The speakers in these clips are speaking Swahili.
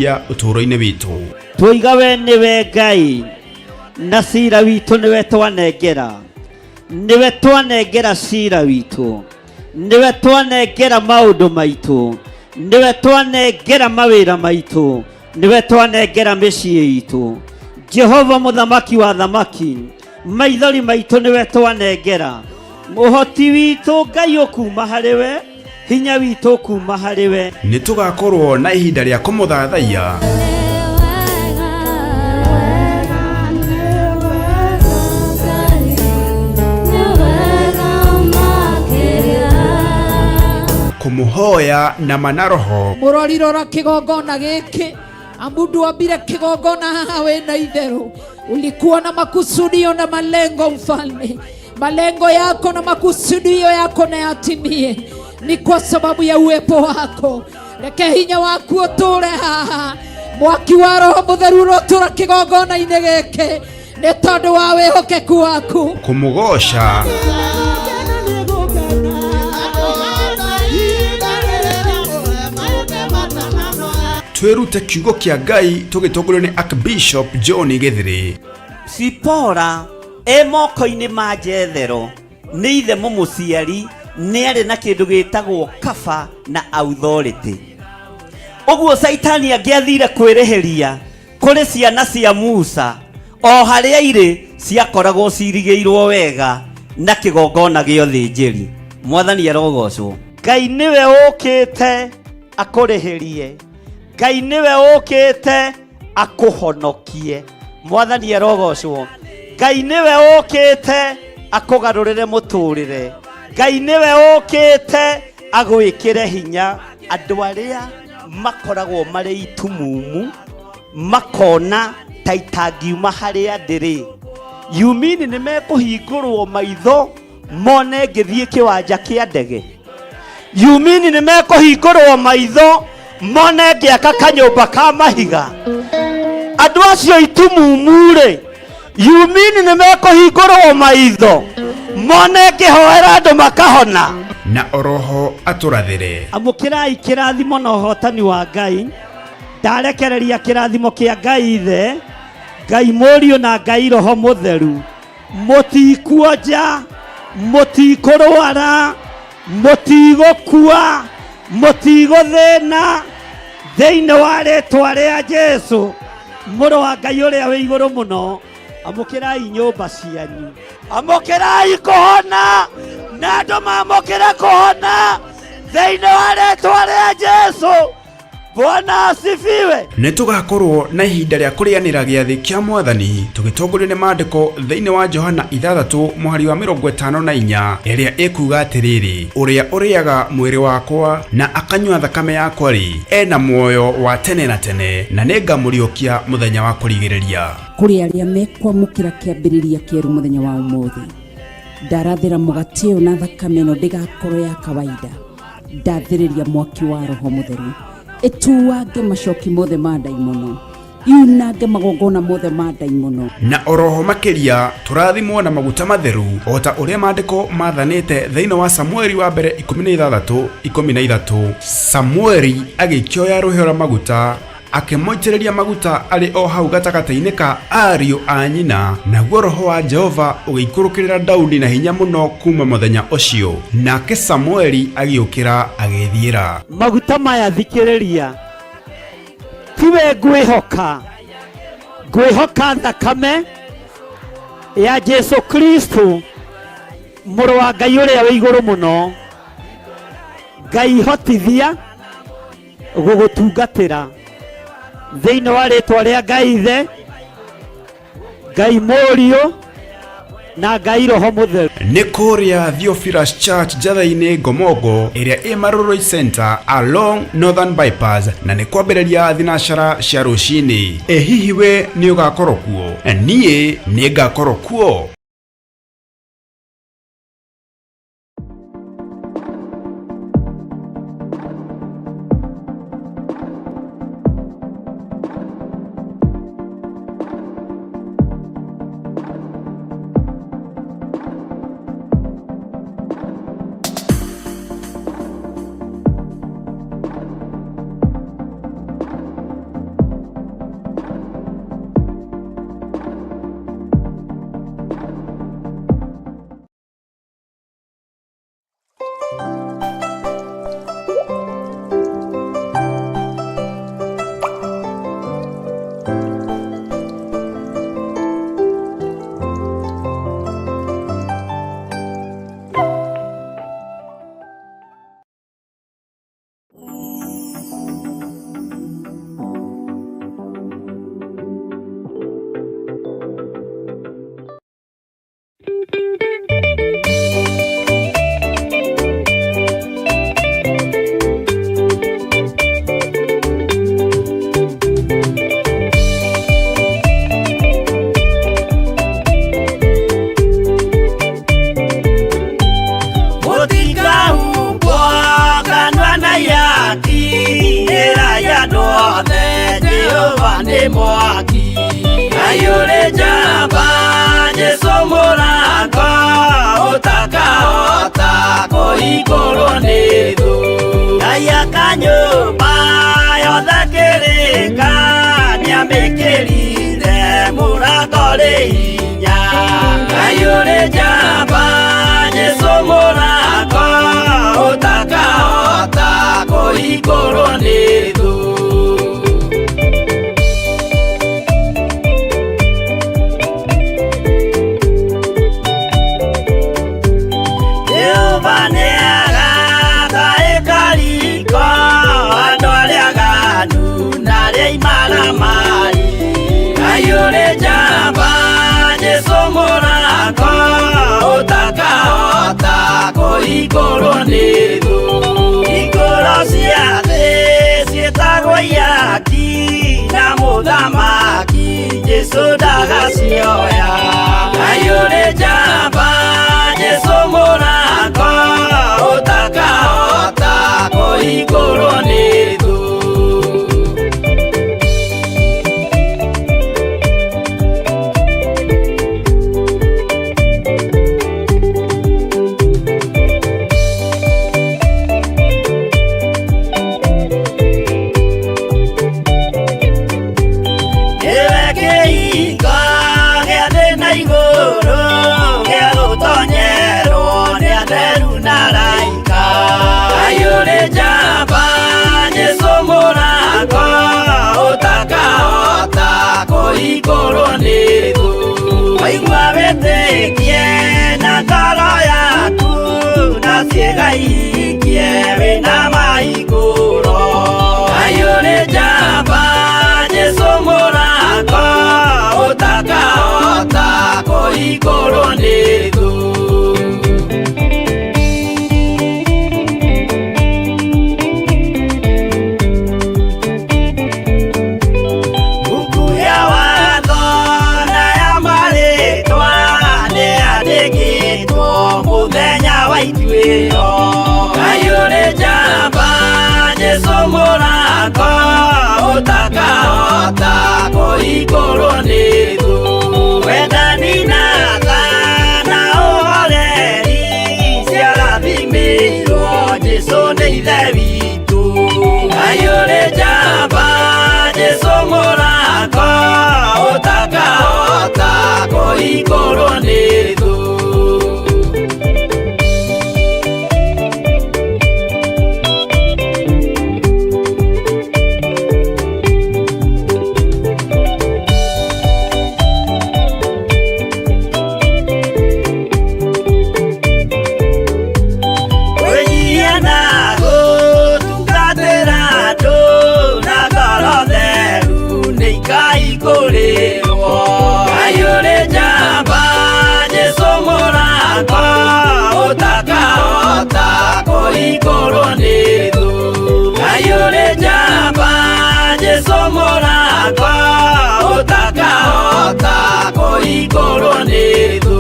hingia uturo-ini witu. Twiga we niwe Ngai na cira witu niwe twanengera. Niwe twanengera cira witu. Niwe twanengera maundu maitu. Niwe twanengera mawira maitu. Niwe twanengera micii itu. Jehova muthamaki wa thamaki, maithori maitu niwe twanengera. Muhoti witu Ngai ukuma hariwe, hinya witu kuma hariwe. Nitugakorwo na ihinda ria kumuthathaiya. Kumuhoya na manaroho. Murorirora kigongona giki, amundu ambire kigongona haha wena itheru. Ulikuwa na makusudio na malengo mfalme. Malengo yako na makusudio yako na yatimie. Ni kwa sababu ya uwepo wako. Reke hinya waku uture haha. Mwaki wa Roho Mutheru urotura kigongona inegeke. Ni tondu wa wihokeku waku. Kumugosha. Twerute kiugo kia Ngai tugitongorio ni Archbishop John Githiri. Sipora moko-ini ma Jethero ni ithe mumuciari ni ari na kindu gitagwo kaba na authority. Uguo Saitani angiathire kwirihiria kuri ciana cia Musa o haria iri ciakoragwo cirigiirwo wega na kigongona gio thinjiri. Mwathani arogocwo. Ngai niwe ukite akurihirie. Ngai niwe ukite akuhonokie. Mwathani arogocwo. Ngai niwe ukite akugarurire muturire. Ngai niwe ukite agwikire hinya andu aria makoragwo mari itumumu makona taitangiuma haria ndiri. Yumini nimekuhingurwo maitho mone ngithie kiwanja kia ndege. Yumini nimekuhingurwo maitho mone ngiaka kanyumba ka mahiga. Andu acio itumumure yumini nimekuhingurwo maitho mone ngihoera andu makahona. Na oroho aturathire. Amukirai kirathimo na uhotani wa Ngai. Ndarekereria kirathimo kia Ngai ithe, Ngai Mũriũ na Ngai Roho Mutheru. Mutikuonja, mutikurwara, mutigukua, mutiguthina thiini wa ritwa ria Jesu Mũrũ wa Ngai uria wi iguru muno. Amukirai nyumba cianyu. Amukirai kuhona na andu mamukire kuhona thiini wa ritwa ria Jesu. Bwana asifiwe. Nitugakorwo na ihinda ria kurianira giathi kia Mwathani tugitongorio ni maandiko thiini wa Johana 6:54 iria ikuga atiriri, uria uriaga mwiri wakwa na akanyua thakame yakwa ri ena muoyo wa tene na tene, na ningamuriukia muthenya wa kurigiriria. Kuri aria mekwamukira kiambiriria kieru muthenya wa umuthi, ndarathira mugati uyu na thakame no ndigakorwo ya kawaida. Ndathiriria mwaki wa Roho Mutheru etuwange macoki mothe ma ndaimono, yunange magongona mothe ma ndaimono. Na oroho makiria turathimwo na maguta matheru ota uria maandiko mathanite thiini wa Samueli wa mbere 16:13. Samueli agikioya ruhio rwa maguta akimoitiriria maguta ari o hau gatagataini ka ariu a nyina, naguo Roho wa Jehova ugiikurukirira Daudi na hinya muno kuma muthenya ucio. Nake Samueli agiukira agithiira. Maguta maya thikiriria tiwe ngwihoka thakame ya Jesu Kristo Mũrũ wa Ngai uria wi iguru muno. Ngai hotithia gugutungatira thiini wa ritwa ria Ngai ithe, Ngai Mũriũ na Ngai Roho Mutheru. Ni kuria Theophilus Church Jathaini Gomogo iria i Maruroi Center along Northern Bypass, na ni kwambiriria thinashara cia rucini. Hihi we ni ugakorwo kuo? Nie ni ngakorwo kuo. nĩ mwaki. Ayũrĩ njamba Jesũ mũrango ũtakahota kũhingũrwo nĩ thũ. Ngai akanyũmba yothe kĩrĩka nĩamĩkĩrire mũrango rĩ hinya. Ayũrĩ njamba Jesũ mũrango ũtakahota kũhingũrwo nĩ thũ. Jehova nĩagatha ĩkariko andũ arĩa aganu na arĩa imaramari. Ayũrĩ njamba Jesũ mũrango ũtakahota kũhingũrwo nĩ thũ. Hingũro cia thĩ ciĩtagwo ihaki na mũthamaki Jesũ ndagacioya. Ayũrĩ njamba Jesũ mũrango ũtakahota kũhingũrwo nĩ thũ. Nĩwe kĩhingo gĩa thĩ na igũrũ gĩa gũtonyerwo nĩ atheru na araika. Ayũrĩ njamba Jesũ mũrango ũtakahota kũhingũrwo nĩ thũ. Waigua wĩtĩkie na ngoro yaku na ciĩga ihikie wĩna mahingũro. Ayũrĩ njamba Jesũ mũrango ũtakahota kũhingũrwo nĩ thũ. Mbuku ya watho na ya marĩtwa nĩyandĩkĩtwo mũthenya wa ituĩro. Ayũrĩ njamba Jesũ mũrango ũtakahota kũhingũrwo nĩ thũ. Wendani na tha na ũhoreri ciarathimĩirwo Jesũ nĩ ithe witũ. Ayũrĩ njamba Jesũ mũrango ũtakahota kũhingũrwo nĩ thũ. Wĩnyihia na gũtungatĩra andũ na ngoro theru nĩikahingũrĩrwo. Ayũrĩ njamba Jesũ mũrango ũtakahota kũhingũrwo nĩ thũ. Ayũrĩ njamba Jesũ mũrango ũtakahota kũhingũrwo nĩ thũ.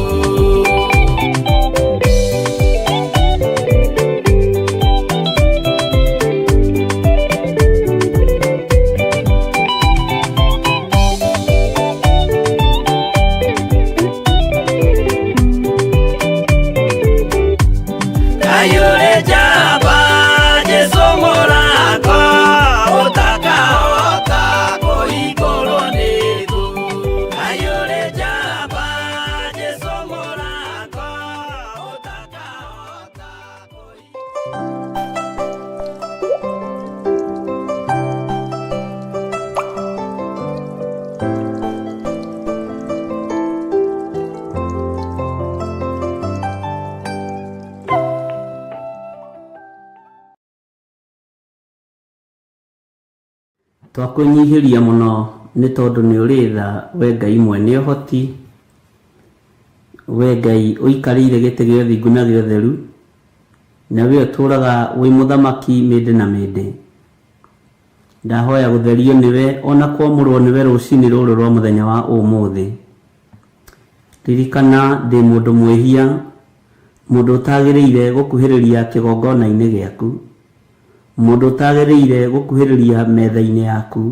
Ayũrĩ njamba Jesũ mũrango ũtakahota kũhingũrwo nĩ thũ. Ayũrĩ njamba Jesũ mũrango ũtakahota Twakwĩnyihĩria mũno nĩ tondũ nĩ ũrĩ tha, we Ngai mwene ũhoti, we Ngai ũikarĩire gĩtĩ gĩa ũthingu na gĩa ũtheru, na we ũtũũraga wĩ mũthamaki mĩndĩ na mĩndĩ. Ndahoya gũtherio nĩwe ona kwamũrwo nĩwe rũcinĩ rũrũ rwa mũthenya wa ũmũthĩ. Ririkana ndĩ mũndũ mwĩhia, mũndũ ũtagĩrĩire gũkuhĩrĩria kĩgongona-inĩ gĩaku, mũndũ ũtagĩrĩire gũkuhĩrĩria metha-inĩ yaku,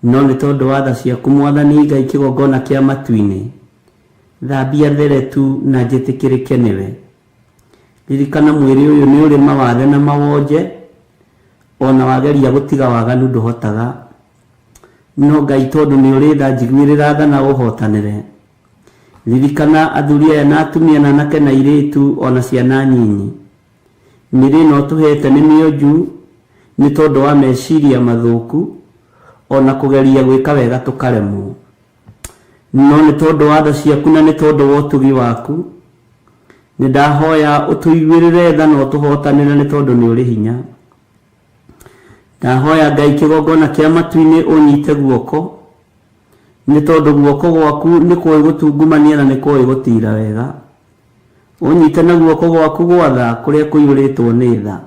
no nĩ tondũ wa tha ciaku Mwathani Ngai kĩgongona kĩa matu-inĩ, thambia theretu na njĩtĩkĩrĩke nĩwe. Ririkana mwĩrĩ ũyũ nĩ ũrĩ mawathe na mawonje, ona wageria gũtiga waganu ndũhotaga, no Ngai tondũ nĩ ũrĩ tha njiguĩrĩra tha na ũhotanĩre. Ririkana athuri aya na atumia na anake na airĩtu ona ciana nyinyi, mĩrĩ ĩno tũhete nĩ mĩonju nĩ tondũ wa meciria mathũku, ona kũgeria gwĩka wega tũkaremwo, no nĩ tondũ wa tha ciaku na nĩ tondũ wa ũtugi waku, nĩ ndahoya ũtũiguĩrĩre tha na ũtũhotanĩre nĩ tondũ nĩ ũrĩ hinya. Ndahoya Ngai kĩgongona kĩa matu-inĩ ũnyite guoko, nĩ tondũ guoko gwaku nĩ kũĩ gũtungumania na nĩ kũĩ gũtira wega. Ũnyite na guoko gwaku gwa tha kũrĩa kũiyũrĩtwo nĩ tha.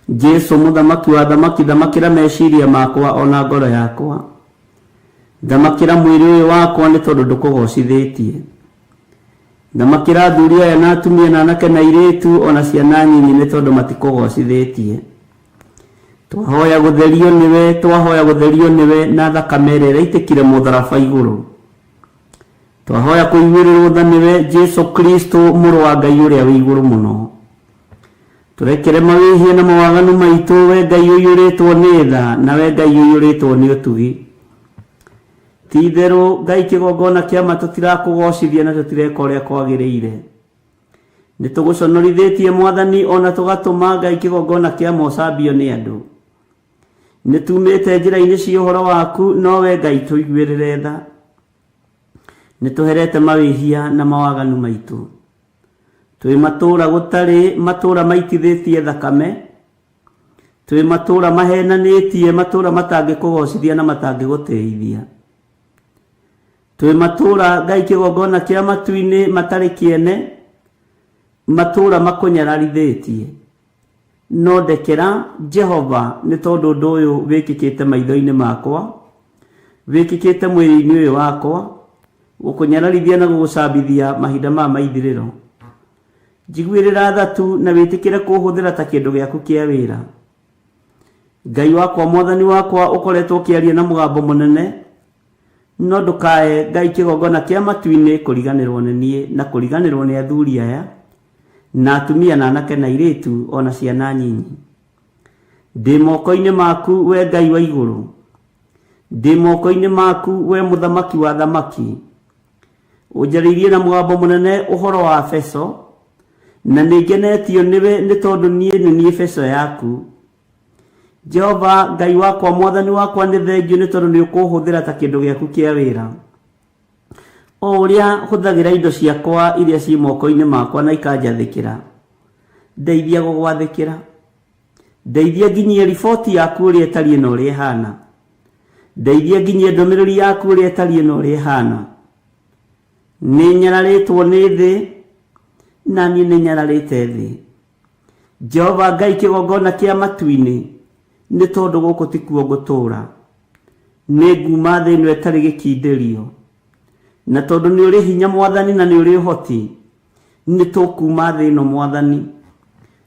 Jesu mũthamaki wa thamaki, thamakĩra meciria makwa ona ngoro yakwa, thamakĩra mwĩrĩ ũyũ wakwa nĩ tondũ ndũkũgocithĩtie. Thamakĩra athuri aya na atumia na anake na airĩtu ona ciana nyinyi nĩ tondũ matikũgocithĩtie. Twahoya gũtherio nĩwe, twahoya gũtherio nĩwe na thakame ĩrĩa ĩraitĩkire mũtharaba igũrũ. Twahoya kũiguĩrĩrwo tha nĩwe Jesu Kristo mũrũ wa Ngai ũrĩa wĩ igũrũ mũno. Tũrekere mawĩhia na mawaganu maitũ, we Ngai ũiyũrĩtwo nĩ tha na we Ngai ũiyũrĩtwo nĩ ũtugi. Ti-itherũ Ngai kĩgongona kĩama tũtirakũgocithia na tũtireka ũrĩa kwagĩrĩire. Nĩ tũgũconorithĩtie Mwathani ona tũgatũma Ngai kĩgongona kĩama ũcambio nĩ andũ. Nĩ tumĩte njĩra-inĩ cia ũhoro waku, no we Ngai tũiguĩrĩre tha. Nĩ tũherete mawĩhia na mawaganu maitũ. Twĩ matũũra gũtarĩ, matũũra maitithĩtie thakame, twĩ matũũra mahenanĩtie, matũũra matangĩkũgocithia na matangĩgũteithia. Twĩ matũũra Ngai kĩgongona kĩa matu-inĩ matarĩ kĩene, matũũra makũnyararithĩtie. No ndekera Jehova nĩ tondũ ũndũ ũyũ wĩkĩkĩte maitho-inĩ makwa, wĩkĩkĩte mwĩrĩ-inĩ ũyũ wakwa, gũkũnyararithia na gũgũcambithia mahinda ma maithirĩro. Njiguĩrĩra tha tu na wĩtĩkĩre kũhũthĩra ta kĩndũ gĩaku kĩa wĩra. Ngai wakwa, Mwathani wakwa, ũkoretwo ũkĩaria na mũgambo mũnene, no ndũkae Ngai kĩgongona kĩa matu-inĩ kũriganĩrwo nĩ niĩ na kũriganĩrwo nĩ athuri aya na atumia na anake na airĩtu ona ciana nyinyi. Ndĩ moko-inĩ maku we Ngai wa igũrũ, ndĩ moko-inĩ maku we mũthamaki wa thamaki. Ũnjarĩirie na mũgambo mũnene ũhoro wa Efeso, na nĩngenetio nĩwe nĩ tondũ niĩ nĩ niĩ Efeso yaku. Jehova Ngai wakwa, Mwathani wakwa, nĩ thengio nĩ tondũ nĩ ũkũhũthĩra ta kĩndũ gĩaku kĩa wĩra. O ũrĩa hũthagĩra indo ciakwa iria ciĩ moko-inĩ makwa na ikanjathĩkĩra, ndeithia gũgwathĩkĩra. Ndeithia nginyie riboti yaku ũrĩa ĩtariĩ na ũrĩa ĩhana. Ndeithia nginyie ndũmĩrĩri yaku ũrĩa ĩtariĩ na ũrĩa ĩhana. Nĩ nyararĩtwo nĩ thĩ na niĩ nĩ nyararĩte thĩ. Jehova Ngai kĩgongona kĩa matu-inĩ, nĩ tondũ gũkũ tikuo ngũtũũra. Nĩ nguma thĩ ĩno ĩtarĩ gĩkindĩrio, na tondũ nĩ ũrĩ hinya Mwathani na nĩ ũrĩ ũhoti, nĩ tũkuma thĩ ĩno Mwathani.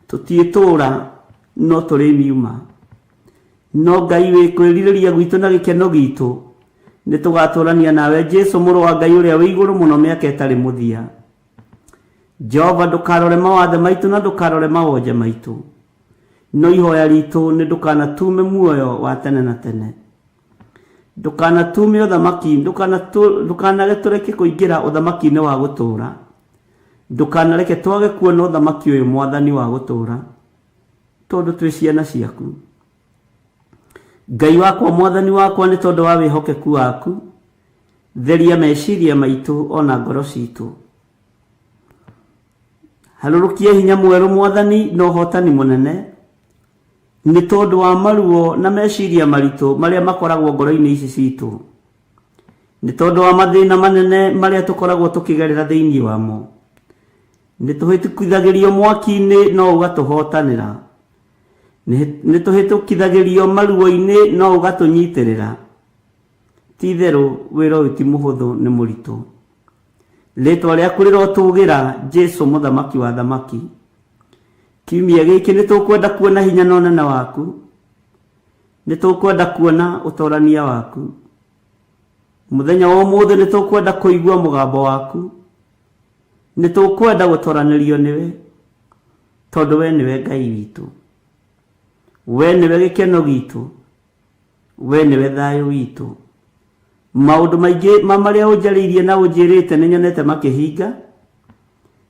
Tũtiĩtũũra no tũrĩ miuma, no Ngai wĩ kwĩrirĩria gwitũ na gĩkeno gitũ nĩ tũgatũrania nawe Jesu mũrũ wa Ngai ũrĩa wĩ igũrũ mũno mĩaka ĩtarĩ mũthia. Jehova ndũkarore mawathe maitũ na ndũkarore mawonje maitũ, no ihoya ritũ nĩ ndũkanatume muoyo wa tene na tene. Ndũkanatume ũthamaki, ndũkanareke tũreke kũingĩra ũthamaki-inĩ wa gũtũũra. Ndũkanareke twage kuona ũthamaki ũyũ Mwathani wa gũtũũra, tondũ twĩ ciana ciaku. Ngai wakwa, Mwathani wakwa, nĩ tondũ wa wĩhokeku waku, theria meciria maitũ ona ngoro citũ. Harũrũkia hinya mwerũ Mwathani na ũhotani mũnene, nĩ tondũ wa maruo na meciria maritũ marĩa makoragwo ngoro-inĩ ici citũ. Nĩ tondũ wa mathĩna manene marĩa tũkoragwo tũkĩgerera thĩinĩ wamo. Nĩ tũhĩtũkithagĩrio mwaki-inĩ no ũgatũhotanĩra. Nĩ tũhĩtũkithagĩrio maruo-inĩ no ũgatũnyitĩrĩra. Ti-itherũ wĩra ũyũ ti mũhũthũ, nĩ mũritũ. Rĩtwa rĩaku rĩrotũgĩra Jesu mũthamaki wa thamaki. Kiumia gĩkĩ nĩ tũkwenda kuona hinya na ũnene waku. nitukwenda kuona utorania waku muthenya wa muthe nitukwenda kuigua mugambo waku nitukwenda gutoranirio niwe tondu we niwe Ngai witu we niwe gikeno gitu we niwe thayo witu maundu maingi mamaria unjariirie na unjirite ninyonete makihinga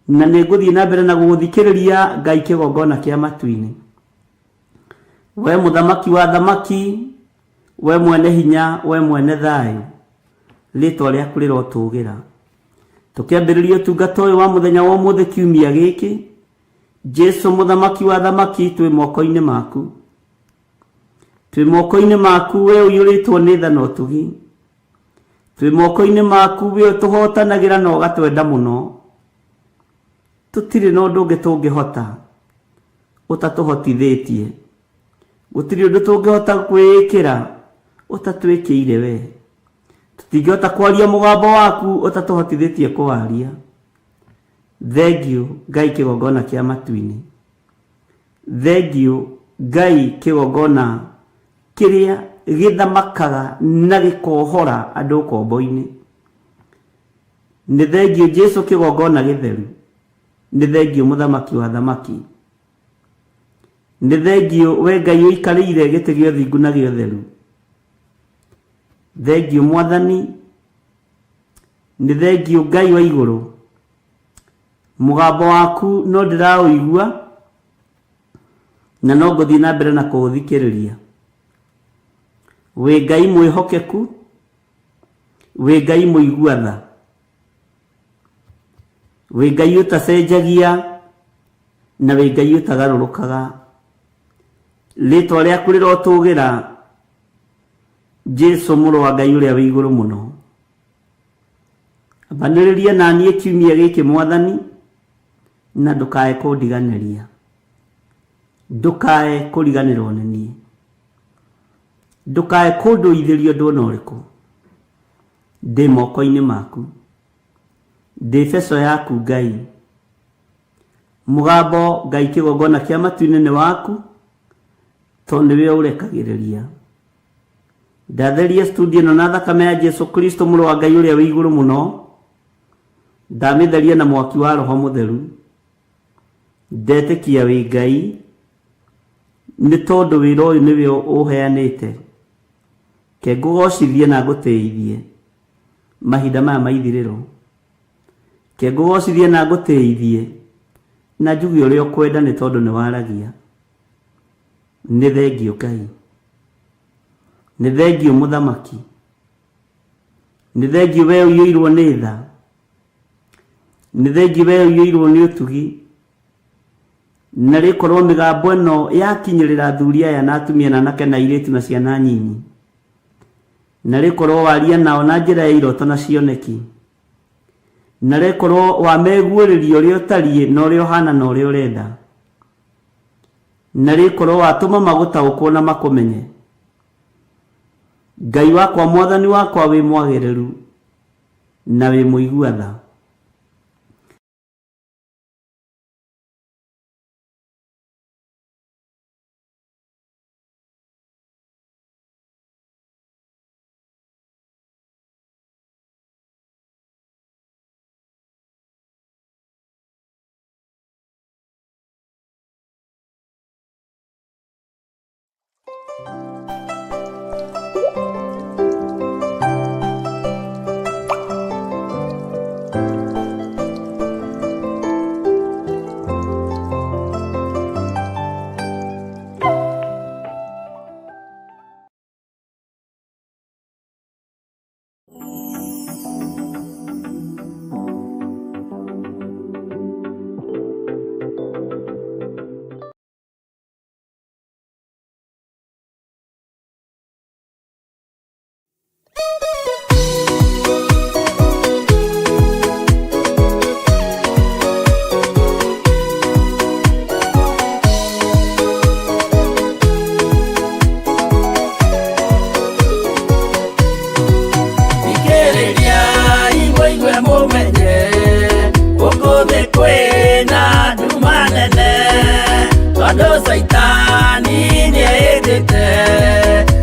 na niguthii na mbere na guguthikiriria Ngai kigongona kia matuini we muthamaki wa thamaki we mwene hinya we mwene thayo ritwa riaku rirotugira tukiambiriria utungata uyu wa muthenya wa muthe kiumia giki Jesu muthamaki wa thamaki twi moko-ini maku twi moko-ini maku we uyuritwo ni tha na utugi twi moko-ini maku we utuhotanagira na ugatwenda muno tutiri no ndungi tungihota utatuhotithitie gutiri undu tungihota kwikira utatwikire we tutingihota kwaria mugambo waku utatuhotithitie kwaria thank you Ngai kigongona kia matuini thank you Ngai kigongona kiria githamakaga na gikohora andu kombo-ini ni thank you Jesu kigongona githeru ni thank you muthamaki wa thamaki ni thank you we Ngai uikarire giti gio thingu na gio theru thank you mwathani ni thank you Ngai wa iguru mugambo waku no ndiraũigua na no nguthii na mbere na kuuthikiriria we Ngai mwihokeku we Ngai muiguatha we Ngai utacenjagia na we Ngai utagarũrũkaga ritwa riaku rirotugira Jesu mũrũ wa Ngai ũrĩa wĩ igũrũ mũno abanĩrĩria na niĩ kiumia gĩkĩ mwathani na ndukae kundiganĩria ndukae kuriganĩrwo nĩ niĩ ndukae kũndũithĩrio ũndũ ona ũrĩkũ ndĩ moko-inĩ maku ndĩ beco yaku Ngai mugambo Ngai kigongona kia matuini nĩ waku tondũ nĩwe ũrekagĩrĩria ndatheria studio ĩno na thakame ya Jesu Kristo mũrũ wa Ngai ũrĩa wĩ igũrũ mũno ndamĩtheria na mwaki wa roho mũtheru ndetĩkia wĩ Ngai nĩ tondũ wĩra ũyũ nĩwe ũheanĩte ke ngũgocithie na ngũtĩithie mahinda maya ma ithirĩro ke ngũgocithie na ngũtĩithie na njuge ũrĩa ũkwenda nĩ tondũ nĩ waragia nĩ thengio Ngai nĩ thengio muthamaki nĩ thengio we ũiyũirwo nĩ tha nĩ thengio we ũiyũirwo nĩ ũtugi na rĩkorwo mĩgambo ĩno yakinyĩrĩra athuri aya na atumia na anake na airĩtu na ciana nyinyi na rĩkorwo waria nao na njĩra ya iroto na cioneki na rĩkorwo wameguũrĩria ũrĩa ũtariĩ na ũrĩa ũhana na ũrĩa ũrenda na rĩkorwo watũma magũtaũkwo na makũmenye Ngai wakwa mwathani wakwa wĩ mwagĩrĩru na wĩ mũiguatha Saitani ni edete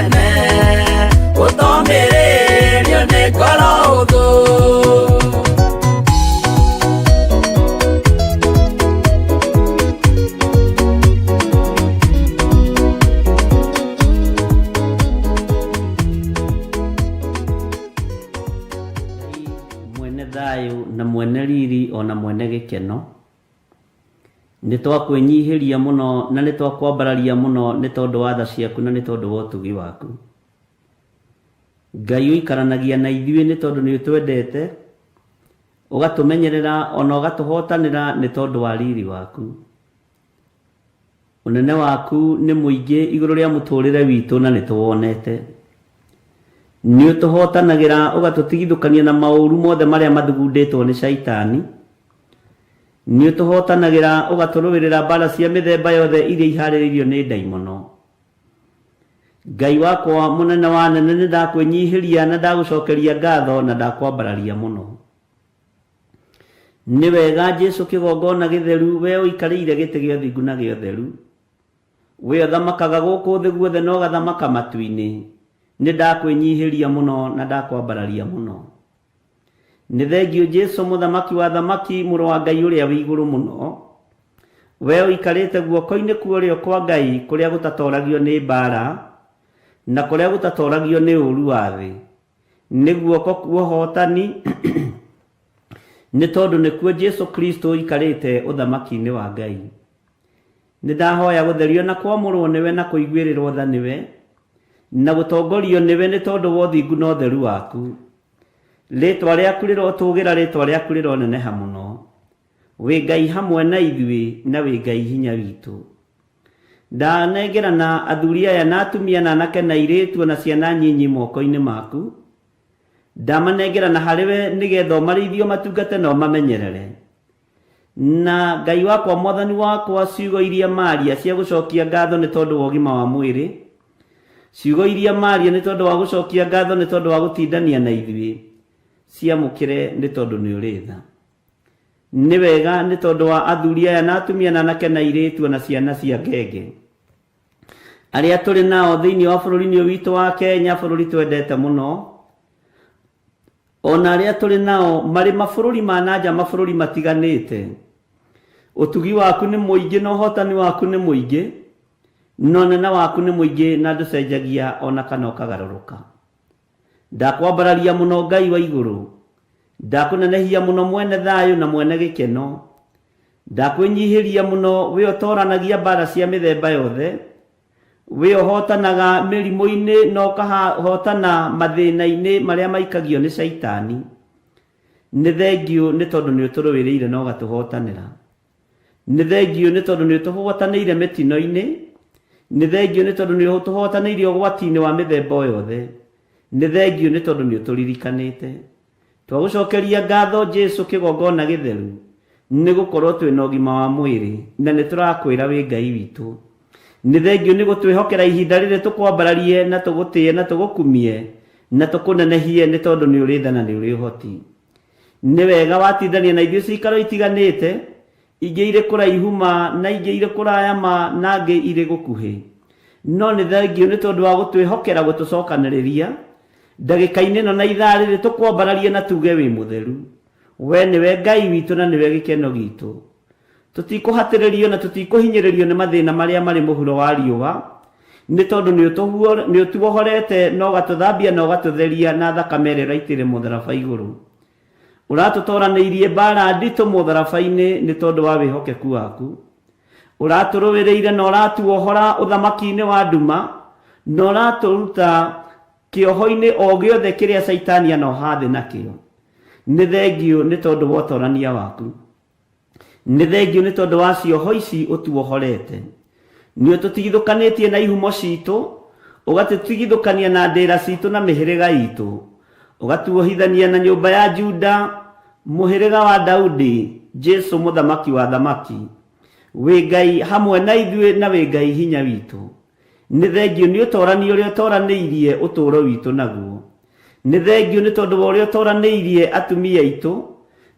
nene utomiriryo ni ngoro huthu mwene thayo na mwene riri ona mwene gikeno nĩ twakwĩnyihĩria mũno na nĩ twakwambararia mũno nĩ tondũ wa tha ciaku na nĩ tondũ wa ũtugi waku. Ngai ũikaranagia na ithuĩ nĩ tondũ nĩ ũtwendete, ũgatũmenyerera ona ũgatũhotanĩra nĩ tondũ wa riri waku. Ũnene waku nĩ mũingĩ igũrũ rĩa mũtũrĩre witũ na nĩ tũwonete. Nĩ ũtũhotanagĩra ũgatũtigithũkania na maũru mothe marĩa mathugundĩtwo nĩ caitani. Nĩ ũtũhotanagĩra ũgatũrũĩrĩra mbara cia mĩthemba yothe iria iharĩrĩirio nĩ ndaimono. Ngai wakwa mũnene wa nene nĩ ndakwĩnyihĩria na ndagũcokeria ngatho na ndakwambararia mũno. Nĩ wega Jesũ kĩgongona gĩtheru, we ũikarĩire gĩtĩ gĩa ũthingu na gĩa ũtheru, we ũthamakaga gũkũ thĩ guothe na ũgathamaka matu-inĩ. Nĩ ndakwĩnyihĩria mũno na ndakwambararia mũno. Nĩ thengio Jesũ mũthamaki wa thamaki, mũrũ wa Ngai ũrĩa wĩ igũrũ mũno, we ũikarĩte guoko-inĩ kuorĩo kwa Ngai kũrĩa gũtatoragio nĩ mbara na kũrĩa gũtatoragio nĩ ũru wa thĩ. Nĩ guoko kwa ũhotani nĩ tondũ nĩkuo Jesũ Kristo ũikarĩte ũthamaki-inĩ wa Ngai. Nĩ ndahoya gũtherio na kwamũrwo nĩwe na kũiguĩrĩrwo tha nĩwe na gũtongorio nĩwe nĩ tondũ wa ũthingu na ũtheru waku. Rĩtwa rĩaku rĩrotũgĩra, rĩtwa rĩaku rĩroneneha mũno. Wĩ Ngai hamwe na ithuĩ na wĩ Ngai hinya witũ. Ndanengerana athuri aya na atumia na anake na airĩtu na ciana nyinyi moko-inĩ maku. Ndamanengerana harĩ we nĩgetha ũmarĩithio matungate na ũmamenyerere. Na Ngai wakwa mwathani wakwa, ciugo iria maria cia gũcokia ngatho nĩ tondũ wa ũgima wa mwĩrĩ, ciugo iria maria nĩ tondũ wa gũcokia ngatho nĩ tondũ wa gũtindania na ithuĩ, ciamũkĩre nĩ tondũ nĩ ũrĩ tha. Nĩ wega nĩ tondũ wa athuri aya na atumia na anake na airĩtu na ciana cia ngenge arĩa tũrĩ nao thĩinĩ wa bũrũri-inĩ ũyũ witũ wa Kenya, bũrũri twendete mũno, ona arĩa tũrĩ nao marĩ mabũrũri ma nanja, mabũrũri matiganĩte. Ũtugi waku nĩ mũingĩ na ũhotani waku nĩ mũingĩ, na ũnene waku nĩ mũingĩ na ndũcenjagia ona kana ũkagarũrũka. Ndakwambararia mũno Ngai wa igũrũ, ndakũnenehia mũno mwene thayũ na mwene gĩkeno, ndakwĩnyihĩria mũno we ũtoranagia mbara cia mĩthemba yothe, we ũhotanaga mĩrimũ-inĩ na ũkahotana mathĩna-inĩ marĩa maikagio nĩ caitani. Nĩ thengio nĩ tondũ nĩ ũtũrũĩrĩire na ũgatũhotanĩra. Nĩ thengio nĩ tondũ nĩ ũtũhotanĩire mĩtino-inĩ. Nĩ thengio nĩ tondũ nĩ ũtũhotanĩire ũgwati-inĩ wa mĩthemba yothe. Nĩ thengio nĩ tondũ nĩ ũtũririkanĩte. Twagũcokeria ngatho Jesũ kĩgongona gĩtheru nĩ gũkorwo twĩna ũgima wa mwĩrĩ na nĩ tũrakwĩra wĩ Ngai witũ. Nĩ thengio nĩ gũtwĩhokera ihinda rĩrĩ tũkwambararie na tũgũtĩe na tũgũkumie na tũkũnenehie nĩ tondũ nĩ ũrĩ tha na nĩ ũrĩ ũhoti. Nĩ wega watindania na ithuĩ cikaro itiganĩte, ingĩ irĩ kũraihu ma na ingĩ irĩ kũraya ma na ingĩ irĩ gũkuhĩ, no nĩ thengio nĩ tondũ wa gũtwĩhokera gũtũcokanĩrĩria ndagĩka-inĩ ĩno na ithaa rĩrĩ tũkwambararie na tuge wĩ mũtheru. We nĩwe Ngai witũ na nĩwe gĩkeno gitũ. Tũtikũhatĩrĩrio na tũtikũhinyĩrĩrio nĩ mathĩna marĩa marĩ mũhuro wa riũa, nĩ tondũ nĩ ũtuohorete na ũgatũthambia na ũgatũtheria na thakame ĩrĩa ũraitĩre mũtharaba igũrũ. Ũratũtoranĩirie mbara nditũ mũtharaba-inĩ nĩ tondũ wa wĩhokeku waku. Ũratũrũĩrĩire na ũratuohora ũthamaki-inĩ wa nduma na ũratũruta kĩoho-inĩ o gĩothe kĩrĩa caitani anoha thĩ nakĩo. Nĩ thengio nĩ tondũ wa ũtorania waku. Nĩ thengio nĩ tondũ wa cioho ici ũtuohorete. Nĩ ũtũtigithũkanĩtie na ihumo citũ, ũgatũtigithũkania na ndĩra citũ na mĩhĩrĩga itũ, ũgatuohithania na nyũmba ya Juda, mũhĩrĩga wa Daudi, Jesũ mũthamaki wa thamaki. Wĩ Ngai hamwe na ithuĩ na wĩ Ngai hinya witũ. Nĩ thengio nĩ ũtorani ũrĩa ũtoranĩirie ũtũũro witũ naguo. Nĩ thengio nĩ tondũ wa ũrĩa ũtoranĩirie atumia aitũ.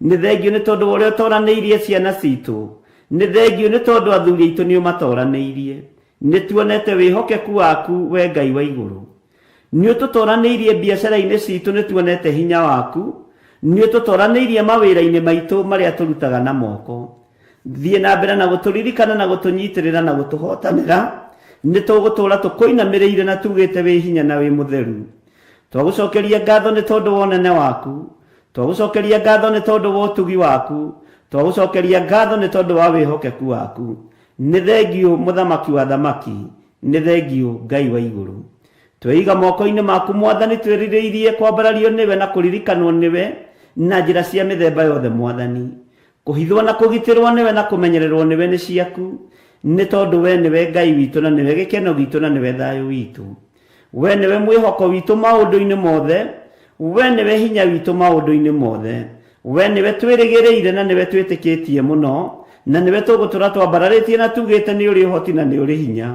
Nĩ thengio nĩ tondũ wa ũrĩa ũtoranĩirie ciana citũ. Nĩ thengio nĩ tondũ athuri aitũ nĩ ũmatoranĩirie. Nĩ tuonete wĩhokeku waku we Ngai wa igũrũ. nĩ ũtũtoranĩirie biacara-inĩ citũ nĩ tuonete hinya waku, nĩ ũtũtoranĩirie mawĩra-inĩ maitũ marĩa tũrutaga na moko. Thiĩ na mbere na gũtũririkana na gũtũnyitĩrĩra na gũtũhotanĩra, nĩ tũgũtũũra tũkũinamĩrĩire na tugĩte wĩ hinya na wĩ mũtheru. Twagũcokeria ngatho nĩ tondũ wa ũnene waku, twagũcokeria ngatho nĩ tondũ wa ũtugi waku, twagũcokeria ngatho nĩ tondũ wa wĩhokeku waku. Nĩ thengiũ mũthamaki wa thamaki, nĩ thengiũ Ngai wa igũrũ. Tweiga moko-inĩ maku Mwathani, twĩrirĩirie kwambarario nĩwe na kũririkanwo nĩwe na njĩra cia mĩthemba yothe Mwathani. Kũhithwo na kũgitĩrwo nĩwe na kũmenyererwo nĩwe nĩ ciaku, nĩ tondũ we nĩwe Ngai witũ na nĩwe gĩkeno gitũ na nĩwe thayũ witũ. We nĩwe mwĩhoko witũ maũndũ-inĩ mothe, we nĩwe hinya witũ maũndũ-inĩ mothe, we nĩwe twĩrĩgĩrĩire na nĩwe twĩtĩkĩtie mũno, na nĩwe tũgũtũra twambararĩtie na tugĩte nĩ ũrĩ ũhoti na nĩ ũrĩ hinya.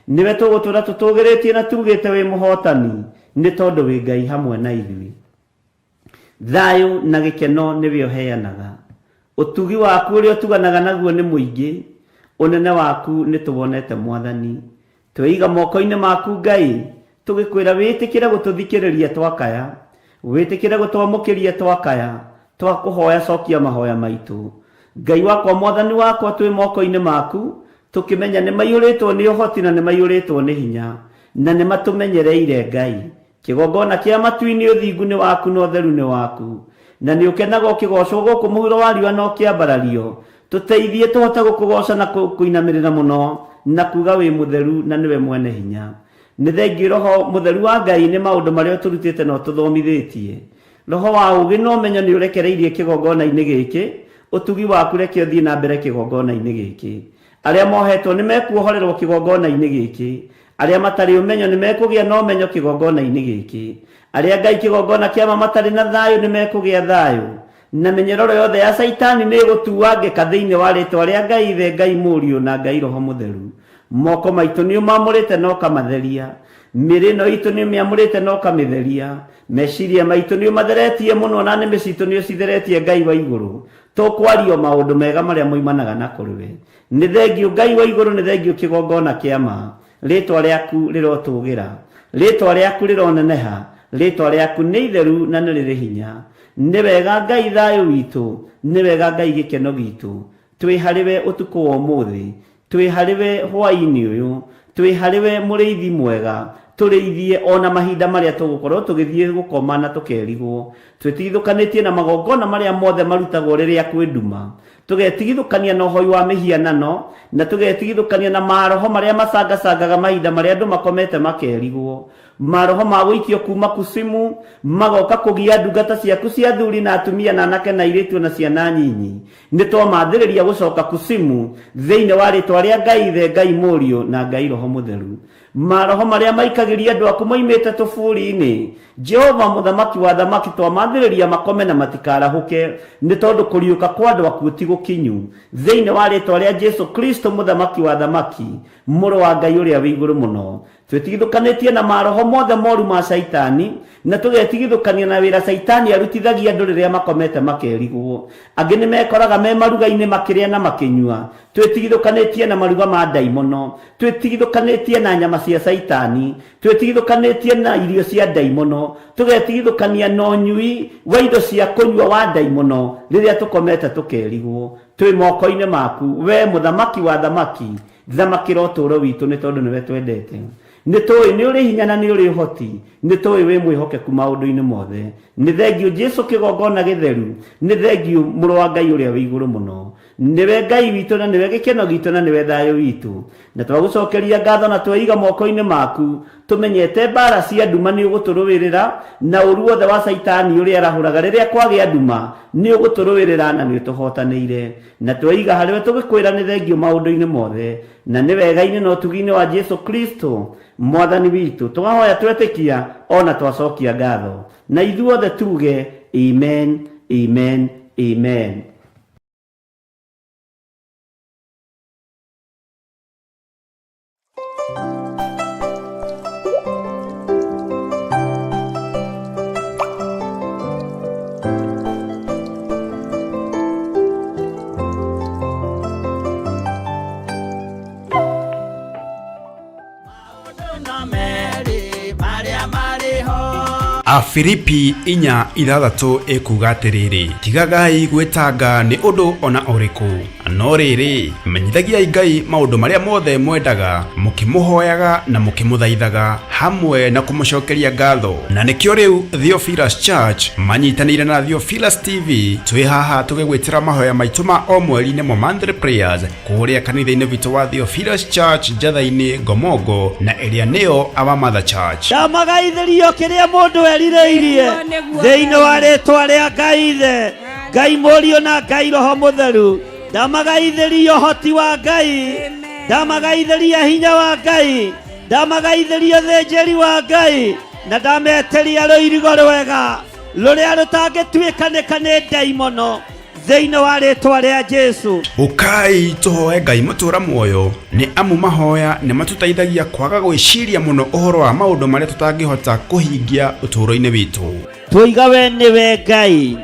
Nĩwe tũgũtũra tũtũgĩrĩtie na tugĩte wĩ mũhotani, nĩ tondũ wĩ Ngai hamwe na ithuĩ. Thayũ na gĩkeno nĩwe ũheanaga. Ũtugi waku ũrĩa ũtuganaga naguo nĩ mũingĩ, ũnene waku nĩ tũwonete Mwathani. Tweiga moko-inĩ maku Ngai, tũgĩkwĩra wĩtĩkĩre gũtũthikĩrĩria twakaya, wĩtĩkĩre gũtwamũkĩria twakaya, twakũhoya cokia mahoya maitũ. Ngai wakwa Mwathani wakwa, twĩ moko-inĩ maku, tũkĩmenya nĩ maiyũrĩtwo nĩ ũhoti na nĩ maiyũrĩtwo nĩ hinya, na nĩ matũmenyereire Ngai. Kĩgongona kĩa matu-inĩ ũthingu nĩ waku na ũtheru nĩ waku, na nĩ ũkenaga ũkĩgocwo gũkũ mũhuro wa riũa na ũkĩambarario. Tũteithie tũhote gũkũgoca na kũinamĩrĩra mũno na kuga wĩ mũtheru na nĩwe mwene hinya. Nĩ thengiũ Roho mũtheru wa Ngai nĩ maũndũ marĩa ũtũrutĩte na ũtũthomithĩtie. Roho wa ũũgĩ na ũmenyo nĩ ũrekereirie kĩgongona-inĩ gĩkĩ, ũtugi waku reke ũthiĩ na mbere kĩgongona-inĩ gĩkĩ. Arĩa mohetwo nĩ mekuohorerwo kĩgongona-inĩ gĩkĩ, arĩa matarĩ ũmenyo nĩ mekũgĩa na ũmenyo kĩgongona-inĩ gĩkĩ, arĩa Ngai kĩgongona kĩama matarĩ na thayũ nĩ mekũgĩa thayũ, na mĩnyororo yothe ya Saitani nĩ ĩgũtuangĩka thĩinĩ wa rĩĩtwa rĩa Ngai Ithe, Ngai Mũriũ na Ngai Roho Mũtheru. Moko maitũ nĩ ũmamũrĩte na ũkamatheria, mĩrĩ ĩno itũ nĩ ũmĩamũrĩte na ũkamĩtheria, meciria maitũ nĩ ũmatheretie mũno na nĩmĩ citũ nĩ ũcitheretie Ngai wa igũrũ. Tũkwario maũndũ mega marĩa moimanaga na kũrĩwe. Nĩ thengiũ Ngai wa igũrũ, nĩ thengiũ kĩgongona kĩama. Rĩĩtwa rĩaku rĩrotũgĩra, rĩĩtwa rĩaku rĩroneneha, rĩĩtwa rĩaku nĩ itheru na nĩ rĩrĩ hinya. Nĩ wega Ngai thayũ witũ, nĩ wega Ngai gĩkeno gitũ. Twĩ harĩwe ũtukũ wa ũmũthĩ, twĩ harĩwe hwaĩ-inĩ ũyũ, twĩ harĩwe mũrĩithi mwega. Tũrĩithie ona mahinda marĩa tũgũkorwo tũgĩthiĩ gũkoma na tũkerigwo. Twĩtigithũkanĩtie na magongona marĩa mothe marutagwo rĩrĩa kwĩ nduma. Tũgetigithũkania na ũhoi wa mĩhianano, na tũgetigithũkania na maroho marĩa macangacangaga mahinda marĩa andũ makomete makerigwo. Maroho ma gũikio kuma kusimu magoka kũgia ndungata ciaku cia thuri na atumia na anake na airĩtu na ciana nyinyi. Nĩ twamathĩrĩria gũcoka kusimu thĩinĩ wa rĩĩtwa rĩa Ngai Ithe, Ngai Mũriũ na Ngai Roho Mũtheru. Maroho marĩa maikagĩria andũ aku moimĩte tũbũri-inĩ, Jehova mũthamaki wa thamaki, twamathĩrĩria makome na matikarahũke, nĩ tondũ kũriũka kwa andũ aku ti gũkinyu. Thĩinĩ wa rĩĩtwa rĩa Jesu Kristo mũthamaki wa thamaki, mũrũ wa Ngai ũrĩa wĩ igũrũ mũno. Twĩtigithũkanĩtie na maroho mothe moru ma Saitani, na tũgetigithũkania na wĩra Saitani arutithagia andũ rĩrĩa makomete makerigwo. Angĩ nĩ mekoraga me maruga-inĩ makĩrĩa na makĩnyua. Twĩtigithũkanĩtie na maruga ma ndaimono, twĩtigithũkanĩtie na nyama cia Saitani, twĩtigithũkanĩtie na irio cia ndaimono, tũgetigithũkania na ũnyui wa indo cia kũnyua wa ndaimono rĩrĩa tũkomete tũkerigwo. Twĩ moko-inĩ maku, we mũthamaki wa thamaki, thamakĩra ũtũũro witũ nĩ tondũ nĩwe twendete. Nĩ tũĩ nĩ ũrĩ hinya na nĩ ũrĩ ũhoti, nĩ tũĩ wĩ mwĩhokeku maũndũ-inĩ mothe. Nĩ thengiũ Jesu kĩgongona gĩtheru, nĩ thengiũ mũrũ wa Ngai ũrĩa wĩ igũrũ mũno. Nĩwe Ngai witũ na nĩwe gĩkeno gitũ na nĩwe thayũ witũ. Na twagũcokeria ngatho na tweiga moko-inĩ maku, tũmenyete mbara cia nduma nĩ ũgũtũrũĩrĩra, na ũru wothe wa Saitani ũrĩa arahũraga rĩrĩa kwagĩa nduma nĩ ũgũtũrũĩrĩra na nĩ ũtũhotanĩire. Na tweiga harĩwe tũgĩkwĩra nĩ thengiũ maũndũ-inĩ mothe, na nĩ wega-inĩ na ũtugi-inĩ wa Jesu Kristo Mwathani witũ. Tũgahoya twetĩkia ona twacokia ngatho, na ithuothe tuge amen, amen, amen. Maria, Maria. Afilipi 4:6 ekuga atiriri, tiga Ngai gwitanga ni undu ona uriku, no riri menyithagiai Ngai maundu maria mothe mwendaga, mukimuhoyaga na mukimuthaithaga hamwe na kumucokeria ngatho. Na nikio riu Theophilus Church manyitanire na Theophilus TV twi haha tugigwitira mahoya maitu ma o mweri-ini mo monthly prayers kuria kanitha-ini witu wa Theophilus Church Njatha-ini Ngomongo na iria niyo Our Mother Church. Ndamagaithirio kiria mundu erireirie thiini wa ritwa ria Ngai Ithe, Ngai Murio na Ngai Roho Mutheru. Ndamagaithirio hoti wa Ngai, ndamagaithiria hinya wa Ngai, ndamagaithiria thenjeri wa Ngai, na ndameteria ruirigo rwega ruria rutangituikanika ni daimono thiini wa ritwa ria Jesu. Ukai tuhoe Ngai mutura muoyo, ni amu mahoya ni matutaithagia kwaga gwiciria muno uhoro wa maundu maria tutangihota kuhingia uturo-ini witu. Tuiga we niwe Ngai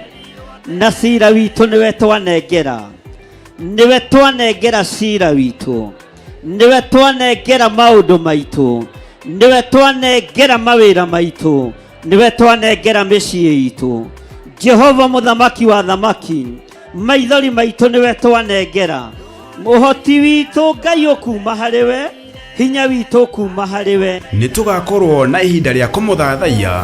na cira witu niwe twanengera, niwe twanengera cira witu, niwe twanengera maundu maitu, niwe twanengera mawira maitu, niwe twanengera micii itu. Jehova muthamaki wa thamaki, maithori maitu niwe twanengera, muhoti witu Ngai ukuma hariwe, hinya witu ukuma hariwe. Ni tugakorwo na ihinda ria kumuthathaia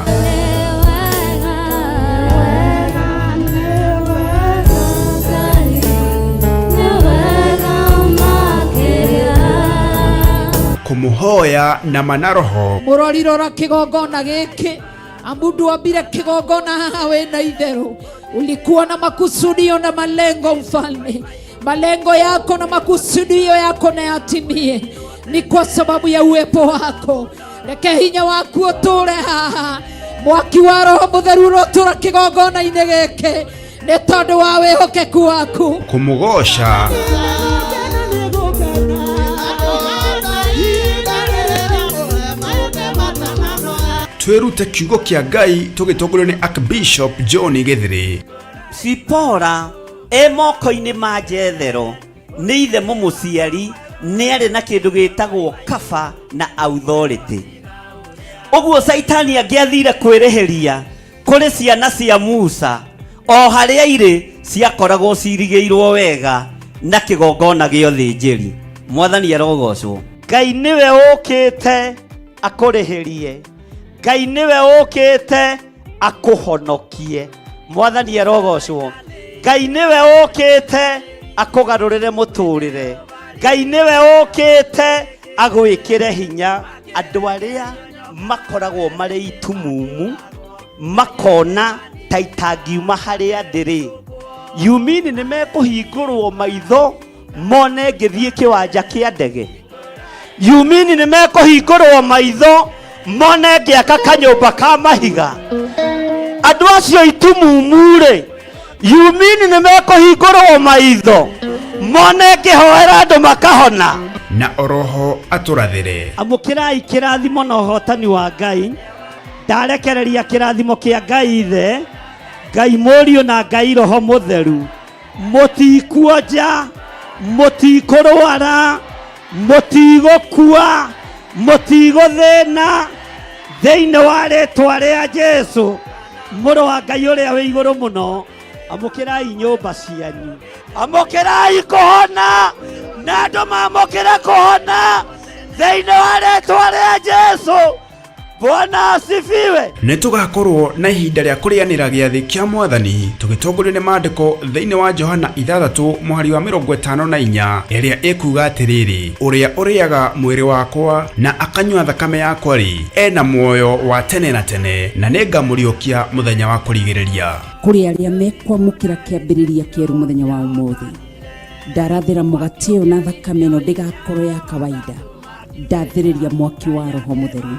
kumuhoya na manaroho. Murorirora kigongona giki, amundu wambire kigongona haha wena itheru, ulikuwa na makusudio na malengo mfalme. Malengo yako na makusudio yako na yatimie, ni kwa sababu ya uwepo wako. Reke hinya waku uture haha, mwaki wa Roho Mutheru urotura kigongona-ini giki ni tondu wa wihokeku waku. Kumugosha twirute kiugo kia Ngai tugitongorio ni Archbishop John Githiri. Sipora moko-ini ma Jethero ni ithe mumuciari ni ari na kindu gitagwo kaba na authority. Uguo Saitani angiathire kwirihiria kuri ciana cia Musa, o haria iri ciakoragwo cirigiirwo wega na kigongona gio thinjiri. Mwathani arogocwo. Ngai niwe ukite akurihirie, Ngai niwe ukite akuhonokie. Mwathani arogocwo. Ngai niwe ukite akugarurire muturire, Ngai niwe ukite agwikire hinya andu aria makoragwo mari itumumu, makona ta itangiuma haria ndiri. Yumini ni mekuhingurwo maitho mone ngithie kiwanja kia ndege. Yumini ni mekuhingurwo maitho mone ngiaka kanyumba ka mahiga. Andu acio itumumu ri, yumini ni mekuhingurwo maitho mone ngihoera andu makahona. Na oroho aturathire. Amukirai kirathimo na uhotani wa Ngai. Ndarekereria kirathimo kia Ngai Ithe, Ngai Murio na Ngai Roho Mutheru. Mutikuonja, mutikurwara, mutigukua, mutiguthina thiini wa ritwa ria Jesu Muru wa Ngai uria wi iguru muno. Amukirai nyumba cianyu, amukirai kuhona na andu mamukire kuhona thiini wa ritwa ria Jesu. Bwana asifiwe. Ni tugakorwo na ihinda ria kurianira giathi kia Mwathani tugitongorio ni maandiko thiini wa Johana 3:54 iria ikuga atiriri, uria uriaga mwiri wakwa na akanyua thakame yakwa ri ena muoyo wa tene na tene, na ningamuriukia muthenya wa kurigiriria. Kuri aria mekwamukira kiambiriria kieru muthenya wa umuthi, ndarathira mugati uyu na thakame ino ndigakorwo ya kawaida. Ndathiriria mwaki wa Roho Mutheru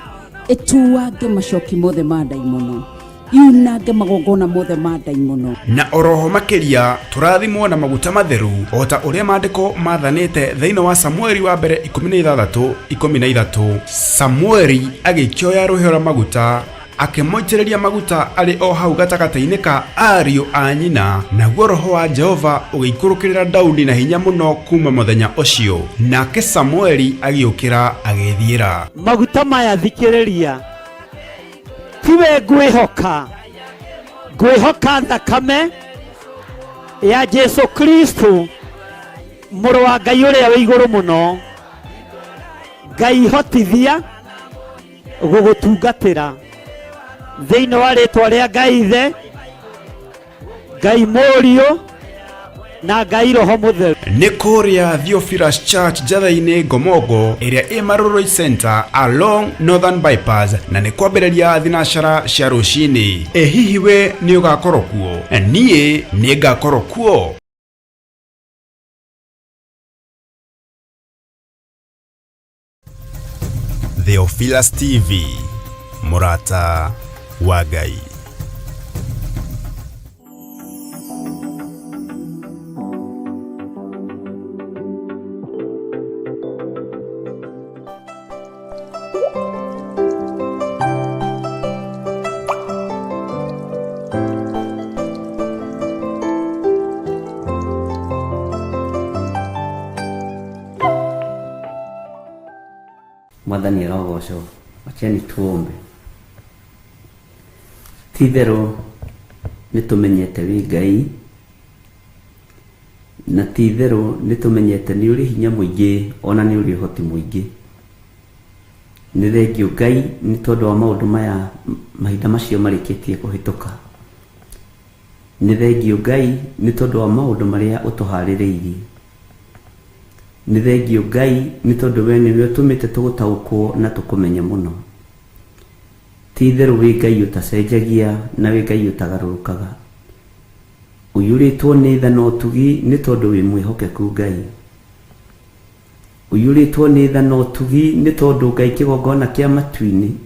etuwange macoki mothe ma daimono, yunange magongona mothe ma daimono. Na oroho makiria turathimwo na maguta matheru ota uria maandiko mathanite thiini wa Samueli wa mbere 16:13. Samueli agikioya ruhio maguta akimoitiriria maguta ari o hau gatagata-ini ka ariu a nyina, naguo Roho wa Jehova ugiikurukirira Daudi na hinya muno kuma muthenya ucio, nake Samueli agiukira agithiira. Maguta maya thikiriria tiwe ngwihoka thakame ya Jesu Kristo mũrũ wa Ngai ũrĩa wĩ igũrũ mũno. Ngai hotithia gũgũtungatĩra thĩinĩ wa rĩtwa rĩa Ngai Ithe, Ngai Mũriũ na Ngai Roho Mũtheru. Nĩ kũrĩa Theophilus Church Njatha-inĩ Ngomongo ĩrĩa ĩ Maroroi Center along Northern Bypass, na nĩ kwambĩrĩria thinacara cia rũcinĩ. Hihi we nĩ ũgakorwo kuo? Niĩ nĩ ngakorwo kuo. Theophilus TV, mũrata wa Ngai. Mwathani arogocwo. Wacheni tuombe. Tithero nitumenyete wi Ngai, na tithero nitumenyete ni uri hinya muingi ona ni uri hoti muingi. Ni thengio Ngai ni tondu wa maundu maya mahinda macio marikitie kuhituka. Ni thengio Ngai ni tondu wa maundu maria utuhaririirie. Ni thengio Ngai ni tondu we niwe utumite tugutaukwo na tukumenya muno. Tithero wi Ngai utacenjagia na wi Ngai utagarurukaga. Uyuritwo ni tha no tugi ni tondu wi mwihokeku Ngai. Uyuritwo ni tha no tugi ni tondu Ngai kigongona kia matu-ini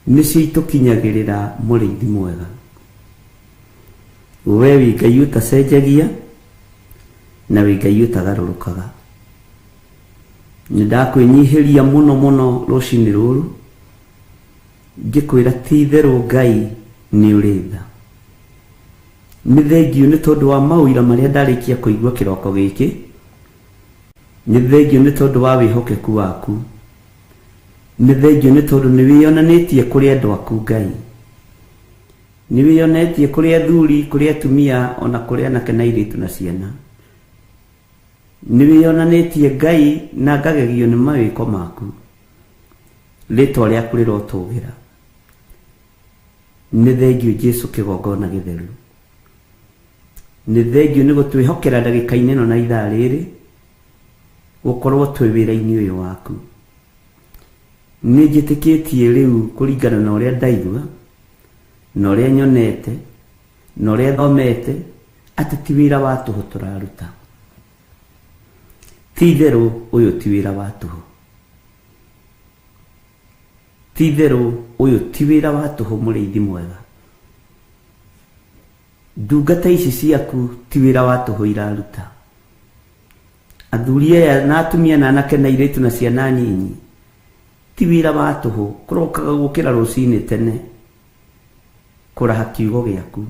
ni citukinyagirira muriithi mwega. We wi Ngai utacenjagia na wi Ngai utagarurukaga. Nindakwenyihiria muno rucini ruru ngikwira tithero Ngai ni uri tha. Ni thengio ni tondu wa mawira maria ndarikia kuigua kiroko giki. Ni thengio ni tondu wa wihokeku waku. Ni thengio ni tondu ni wiyonanitie kuri andu aku Ngai. Ni wiyonetie kuri athuri, kuri atumia, ona kuri anake na airitu na ciana. Ni wiyonanitie Ngai na ngagegio ni mawiko maku. Ritwa riaku rirotugira. Ni thengio Jesu kigongona githeru. Ni thengio ni gutwihokera ndagika-ini no na ithaa riri gukorwo twi wira-ini uyu waku. Ni njitikitie riu kuringana na uria ndaigua na uria nyonete na uria thomete ati ti wira wa tuhu turaruta. Tithero uyu ti wira wa tuhu. Tithero uyu ti wira wa tuhu muriithi mwega. Ndungata ici ciaku ti wira wa tuhu iraruta. Athuri aya na atumia na anake na airitu na ciana nyinyi ti wira wa tuhu kurokaga gukira rucini tene kuraha kiugo giaku.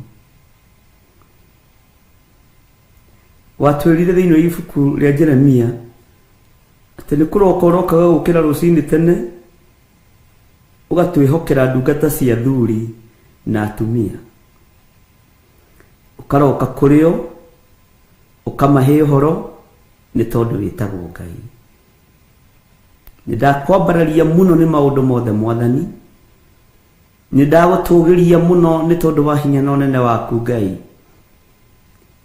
Watwirire thiini wa ibuku ria Jeremia ati ni kuroka urokaga gukira rucini tene ugatwihokera ndungata cia athuri na atumia. Ukaroka kurio ukamahe uhoro ni tondu witagwo Ngai. Nindakwambararia muno ni maundu mothe Mwathani. Nindagutugiria muno ni tondu wa hinya na unene waku Ngai.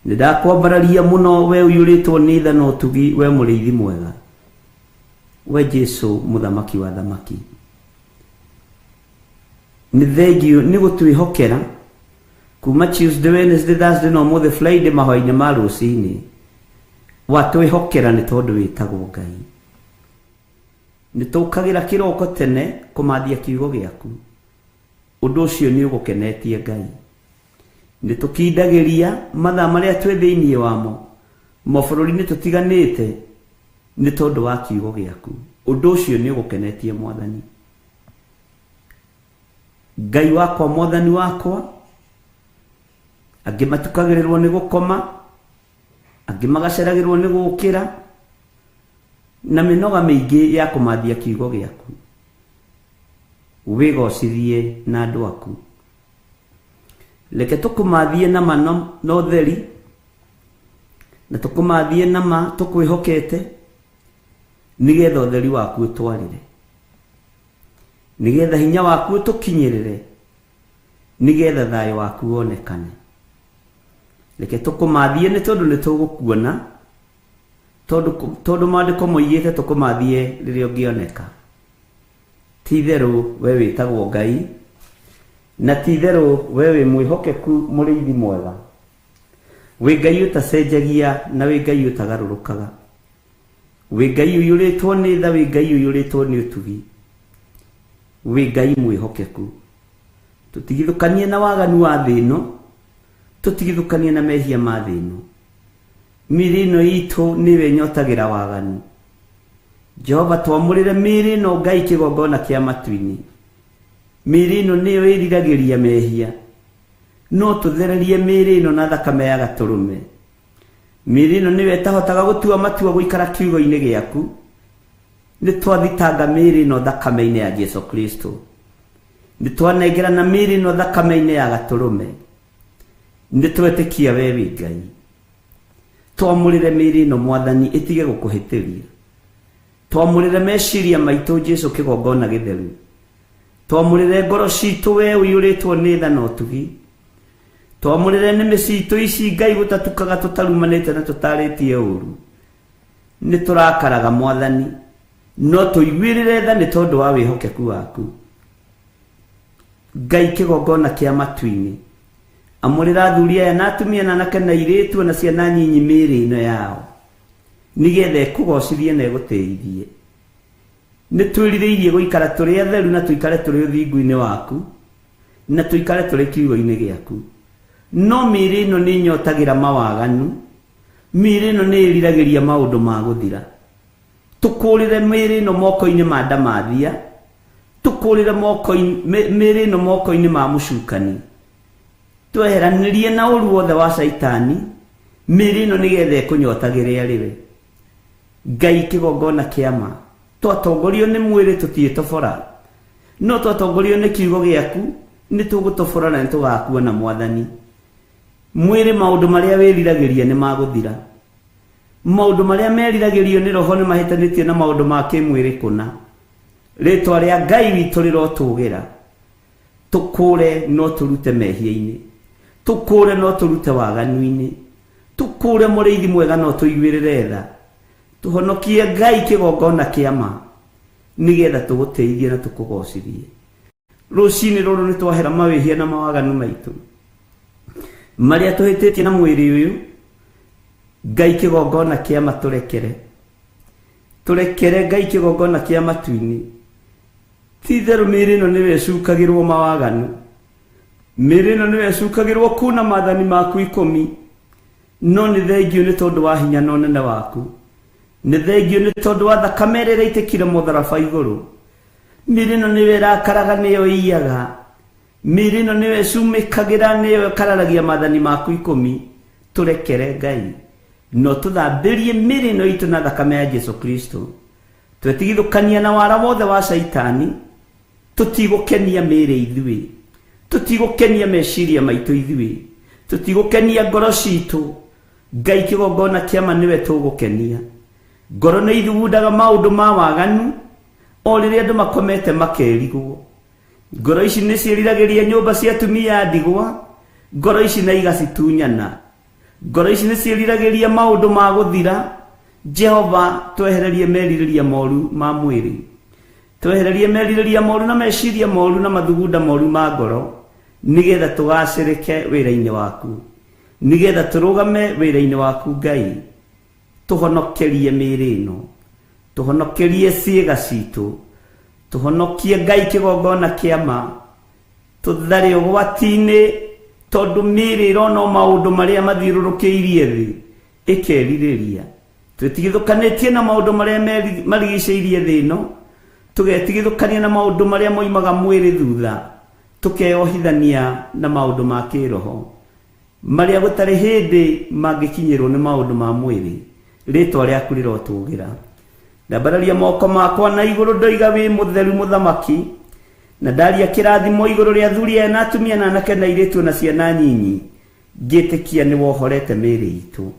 Nindakwambararia muno we uyuritwo ni tha no tugi, we muriithi mwega. We Jesu muthamaki wa thamaki. Ni thengio ni gutwihokera kuma Tuesday, Wednesday, Thursday no mothe Friday mahoya-ini ma rucini. Watwihokera ni tondu witagwo Ngai. Nitukagira kiroko tene kumathia kiugo giaku. Undu ucio ni ugukenetie Ngai. Nitukindagiria mathaa maria twi thiini wamo mabururi-ini tutiganite ni tondu wa kiugo giaku. Undu ucio ni ugukenetie Mwathani. Ngai wakwa, Mwathani wakwa, angi matukagirirwo ni gukoma, angi magaceragirwo ni gukira na minoga miingi ya kumathia kiugo giaku. wigocithie na andu aku. Reke tukumathie na ma no theri, na tukumathie na ma tukwihokete, nigetha utheri waku utwarire, nigetha hinya waku utukinyirire, nigetha thayo waku wonekane. Reke tukumathie ni tondu ni tugukuona, tondu maandiko moigite tukumathie riria ungioneka. Ti theru we witagwo Ngai, na ti theru we wi mwihokeku muriithi mwega, wi Ngai utacenjagia na wi Ngai utagarurukaga, wi Ngai uyuritwo ni tha, wi Ngai uyuritwo ni utugi, wi Ngai mwihokeku. Tutigithukanie na waganu wa thĩ ĩno, tutigithukanie na mehia ma thĩ ĩno. Mĩĩrĩ ĩno itũ nĩwe ĩnyotagira waganu. Jehova twamũrĩre mĩĩrĩ ĩno Ngai kĩgongona kĩa matu-inĩ. Mĩĩrĩ ĩno nĩyo ĩriragĩria mehia, no tũthererie mĩĩrĩ ĩno na thakame ya gatũrũme. Mĩĩrĩ ĩno nĩwe ĩtahotaga gũtua matua gũikara kiugo-inĩ gĩaku. Nĩ twathitanga mĩĩrĩ ĩno thakame-inĩ ya Jesu Kristo. Nĩ twanengerana mĩĩrĩ ĩno thakame-inĩ ya gatũrũme. Nĩ twetĩkia we wĩ Ngai. Twamũrĩre mĩĩrĩ ĩno Mwathani ĩtige gũkũhĩtĩria. Twamũrĩre meciria maitũ Jesu kĩgongona gĩtheru. Twamũrĩre ngoro citũ we ũiyũrĩtwo nĩ tha na ũtugi. Twamũrĩre nĩmĩ citũ ici Ngai gũtatukaga tũtarumanĩte na tũtarĩtie ũũru. Nĩ tũrakaraga Mwathani, no tũiguĩrĩre tha nĩ tondũ wa wĩhokeku waku. Ngai kĩgongona kĩa matu-inĩ, amũrĩra athuri aya na atumia na anake na airĩtu na ciana nyinyi mĩĩrĩ ĩno yao, nigetha ĩkũgocithie na ĩgũtĩithie. Nĩ twĩrirĩirie gũikara tũrĩ atheru na tũikare tũrĩ ũthingu-inĩ waku, na tũikare tũrĩ kiugo-inĩ gĩaku. No mĩĩrĩ ĩno nĩ ĩnyotagĩra mawaganu, mĩĩrĩ ĩno nĩ ĩriragĩria maũndũ ma gũthira. Tũkũrĩre mĩĩrĩ ĩno moko-inĩ ma ndamathia, tũkũrĩre mĩĩrĩ ĩno moko-inĩ ma mũcukani. Tweheranĩrie na ũru wothe wa Saitani, mĩĩrĩ ĩno nĩgetha ĩkũnyotagĩre arĩwe. Ngai kĩgongona kĩa ma, twatongorio nĩ mwĩrĩ tũtiĩtobora, no twatongorio nĩ kiugo gĩaku nĩ tũgũtobora na nĩ tũgakuona Mwathani. Mwĩrĩ maũndũ marĩa wĩriragĩria nĩ magũthira. Maũndũ marĩa meriragĩrio nĩ roho nĩ mahĩtanĩtie na maũndũ ma kĩmwĩrĩ kũna. Rĩĩtwa rĩa Ngai witũ rĩrotũgĩra. Tũkũre no tũrute mehia-inĩ, tũkũre no tũrute waganu-inĩ, tũkũre mũrĩithi mwega no tũiguĩrĩre tha. Tũhonokie Ngai kĩgongona kĩa ma, nigetha tũgũteithie na tũkũgocithie. Rũciinĩ rũrũ nĩ twahera mawĩhia na mawaganu maitũ marĩa tũhĩtĩtie na mwĩrĩ ũyũ. Ngai kĩgongona kĩa ma tũrekere, tũrekere Ngai kĩgongona kĩa matu-inĩ. Ti theru mĩĩrĩ ĩno nĩwe ĩcukagĩrwo mawaganu, mĩĩrĩ ĩno nĩwe ĩcukagĩrwo kuna maathani maku 10, no nĩ thengiũ nĩ tondũ wa hinya na ũnene waku. Nĩ thengiũ nĩ tondũ wa thakame ĩrĩa ĩitĩkire mũtharaba igũrũ. Mĩĩrĩ ĩno nĩwe ĩrakaraga, nĩyo ĩiyaga. Mĩĩrĩ ĩno nĩwe ĩcumĩkagĩra, nĩyo ĩkararagia maathani maku 10. Tũrekere Ngai, no tũthambĩrie mĩĩrĩ ĩno itũ na thakame ya Jesu Kristo. Twetigithũkania na wara wothe wa Saitani, tũtigũkenia mĩĩrĩ ithuĩ, tũtigũkenia meciria maitũ ithuĩ, tũtigũkenia ngoro citũ. Ngai kĩgongona kĩa ma nĩwe tũgũkenia. Ngoro nĩ ithugundaga maũndũ ma waganu o rĩrĩa andũ makomete makerigwo. Ngoro ici nĩ ciĩriragĩria nyũmba cia atumia a ndigwa, ngoro ici na igacitunyana. Ngoro ici nĩ ciĩriragĩria maũndũ ma gũthira. Jehova, twehererie merirĩria moru ma mwĩrĩ, twehererie merirĩria moru na meciria moru na mathugunda moru ma ngoro, nigetha tũgacĩrĩke wĩra-inĩ waku, nigetha tũrũgame wĩra-inĩ waku Ngai. Tũhonokerie mĩĩrĩ ĩno, tũhonokerie ciĩga citũ, tũhonokie Ngai kĩgongona kĩa ma. Tũthare ũgwati-inĩ tondũ mĩĩrĩ ĩrona maũndũ marĩa mathiũrũrũkĩirie thĩ ĩkerirĩria. Twetigithũkanĩtie na maũndũ marĩa marigicĩirie thĩ ĩno, tũgetigithũkania na maũndũ marĩa moimaga mwĩrĩ thutha, tũkeohithania na maũndũ ma kĩroho marĩa gũtarĩ hĩndĩ mangĩkinyĩrwo nĩ maũndũ ma mwĩrĩ. Rĩĩtwa rĩaku rĩrotũgĩra. Ndambararia moko makwa na igũrũ ndoiga wĩ mũtheru mũthamaki, na ndaria kirathimo iguru ria athuri aya na atumia na anake na airitu na ciana nyinyi, ngitikia ni wohorete mĩĩrĩ itu.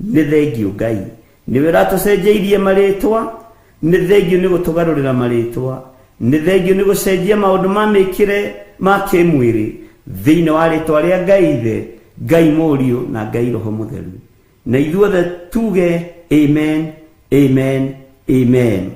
Nĩ thengio Ngai, niwe ratucenjeirie marĩtwa, nĩ thengio nĩ gũtũgarũrĩra marĩtwa, nĩ thengio nĩ gũcenjia maũndũ ma mĩkĩre ma kĩmwĩrĩ thĩinĩ wa rĩtwa rĩa Ngai Ithe, Ngai Mũriũ na Ngai Roho Mũtheru. Na ithuothe tuge amen, amen, amen.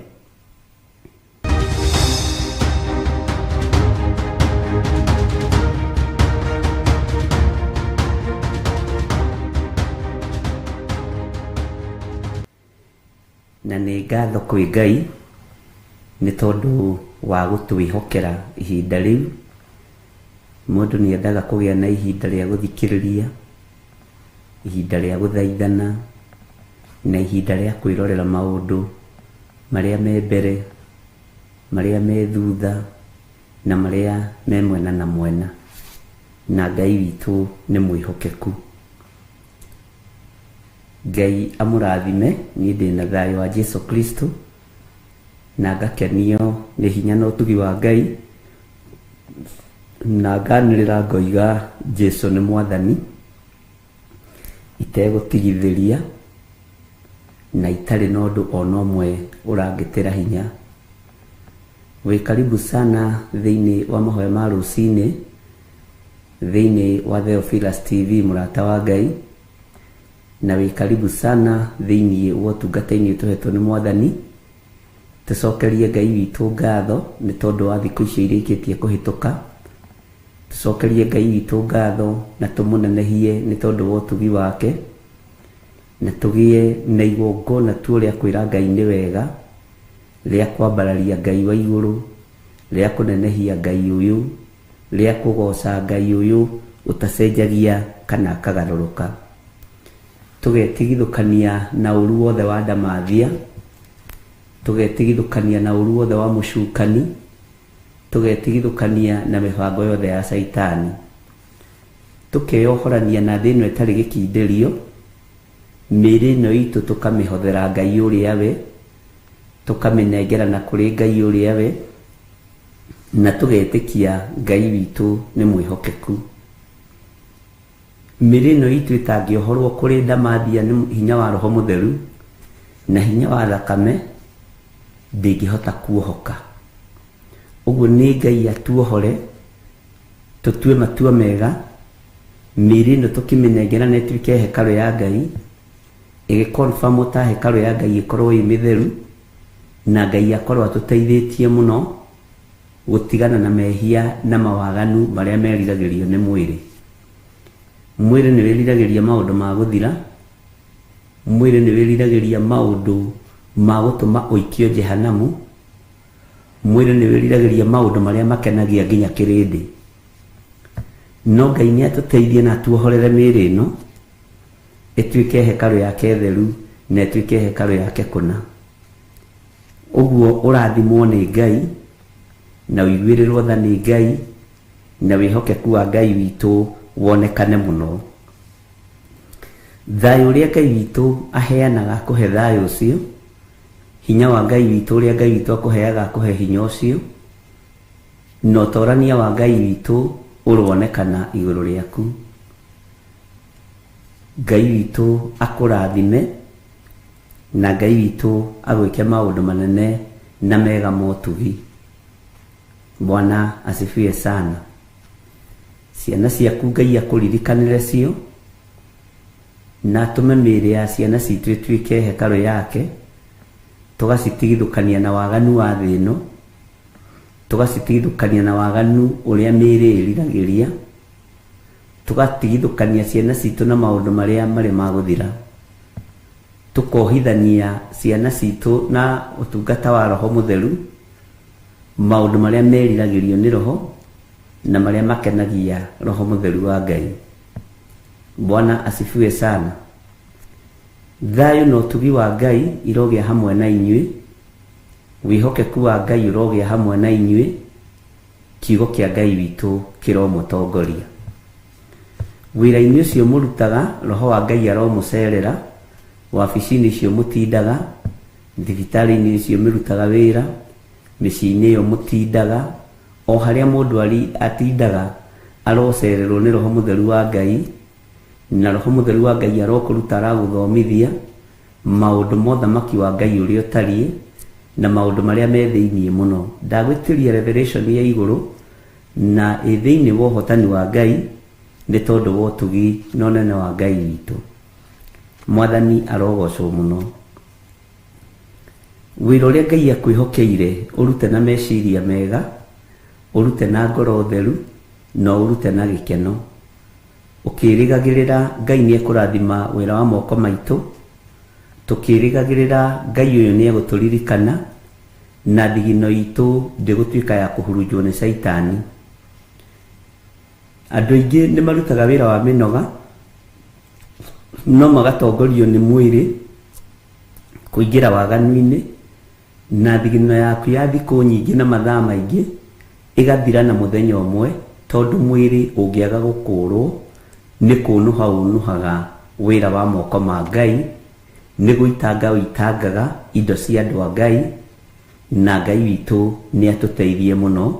Na nĩ ngatho kwĩ Ngai nĩ tondũ wa gũtwĩhokera ihinda rĩu. Mũndũ nĩ endaga kũgĩa na ihinda rĩa gũthikĩrĩria, ihinda rĩa gũthaithana, na ihinda rĩa kwĩrorera maũndũ marĩa me mbere, marĩa me thutha, na marĩa me mwena na mwena. Na Ngai witũ nĩ mwĩhokeku. Ngai amũrathime. Niĩ ndĩna thayũ wa Jesu Kristo, na ngakenio nĩ hinya na ũtugi wa Ngai, na nganĩrĩra ngoiga Jesu nĩ Mwathani itegũtigithĩria, na itarĩ na ũndũ ona ũmwe ũrangĩtĩra hinya. Wĩ karibu sana thĩinĩ wa mahoya ma rũcinĩ, thĩinĩ wa Theophilus TV mũrata wa Ngai, na wĩ karibu sana thĩinĩ wa ũtungata-inĩ tũhetwo nĩ Mwathani. Tũcokerie Ngai witũ ngatho nĩ tondũ wa thikũ icio irĩkĩtie kũhĩtũka. Tũcokerie Ngai witũ ngatho na tũmũnenehie nĩ tondũ wa ũtugi wake, na tũgĩe na igongona tu rĩa kwĩra Ngai nĩ wega, rĩa kwambararia Ngai wa igũrũ, rĩa kũnenehia Ngai ũyũ, rĩa kũgoca Ngai ũyũ ũtacenjagia kana akagarũrũka. Tũgetigithũkania na ũru wothe wa ndamathia, tũgetigithũkania na ũru wothe wa mũcukani, tũgetigithũkania na mĩbango yothe ya Saitani. Tũkeyohorania na thĩ ĩno ĩtarĩ gĩkindĩrio, mĩĩrĩ ĩno itũ tũkamĩhothera Ngai ũrĩa we, tũkamĩnengerana kũrĩ Ngai ũrĩa we, na tũgetĩkia Ngai witũ nĩ mwĩhokeku. Mĩĩrĩ ĩno itũ ĩtangĩohorwo kũrĩ ndamathia nĩ hinya wa Roho Mũtheru na hinya wa thakame, ndĩngĩhota kuohoka. Ũguo nĩ Ngai atuohore, tũtue matua mega, mĩĩrĩ ĩno tũkĩmĩnengerana ĩtuĩke hekarũ ya Ngai, ĩgĩkonfirmwo ta hekarũ ya Ngai ĩkorwo ĩ mĩtheru, na Ngai akorwo atũteithĩtie mũno gũtigana na mehia na mawaganu marĩa meriragĩrio nĩ mwĩrĩ. Mwĩrĩ nĩ wĩriragĩria maũndũ ma gũthira, mwĩrĩ nĩ wĩriragĩria maũndũ ma gũtũma ũikio jehanamu, mwĩrĩ nĩ wĩriragĩria maũndũ marĩa makenagia nginya kĩrĩndĩ. No Ngai nĩ atũteithie na atuohorere mĩĩrĩ ĩno ĩtuĩke hekarũ yake theru na ĩtuĩke hekarũ yake kũna. Ũguo ũrathimwo nĩ Ngai na ũiguĩrĩrwo tha nĩ Ngai, na wĩhokeku wa Ngai witũ wonekane mũno. Thayũ ũrĩa Ngai witũ aheanaga kũhe thayũ ũcio, hinya wa Ngai witũ ũrĩa Ngai witũ akũheaga kũhe hinya ũcio, na ũtorania wa Ngai witũ ũronekana igũrũ rĩaku. Ngai witũ akũrathime, na Ngai witũ agwĩke maũndũ manene na mega ma ũtugi. Bwana asifiwe sana. Ciana ciaku Ngai akũririkanĩre cio, na atũme mĩĩrĩ ya ciana citũ ĩtuĩke hekarũ yake, tũgacitigithũkania na waganu wa thĩ ĩno, tũgacitigithũkania na waganu ũrĩa mĩĩrĩ ĩriragĩria, tũgatigithũkania ciana citũ na maũndũ marĩa marĩ ma gũthira, tũkohithania ciana citũ na ũtungata wa Roho Mũtheru, maũndũ marĩa meriragĩrio nĩ Roho na marĩa makenagia Roho Mũtheru wa Ngai. Bwana asifiwe sana. Thayũ na ũtugi wa Ngai irogĩa hamwe na inyuĩ, wĩhokeku wa Ngai urogĩa hamwe na inyuĩ, kiugo kĩa Ngai witũ kĩromũtongoria. Wĩra-inĩ ũcio mũrutaga, Roho wa Ngai aromũcerera, wabici-inĩ icio mũtindaga, thibitarĩ-inĩ icio mũrutaga wĩra, mĩciĩ-inĩ ĩyo mũtindaga, o haria mundu atindaga arocererwo ni Roho Mutheru wa Ngai, na Roho Mutheru wa Ngai arokuruta araguthomithia maundu mothamaki wa Ngai uria utariĩ na maundu maria me thiini muno. Ndagwitiria revelation ya iguru na thiini wa ũhotani wa Ngai ni tondu wa ũtugi na ũnene wa Ngai witũ. Mwathani arogocwo muno. Wĩra ũrĩa Ngai akwĩhokeire ũrute na meciria mega, ũrute na ngoro theru, na ũrute na gĩkeno, ũkĩrĩgagĩrĩra Ngai nĩ ekũrathima wĩra wa moko maitũ, tukĩrĩgagĩrĩra Ngai ũyũ nĩ egũtũririkana na thigino itũ ndĩgũtuĩka ya kũhurunjwo nĩ Saitani. Andũ aingĩ nĩ marutaga wĩra wa mĩnoga no magatongorio nĩ mwĩrĩ kũingĩra waganu-inĩ, na thigino yaku ya thikũ nyingĩ na mathaa maingĩ ĩgathira na mũthenya ũmwe, tondũ mwĩrĩ ũngĩaga gũkũrwo nĩ kũnũha ũnũhaga wĩra wa moko ma Ngai, nĩ gũitanga ũitangaga indo cia andũ a Ngai, na Ngai witũ nĩ atũteithie mũno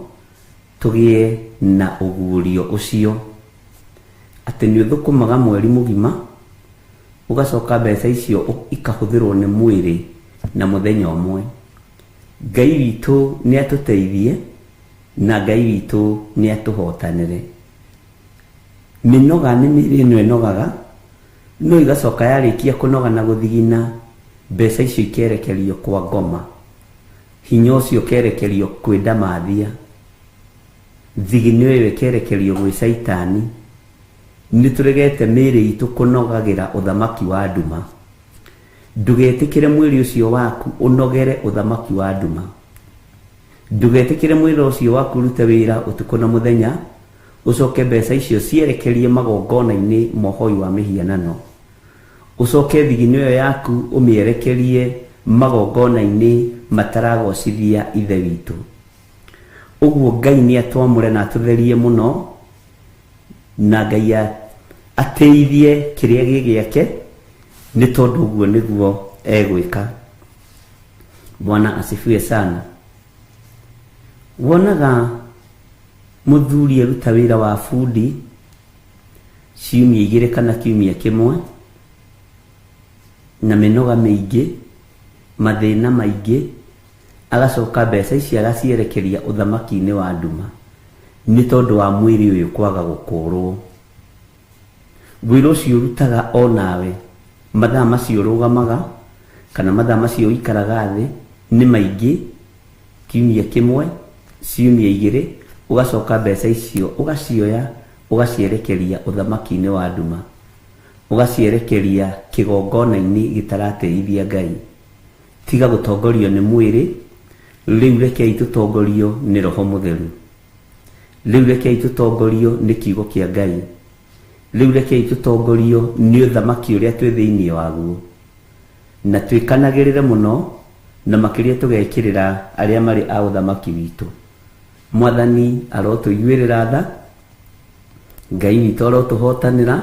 tũgĩe na ũguũrio ũcio, atĩ nĩ ũthũkũmaga mweri mũgima ũgacoka mbeca icio ikahũthĩrwo nĩ mwĩrĩ na mũthenya ũmwe. Ngai witũ nĩ atũteithie na Ngai witũ nĩ atũhotanĩre. Mĩnoga nĩ mĩĩrĩ ĩno ĩnogaga, no igacoka yarĩkia kũnoga na gũthigina, mbeca icio ikerekerio kwa ngoma, hinya ũcio ũkerekerio kwĩ ndamathia, thigino ĩyo ĩkerekerio gwĩ Saitani. Nĩ tũregete mĩĩrĩ itũ kũnogagĩra ũthamaki wa nduma. Ndũgetĩkĩre mwĩrĩ ũcio waku ũnogere ũthamaki wa nduma. Ndũgetĩkĩre mwĩrĩ ũcio waku ũrute wĩra ũtukũ na mũthenya, ũcoke mbeca icio cierekerie magongona-inĩ mohoi wa mĩhianano. Ũcoke thigino ĩyo yaku ũmĩerekerie magongona-inĩ mataragocithia ithe witũ. Ũguo Ngai nĩ atwamũre na atũtherie mũno, na Ngai ateithie kĩrĩa gĩ gĩake, nĩ tondũ ũguo nĩguo egwĩka. Bwana asifiwe sana. Wonaga mũthuri aruta wĩra wa bundi ciumia 2 kana kiumia kĩmwe, na mĩnoga mĩingĩ, mathĩna maingĩ, agacoka mbeca ici agacierekeria ũthamaki-inĩ wa nduma, nĩ tondũ wa mwĩrĩ ũyũ kwaga gũkũrwo. Wĩra ũcio ũrutaga o nawe, mathaa macio ũrũgamaga kana mathaa macio ũikaraga thĩ nĩ maingĩ, kiumia kĩmwe, ciumia 2, ugacoka mbeca icio ugacioya ugacierekeria ũthamaki-inĩ wa nduma, ugacierekeria kĩgongona-inĩ gĩtarateithia Ngai. Tiga gũtongorio nĩ mwĩrĩ, rĩu rekei tũtongorio nĩ Roho Mũtheru. Rĩu rekei tũtongorio nĩ kiugo kĩa Ngai. Rĩu rekei tũtongorio nĩ ũthamaki ũrĩa twĩ thĩinĩ waguo, na twĩkanagĩrĩre mũno, na makĩria tũgekĩrĩra arĩa marĩ a ũthamaki witũ. Mwathani arotũiguĩrĩra tha, Ngai witũ arotũhotanĩra,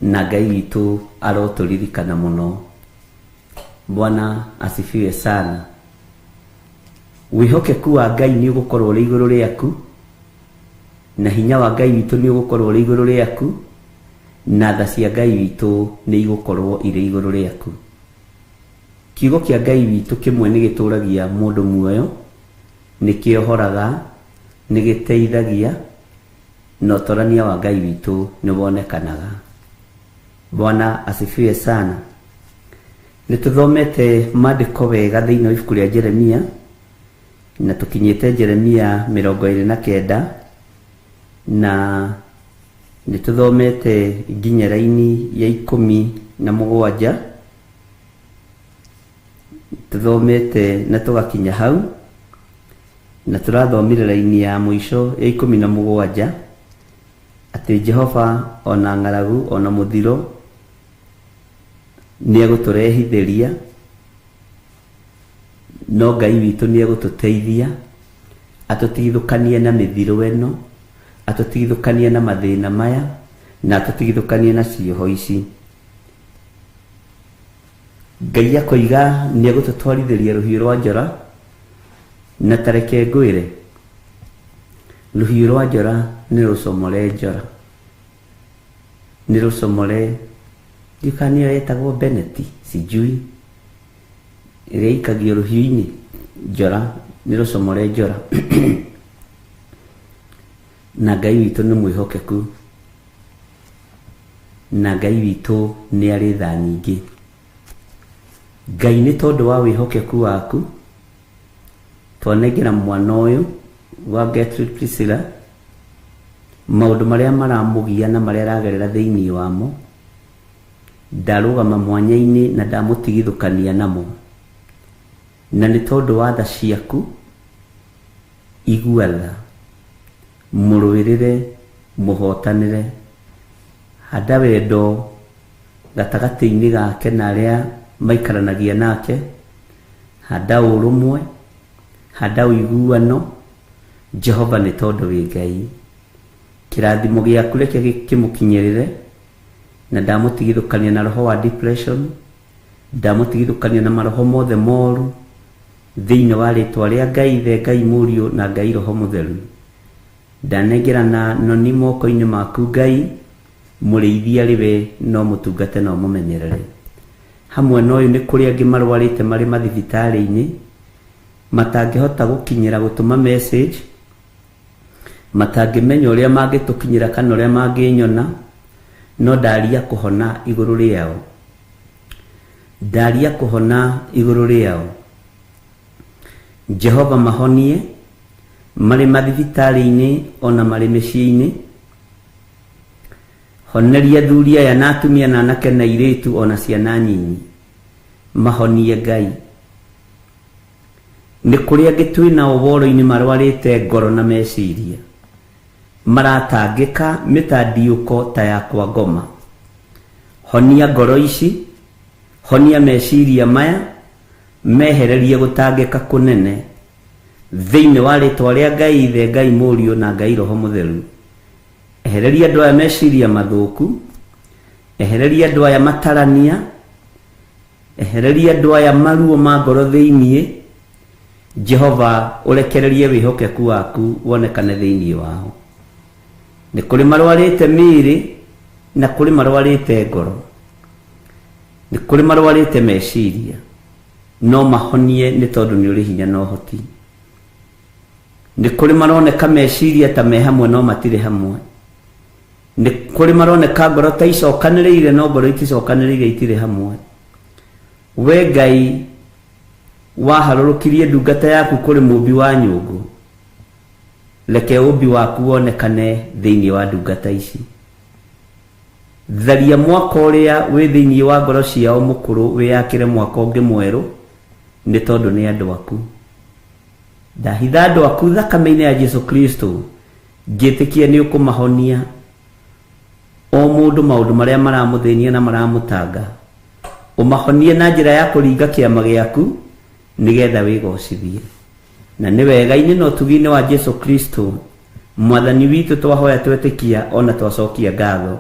na Ngai witũ arotũririkana mũno. Bwana asifiwe sana. Wĩhokeku wa Ngai nĩ ũgũkorwo ũrĩ igũrũ rĩaku, na hinya wa Ngai witũ nĩ ũgũkorwo ũrĩ igũrũ rĩaku, na tha cia Ngai witũ nĩ igũkorwo irĩ igũrũ rĩaku. Kiugo kĩa Ngai witũ kĩmwe nĩ gĩtũragia mũndũ muoyo, nĩ kĩohoraga, nĩ gĩteithagia, na ũtorania wa Ngai witũ nĩ wonekanaga. Bwana asifiwe sana. Nĩ tũthomete maandĩko wega thĩinĩ wa ibuku rĩa Jeremia, na tũkinyĩte Jeremia 29, na nĩ tũthomete nginya raini ya 17, tũthomete na tũgakinya hau, na tũrathomire raini ya mũico ya 17, atĩ Jehova ona ng'aragu ona mũthiro nĩ egũtũrehithĩria, no Ngai witũ nĩ egũtũteithia, atũtigithũkanie na mĩthiro ĩno, atũtigithũkanie na mathĩna maya, na atũtigithũkanie na cioho ici. Ngai akoiga nĩ egũtũtwarithĩria rũhiũ rwa njora, na tareke ngwĩre, Ruhiũ rwa njora nĩ rũcomore njora, nĩ rũcomore ndikanio yetagwo Bennett, sijui ĩrĩa ikagio rũhiũ-inĩ njora, nĩ rũcomore njora. Na Ngai witũ nĩ mwĩhokeku, na Ngai witũ nĩ arĩ tha nyingĩ. Ngai nĩ tondũ wa wĩhokeku waku twanengera mwana ũyũ wa Gertrude Priscilla maũndũ marĩa maramũgia na marĩa aragerera thĩinĩ wamo. Ndarũgama mwanya-inĩ na ndamũtigithũkania namo, na nĩ tondũ wa tha ciaku igua tha, mũrũĩrĩre, mũhotanĩre, handa wendo gatagatĩ-inĩ gake na arĩa maikaranagia nake, handa ũrũmwe, handa ũiguano. Jehova nĩ tondũ wĩ Ngai, kĩrathimo gĩaku reke kĩmũkinyĩrĩre, na ndamũtigithũkania na roho wa depression, ndamũtigithũkania na maroho mothe moru thĩinĩ wa rĩtwa rĩa Ngai Ithe, Ngai Mũriũ na Ngai Roho Mũtheru. Ndanengerana noni moko-inĩ maku Ngai, mũrĩithia rĩwe no mũtungate no mũmenyerere. Hamwe na ũyũ nĩ kũrĩ angĩ marwarĩte marĩ mathibitarĩ-inĩ matangĩhota gũkinyĩra gũtũma message, matangĩmenya ũrĩa mangĩtũkinyĩra kana ũrĩa mangĩnyona, no ndaria kũhona igũrũ rĩao, ndaria kũhona igũrũ rĩao. Jehova mahonie marĩ mathibitarĩ-inĩ ona marĩ mĩciĩ-inĩ. Honeria athuri aya na atumia na anake na airĩtu ona ciana nyinyi, mahonie Ngai. Nĩ kũrĩ angĩ twĩna ũhoro-inĩ marwarĩte ngoro na meciria, maratangĩka mĩtandiũko ta yakwa ngoma. Honia ngoro ici, honia meciria maya, mehererie gũtangĩka kũnene thĩinĩ wa rĩtwa rĩa Ngai Ithe, Ngai Mũriũ na Ngai Roho Mũtheru. Ehereria andũ aya meciria mathũku, ehereria andũ aya matarania, ehereria andũ aya maruo ma ngoro thĩinĩ. Jehova ũrekererie wĩhokeku waku wonekane thĩinĩ wao. Nĩ kũrĩ marwarĩte mĩĩrĩ na kũrĩ marwarĩte ngoro, nĩ kũrĩ marwarĩte meciria, no mahonie nĩ tondũ nĩ ũrĩ hinya na ũhoti. Nĩ kũrĩ maroneka meciria ta me hamwe no matirĩ hamwe, nĩ kũrĩ maroneka ngoro ta icokanĩrĩire no ngoro iticokanĩrĩire itirĩ hamwe. We Ngai waharũrũkirie ndungata yaku kũrĩ mũmbi wa nyũngũ, reke ũmbi waku wonekane thĩinĩ wa ndungata ici. Tharia mwaka ũrĩa wĩ thĩinĩ wa ngoro ciao mũkũrũ wĩyakĩre mwaka ũngĩ mwerũ, nĩ tondũ nĩ andũ aku. Ndahitha andũ aku thakame-inĩ ya Jesu Kristo, ngĩtĩkia nĩ ũkũmahonia o mũndũ maũndũ marĩa maramũthĩnia na maramũtanga. Ũmahonie na njĩra ya kũringa kĩama gĩaku nĩgetha wĩgocithie. Na nĩ wega-inĩ na ũtugi-inĩ wa Jesu Kristo mwathani witũ twahoya twetĩkia ona twacokia ngatho,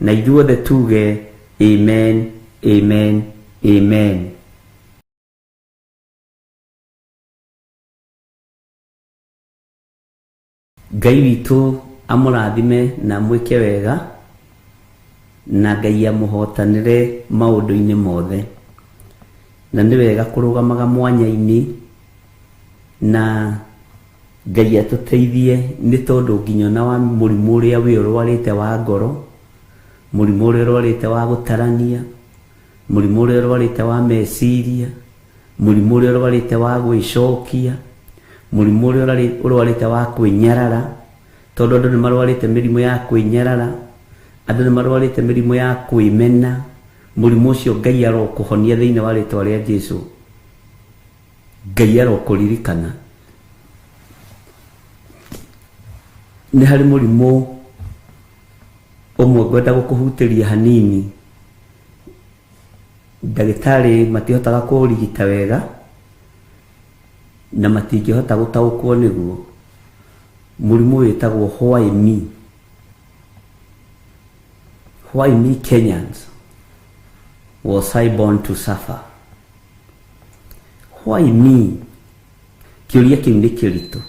na ithuothe tuge amen, amen, amen. Ngai witũ amũrathime na mwĩke wega, na Ngai amũhotanĩre maũndũ-inĩ mothe. Na nĩ wega kũrũgamaga mwanya-inĩ, na Ngai atũteithie nĩ tondũ nginya na wa mũrimũ ũrĩa wĩ ũrwarĩte wa ngoro, mũrimũ ũrĩa ũrwarĩte wa gũtarania, mũrimũ ũrĩa ũrwarĩte wa meciria, mũrimũ ũrĩa ũrwarĩte wa gwĩcokia, mũrimũ ũrĩa ũrwarĩte wa kwĩnyarara, tondũ andũ nĩ marwarĩte mĩrimũ ya kwĩnyarara, andũ nĩ marwarĩte mĩrimũ ya kwĩmena. Mũrimũ ũcio Ngai arokũhonia thĩinĩ wa rĩtwa rĩa Jesũ. Ngai arokũririkana. Nĩ harĩ mũrimũ ũmwe ngwenda gũkũhutĩria hanini, ndagĩtarĩ matihotaga kũũrigita wega na matingĩhota gũtaũkwo nĩguo. Mũrimũ wĩtagwo why me. Why me Kenyans? Was I born to suffer? Why me? Kĩũria kĩu nĩ kĩritũ.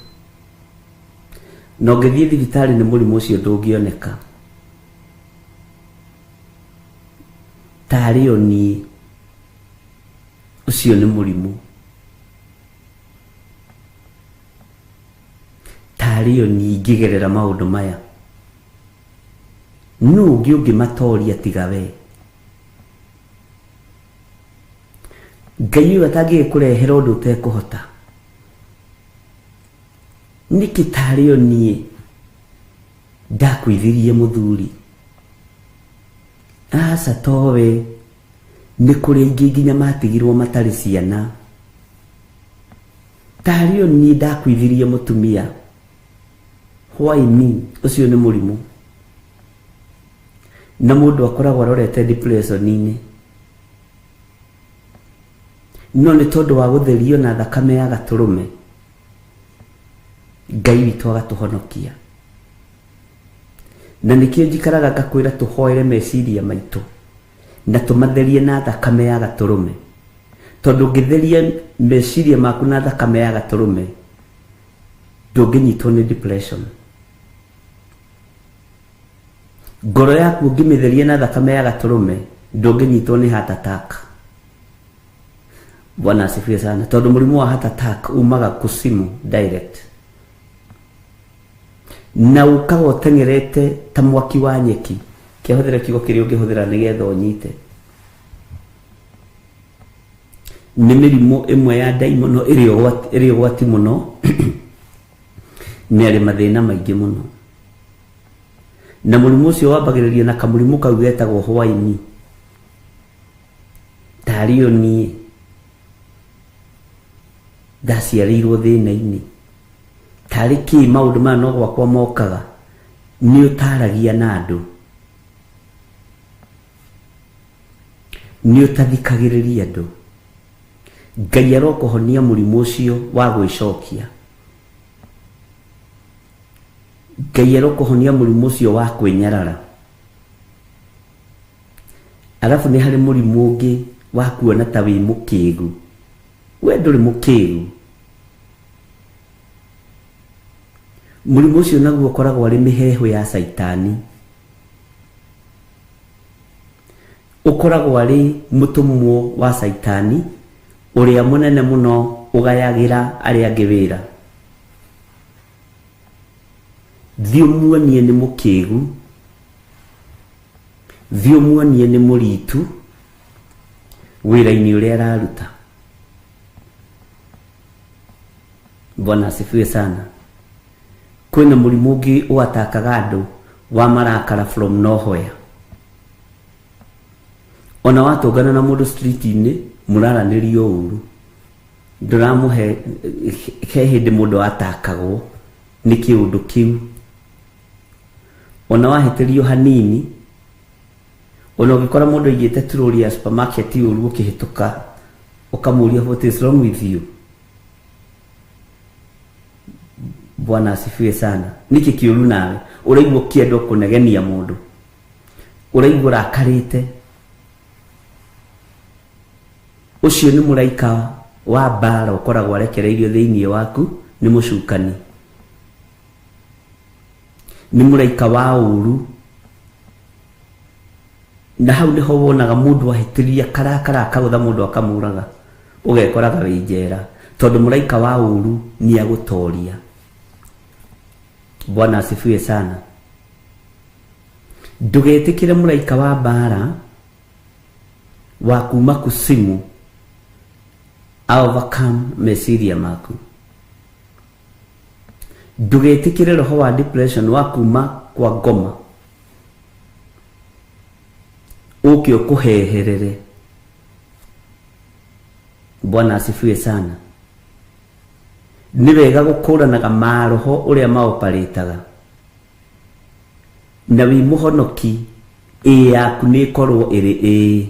no ngĩthiĩ thibitarĩ nĩ mũrimũ ũcio ndũngĩoneka tarĩ o niĩ ũcio nĩ mũrimũ tarĩ o niĩ ngĩgerera maũndũ maya nũ ũngĩ ũngĩmatoria tiga we Ngai ũyũ atangĩkũrehera ũndũ ũtekũhota nĩkĩ tarĩ o niĩ ndakwĩthirie mũthuri aca towe nĩ kũrĩ aingĩ nginya matigirwo matarĩ ciana tarĩ o niĩ ndakwĩthirie mũtumia why me ũcio nĩ mũrimũ na mũndũ akoragwo arorete depression-inĩ no nĩ tondũ wa gũtherio na thakame ya gatũrũme Ngai witũ agatũhonokia na nĩkĩo njikaraga ngakwĩra tũhoere meciria maitũ na tũmatherie na thakame ya gatũrũme tondũ ngĩtheria meciria maku na thakame ya gatũrũme ndũngĩnyitwo nĩ depression ngoro yaku ngĩmĩtheria na thakame ya gatũrũme ndũngĩnyitwo nĩ heart attack Bwana asifiwe sana tondũ mũrimũ wa heart attack umaga kusimu direct na ukaga ũtengerete ta mwaki wa nyeki kĩhũthĩra kiugo kĩrĩa ũngĩhũthĩra nĩgetha ũnyite nĩ mĩrimũ ĩmwe ya ndaimono ĩrĩ ũgwati mũno nĩ arĩ mathĩna maingĩ mũno na mũrimũ ũcio wambagĩrĩria na kamũrimũ kau getagwo hwaini tarĩ o niĩ ndaciarĩirwo thĩna-inĩ tarĩ kĩ maũndũ maya no gwakwa mokaga nĩ ũtaragia na andũ nĩ ũtathikagĩrĩria andũ Ngai arokũhonia mũrimũ ũcio wa gwĩcokia Ngai arokũhonia mũrimũ ũcio wa kwĩnyarara alafu nĩ harĩ mũrimũ ũngĩ wa kuona ta wĩ mũkĩgu we ndũrĩ mũkĩgu mũrimũ ũcio naguo ũkoragwo arĩ mĩheehũ ya Saitani ũkoragwo arĩ mũtũmwo wa Saitani ũrĩa mũnene mũno ũgayagĩra arĩa angĩ wĩra thiĩ ũmuonie nĩ mũkĩgu thiĩ ũmuonie nĩ mũritu wĩra-inĩ ũrĩa araruta Bwana asifiwe sana kwĩna mũrimũ ũngĩ ũatakaga andũ wa marakara from nowhere ona watũngana na mũndũ street-inĩ mũraranĩrio ũru ndũramũhe he hĩndĩ mũndũ atakagwo nĩ kĩũndũ kĩu ona wahĩtĩrio hanini ona ũgĩkora mũndũ aigĩte turori ya supermarket ũru ũkĩhĩtũka ũkamũria what is wrong with you Bwana asifiwe sana niki kĩũru nawe ũraigua kĩenda kũnegenia mũndũ ũraigua rakarĩte ũcio nĩ mũraika wa mbara ũkoragwo arekereirio thĩinĩ waku nĩ mũcukani nĩ mũraika wa ũru na hau nĩho wonaga mũndũ ahĩtĩria karakara akagũtha mũndũ akamũraga ũgekoraga wĩ njera tondũ mũraika wa ũru nĩ agũtoria Bwana asifiwe sana ndũgetĩkĩre mũraika wa mbara wa kuma kusimu overcome meciria maku ndũgetĩkĩre roho wa depression wa kuma kwa ngoma ũke ũkũheherere Bwana asifiwe sana nĩ wega gũkũranaga maroho ũrĩa maoparĩtaga na wĩ mũhonoki yaku nĩ ĩkorwo ĩrĩ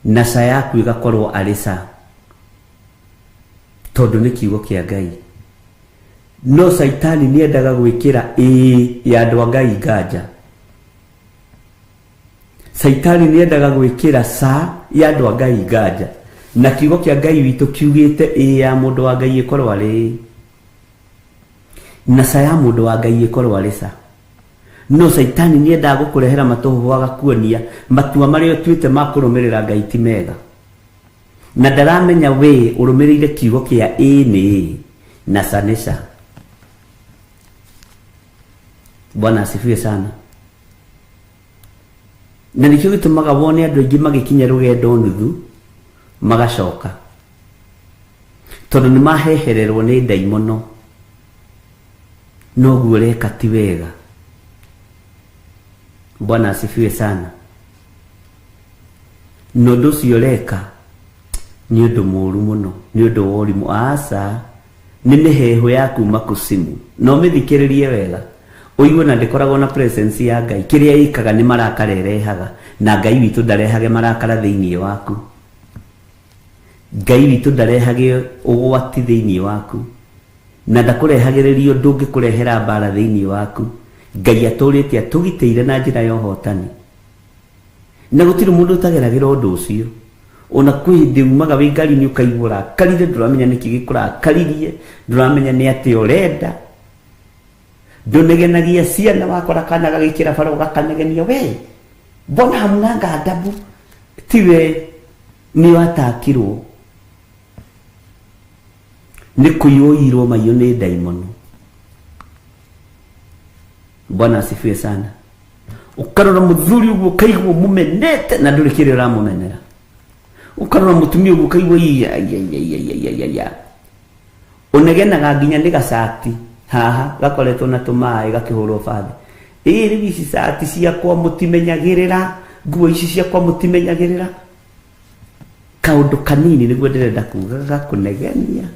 na ca yaku ĩgakorwo arĩ ca tondũ nĩ kiugo kĩa Ngai no Saitani nĩ endaga gwĩkĩra ya andũ a Ngai nganja Saitani nĩ endaga gwĩkĩra ca ya andũ a Ngai nganja na kiugo kĩa Ngai witũ kiugĩte ya mũndũ wa Ngai ĩkorwo arĩ na saya mundu wa Ngai ikorwo arisa no saitani ni enda gukurehera matoho agakuonia matua maria tuite makurumirira Ngai ti mega na ndaramenya we urumirire kiugo kia ini na sanesha. Bwana asifiwe sana. Na nikio gitumaga wone andu aingi magikinya rugendo nuthu magacoka tondu ni mahehererwo ni ndaimono no guoreka ti wega. Bwana asifiwe sana. No nducio reka ni undu muru muno ni undu worimu asa ni miheho ya kuma kusimu no mithikiririe wega uiwe na ndikoragwo na presence ya Ngai kiria ikaga ni marakarerehaga na Ngai witu ndarehage marakara thiini waku. Ngai witu ndarehage ugwati thiini waku na ndakurehagiririo ndungikurehera mbara thiini waku. Ngai aturite atugiteire na njira ya uhotani na gutiri mundu utageragira undu ucio ona kwindi umaga wi ngari ni ukaigura karire nduramenya niki gikura karirie nduramenya ni ati urenda ndunegenagia ciana wakora kana gagikira faro gakanegenia we mbona hamnanga adabu tiwe ni watakirwo ni kuyoirwo mayo ni daimono. Bwana asifiwe sana. Ukarora muthuri uguo kaigwo mumenete na ndurikire ramumenera ukarora mutumia uguo kaigwo ya unegenaga nginya ni gacati haha gakoretwo na tumai gakihurwo bathi rici cati ciakwa mutimenyagirira nguo ici ciakwa mutimenyagirira kaundu kanini niguo ndirenda kuga gakunegenia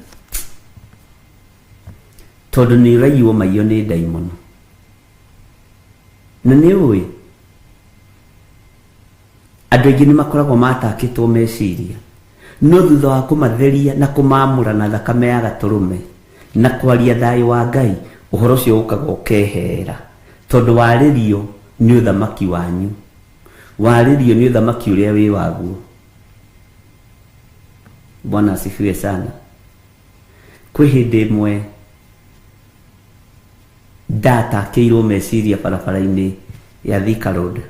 tondu ni raiwo mayo ni daimono na ni uwi andu aingi ni makoragwo matakitwo meciria no thutha wa kumatheria na kumamura na thakame ya gaturume na kwaria thayo wa Ngai uhoro cio ukaga ukehera tondu waririo ni uthamaki wanyu waririo ni uthamaki uria wi waguo. Bwana asifiwe sana. Kwi hindi imwe ndatakiirwo meciria barabara-ini ya Thika Road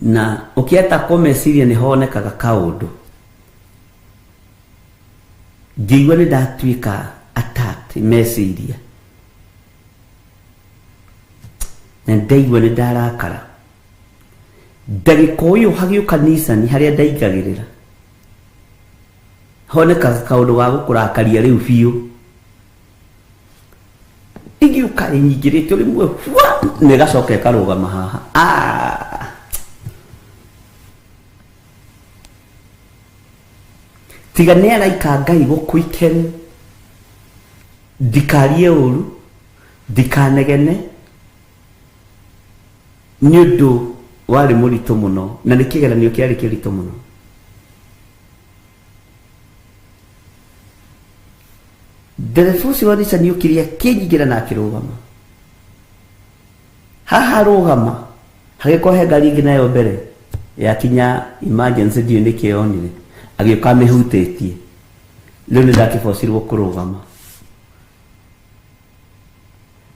na ukieta ko meciria ni honekaga kaundu ngiigua ni ndatuika attacked meciria na ndaigua ni ndarakara ndagika uyu hagiuka nisani haria ndaingagirira honekaga kaundu ga gukurakaria riu biu igiuka inyigirite rimwe ne gacoke karugama haha tiga ne araika Ngai gukwikene ndikarie uru ndikanegene ni undu wari murito muno na nikigeranio kiari kirito muno. Nderefusi wadisa niyo kiria kinyigira na kirugama haha rugama hagikohe ngari ingi nayo mbere ya kinya emergency ndio nikionire agioka mihutĩtie rĩu nĩ ndakĩbocirwo kũrũgama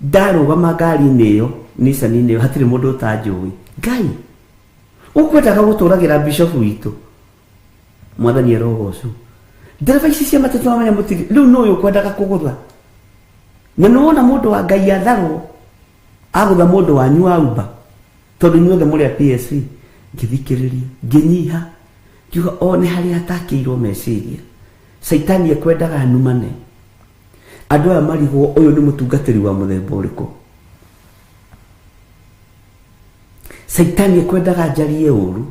ndarũgama ngari-inĩ ĩyo Nissan-inĩ ĩyo hatirĩ mũndũ ũtanjũĩ. Ngai ũkwendaga gũtũragĩra bishop witũ mwathani arogocwo ndereba ici cia matatũ mamenya mũtiri rĩu nĩ ũyũ ũkwendaga kũgũtha na nĩwona mũndũ wa Ngai atharwo agũtha mũndũ wanyu wa Uber tondũ inyuothe mũrĩ a PSV. Ngĩthikĩrĩria ngĩnyiha ngiuga one harĩa atakĩirwo meciria Saitani ekwendaga numane andũ aya marigwo ũyũ nĩ mũtungatĩri wa mũthemba ũrĩkũ. Saitani ekwendaga njarie ũru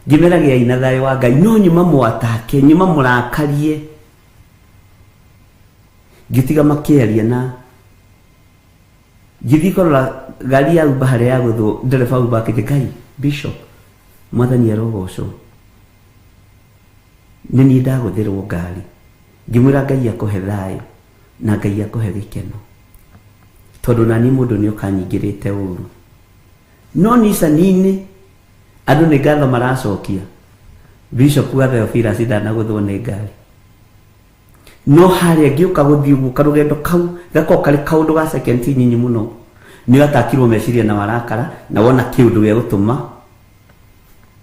ngĩmeragia ina thayũ wa Ngai no nyuma mwatake nyuma mũrakarie ngĩtiga makĩaria na ngĩthiĩ kũrora ngari ya Uber harĩa yagũthwo ndereba Uber akĩnjĩra Ngai bishop mwathani arogocwo nĩ niĩ ndagũthĩrwo ngari ngĩmwĩra Ngai akũhe thayũ na Ngai akũhe gĩkeno tondũ nani mũndũ nĩ ũkanyingĩrĩte ũru no Nissan-inĩ andũ nĩ ngatho maracokia bishop wa Theophilus ndanagũthwo nĩ ngari no haria ngiuka guthii uguo karugendo kau gako kari kaundu ga second nyinyi muno ni atakirwo meciria na warakara na wona kiundu gya gutuma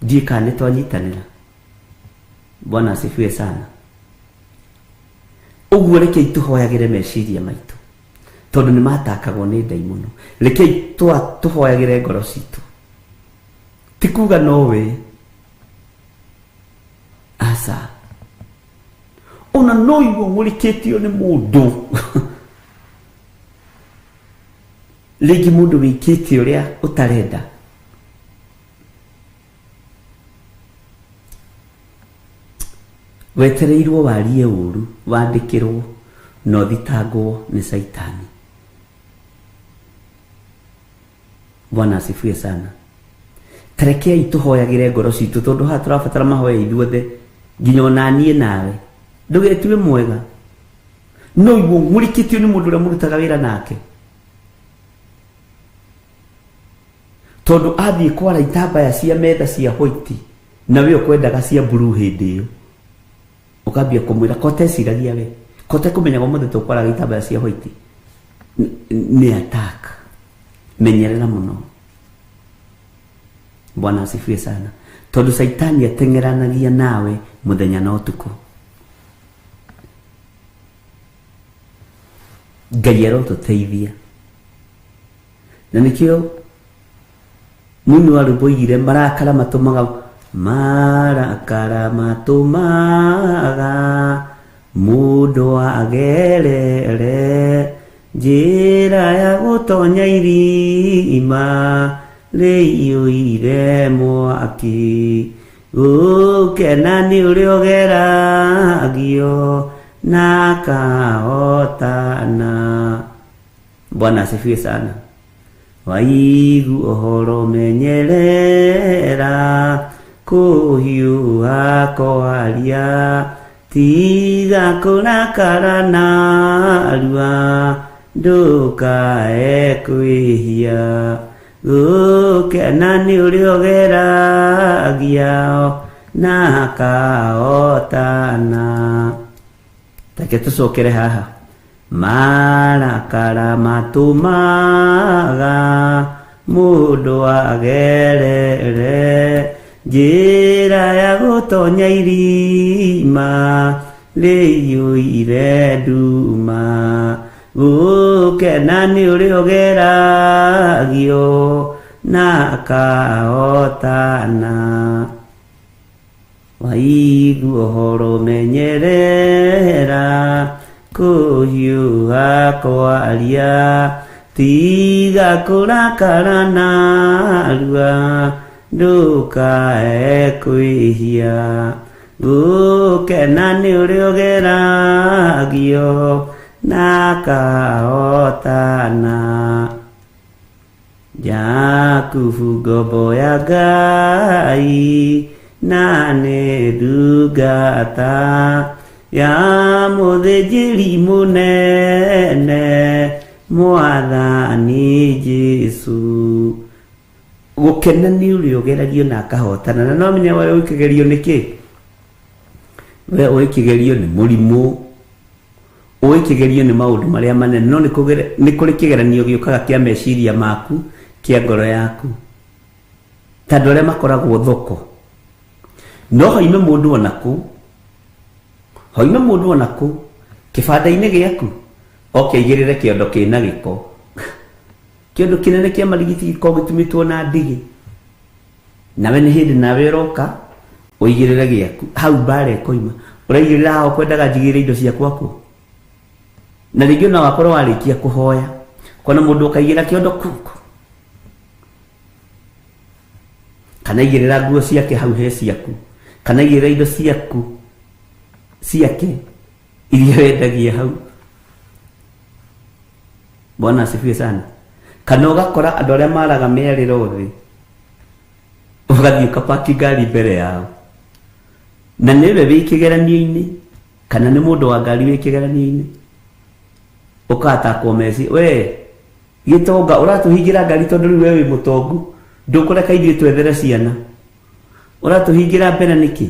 ndika ni twanyitanira. Bwana asifiwe sana. Uguo rekei tuhoyagire meciria maitu tondu ni matakagwo ni Ngai muno. Rekei tuhoyagire ngoro citu tikuga nowe asa ona noiguo murikitio ni mundu rĩngĩ mũndũ wĩkĩte ũrĩa ũtarenda wetereirwo warie ũru wandĩkĩrwo na ũthitangwo nĩ Saitani. Bwana asifiwe sana. Tarekei tuhoyagire ngoro citũ tondũ haha tũrabatara mahoya ithuothe nginya ona niĩ nawe ndũgetue mwega no igwo mũrikĩtio nĩ mũndũ ũrĩa mũrutaga wĩra nake tondu athie kwara itambaya cia metha cia white na we ukwendaga cia blue hĩndĩ ĩyo ukambia kumwira kote ciragia we kote kumenya gomothe tukwara itambaya cia white ni attack menyerera muno. Bwana asifiwe sana. Tondu Saitani atengeranagia nawe muthenya na utuku. Ngai arotuteithia na nikio mundu aruboire marakara matumaga mundu agerere njira ya gutonya irima rĩiyũire mwaki gũkena nĩ ũrĩa ũgeragio na kahotana. Bwana asifiwe sana. Waigu ũhoro menyerera kũhiũha kwaria tiga kũrakara narua ndũkae kwĩhia gũkena nĩ ũrĩa ũgeragia na kahotana. Take tucokere haha. Marakara matumaga mundu agerere njira ya gutonya irima rĩiyũire nduma gũkena nĩ ũrĩa ũgeragio na kahotana. Waigu ũhoro menyerera kũhiũha kwaria tiga kũrakara narua ndũkae kwĩhia gũkena nĩ ũrĩa ũgeragio na kahotana. Jakubu ngombo ya Ngai na nĩ ndungata ya mũthĩnjĩri mũnene Mwathani Jesu. Gũkena nĩ ũrĩa ũgeragio na akahotana. Na no menya we ũkĩgerio nĩkĩ? We ũkĩgerio nĩ mũrimũ, ũkĩgerio nĩ maũndũ marĩa manene, no nĩ kũrĩ kĩgeranio gĩũkaga kĩa meciria maku kĩa ngoro yaku. Tandũ arĩa makoragwo thoko no haime mũndũ onaku hoime mundu onaku kibanda-inĩ gĩaku okĩigĩrĩre kĩondo kĩna gĩko kĩondo kĩnene kĩa marigiti gĩkoragwo gĩtumĩtwo na ndigi nawe nĩ hĩndĩ nawe ũroka ũigĩrĩre gĩaku hau mbara ĩkoima ũraigĩrĩra hao kwendaga njigĩrĩre indo ciakwa kuo na rĩngĩ ona wakorwo warĩkia kũhoya kwana mũndũ ũkaigĩra kĩondo kuku kana igĩrĩra nguo ciake hau he ciaku kana igĩrĩra indo ciaku ciake iria wendagia hau. Bwana asifiwe sana. Kana ũgakora andũ arĩa maraga mĩarĩro thĩ ũgathiĩ ũkapaki ngari mbere yao na nĩwe wĩ kĩgeranio-inĩ kana nĩ mũndũ wa ngari wĩ kĩgeranio-inĩ ũkatakwo meci we gĩtonga ũratũhingĩra ngari tondũ rĩu we wĩ mũtongu ndũkũreka ithuĩ twethere ciana ũratũhingĩra mbere nĩkĩ?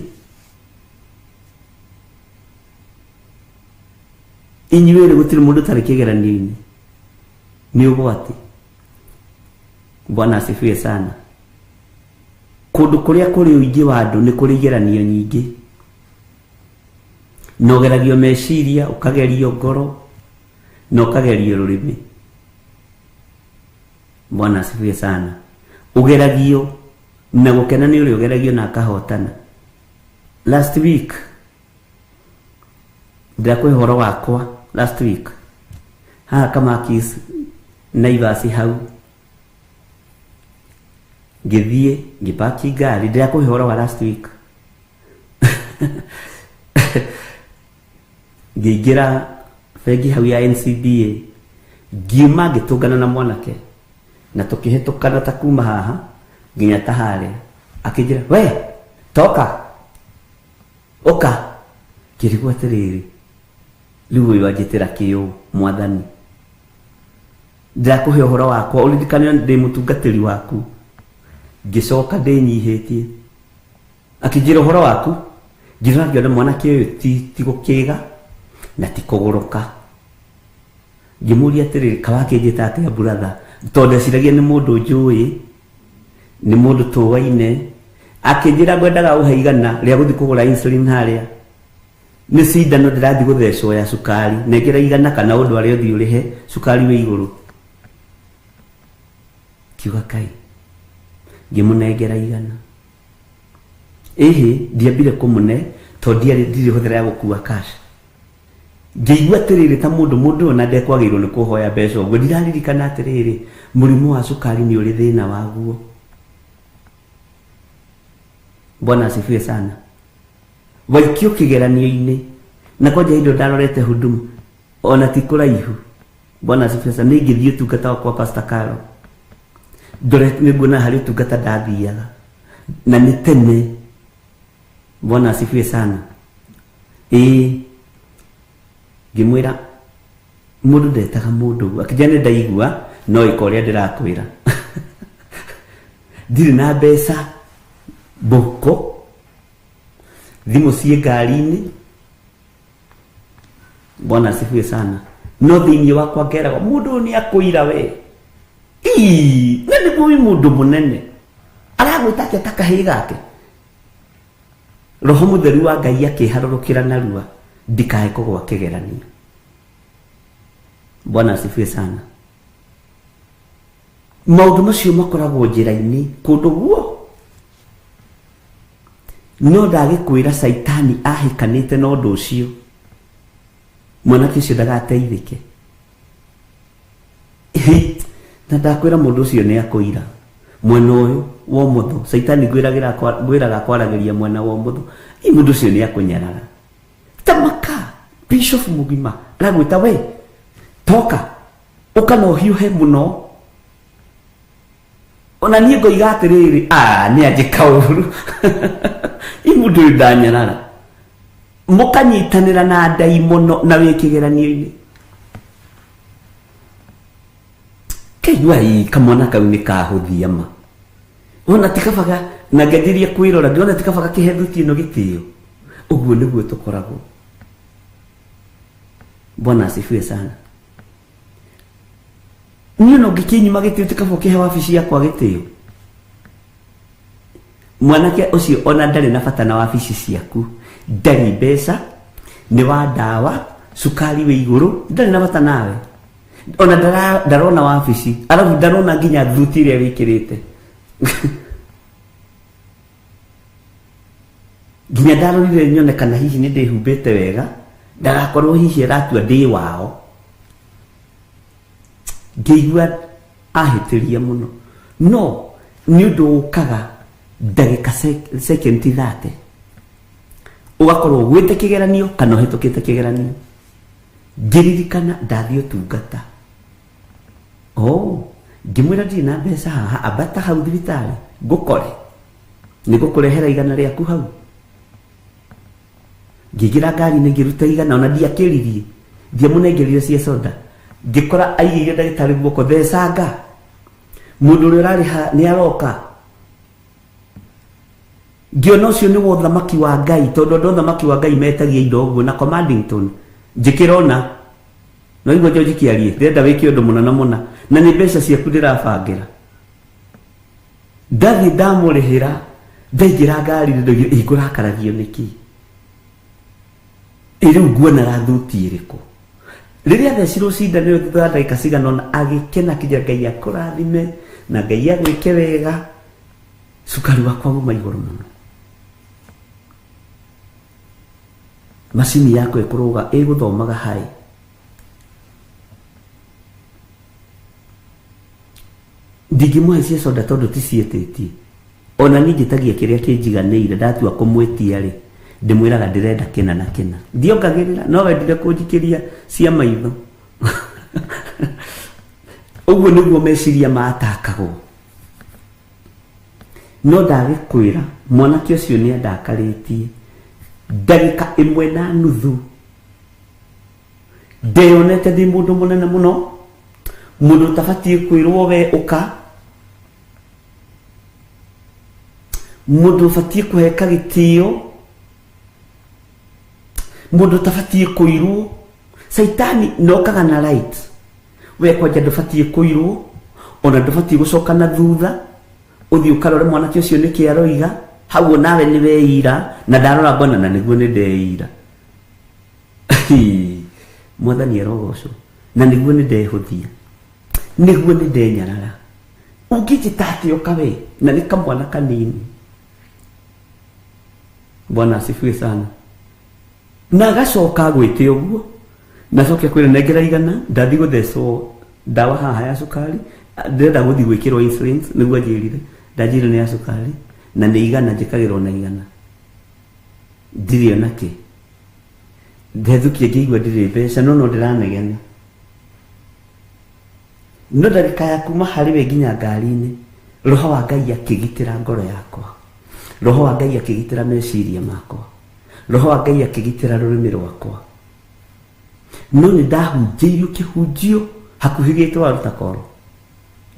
inyuĩrĩ gũtirĩ mũndũ tarĩ kĩgeranio-inĩ nĩ ũgwati. Bwana asifiwe sana. Kũndũ kũrĩa kũrĩ ũingĩ wa andũ nĩ kũrĩ igeranio nyingĩ, na ũgeragio meciria, ũkagerio ngoro, na ũkagerio rũrĩmĩ. Bwana asifiwe sana. Ũgeragio na gũkena nĩ ũrĩa ũgeragio na akahotana. Last week ndakwe horo wakwa last week haha Kamakis Naivasi hau ngĩthiĩ ngĩpaki ngari, ndakwe horo wa last week ngĩingĩra bengi hau ya NCBA, ngiuma ngĩtũngana na mwanake na tũkĩhĩtũkana ta kuma haha nginya ta harĩa, akĩnjĩra we toka oka, kĩrigwo atĩrĩrĩ rĩu ũyũ anjĩtĩra kĩũ mwathani, ndakũhe ũhoro wakwa ũririkane ndĩ mũtungatĩri waku, ngĩcoka ndĩnyihĩtie. Akĩnjĩra ũhoro waku, ngĩrora ngĩona mwanake ũyũ ti gũkĩga na ti kũgũrũka. Ngĩmũria atĩrĩrĩ kawa kĩnjĩta atĩa brother, tondũ ndeciragia nĩ mũndũ njũĩ, nĩ mũndũ tũwaine. Akĩnjĩra ngwendaga ũhe igana rĩa gũthiĩ kũgũra insulin harĩa, nĩ cindano ndĩrathiĩ gũthecwo ya cukari, nengera igana kana ũndũ arĩa ũthiĩ ũrĩhe cukari wĩ igũrũ. Kiuga Kai, ngĩmũnengera igana. Ndiambire kũmũne tondũ ndirĩ hũthĩra ya gũkua cash. Ngĩigua atĩrĩrĩ ta mũndũ ona ndekwagĩrĩirwo nĩ kũhoya mbeca ũguo, ndiraririkana atĩrĩrĩ mũrimũ wa cukari nĩ ũrĩ thĩna waguo. Bwana asifiwe sana. Waikio kĩgeranio-inĩ na kwanja indo ndarorete huduma ona ti kũraihu. Bwana asifiwe sana. Nĩngĩthiĩ ũtungata wakwa Pastor Carol, ndorete nĩguona harĩ ũtungata ndathiaga na nĩ tene. Bwana asifiwe sana. Ngĩmwĩra mũndũ ndetaga mũndũ, akĩnjĩra nĩ ndaigua no ĩka ũrĩa ndĩrakwĩra. Ndirĩ na mbeca boko, thimũ ciĩ ngari-inĩ. Bwana asifiwe sana. No thĩinĩ wakwa ngeraga mũndũ ũyũ nĩ akũira we, na nĩguo wĩ mũndũ mũnene aragwĩta atĩa ta kahĩĩ gake. Roho Mũtheru wa Ngai akĩharũrũkĩra narua ndikae kũgwa kĩgeranio. Bwana asifiwe sana. Maũndũ macio makoragwo njĩra-inĩ kũndũ guo, no ndagĩkwĩra Saitani ahĩkanĩte na ũndũ ũcio, mwanake ũcio ndagateithĩke. Na ndakwĩra mũndũ ũcio nĩ akũira mwena ũyũ wa ũmotho. Saitani ngwĩraga kwaragĩria mwena wa ũmotho, mũndũ ũcio nĩ akũnyarara. Tamaka Bishop mũgima aragwĩta we toka ũka na ũhiũhe mũno. Ona niĩ ngoiga atĩrĩrĩ nĩ anjĩka ũru. Mũndũ ũyũ ndanyarara. Mũkanyitanĩra na ndai mũno na wĩ kĩgeranio-inĩ. Kaigua kamwana kau nĩ kahũthia ma. Ona tikabaga na ngĩanjĩria kwĩrora ndĩrona tikabaga kĩhethutie ĩno gĩtĩo. Ũguo nĩguo tũkoragwo. Bwana asifiwe sana. Niĩ no ngĩkĩnyima gĩtĩo tikabaga kĩhe wabici yakwa gĩtĩo. Mwanake ũcio ona ndarĩ na bata na wabici ciaku, ndarĩ mbeca, nĩ wa ndawa, cukari wĩ igũrũ, ndarĩ na bata nawe. Ona ndarona wabici, arabu ndarona nginya thuti ĩrĩa wĩkĩrĩte. Nginya ndarorire nyone kana hihi nĩ ndĩhumbĩte wega, ndagakorwo hihi aratua ndĩ wao. Ngĩigua ahĩtĩria mũno. No nĩ ũndũ ũkaga ndagĩka sekendi 30 ũgakorwo gwĩte kĩgeranio kana ũhĩtũkĩte kĩgeranio. Ngĩririkana ndathiĩ ũtungata, ngĩmwĩra ndirĩ na mbeca haha, ambata hau thibitarĩ ngũkore, nĩ ngũkũrehera igana rĩaku hau. Ngĩingĩra ngari-inĩ ngĩruta igana, ona ndiakĩririe, ndiamũnengerire cia soda. Ngĩkora aigĩire ndagĩtarĩ guoko thecanga, mũndũ ũrĩa ũrarĩha nĩ aroka. Ngĩona ũcio nĩ wo thamaki wa Ngai, tondũ andũ thamaki wa Ngai metagia indo ũguo na Commandington. Njĩkĩrona no igwa George kiarie ndenda wiki undu munana muna na ni mbeca ciaku ndirabangira ndathi ndamurihira ndaingira ngari ndogira ikurakarathio niki iriu nguonaga thuti iriku riria thecirwo cindano thutha ndagika ciganona agikena kinya Ngai akurathime na Ngai agwike wega cukari wakwa uma iguru muno macini yako ikuruga iguthomaga hai ndingimwecia soda tondu ticietitie ona ningitagia kiria kinjiganire ndatua kumwetia ri ndimwiraga ndirenda kina na kina ndiongagirira no wendire kunjikiria cia maitho uguo niguo meciria matakagwo no ndagikwira mwanake ucio ni andakaritie ndagika imwe na nuthu ndeyonete ndi mundu munene muno mundu utabatie kwirwo we uka mundu ubatie kuheka gitio mundu utabatie kuirwo saitani nokaga na right we kwanja ndubatie kuirwo ona ndubatie gucoka na thutha uthi ukarore mwanake ucio ni kiaroiga hau nawe ni weira na ndarora mbona na niguo ni ndeira mwathani arogoco na niguo ni ndehuthia niguo ni ndenyarara ungijitati ukawe na ni kamwana kanini Bwana asifiwe sana na gacoka gwite uguo nacoke kwira nengera igana ndathi guthecwo ndawa haha ya sukari ndenda guthi gwikirwo insulin niguo njirire ndajire ni ya sukari na ni igana njikagirwo na igana ndirio nake ndethukie ngigwa ndiri mbeca no ndiranegena no ndagika ya kuma hari we nginya ngari-ini roho wa Ngai akigitira ngoro yakwa roho wa Ngai akigitira meciria makwa roho wa Ngai akigitira rurimi rwakwa no ni ndahunjĩirio kĩhunjio hakuhĩ gĩtwa rutakoro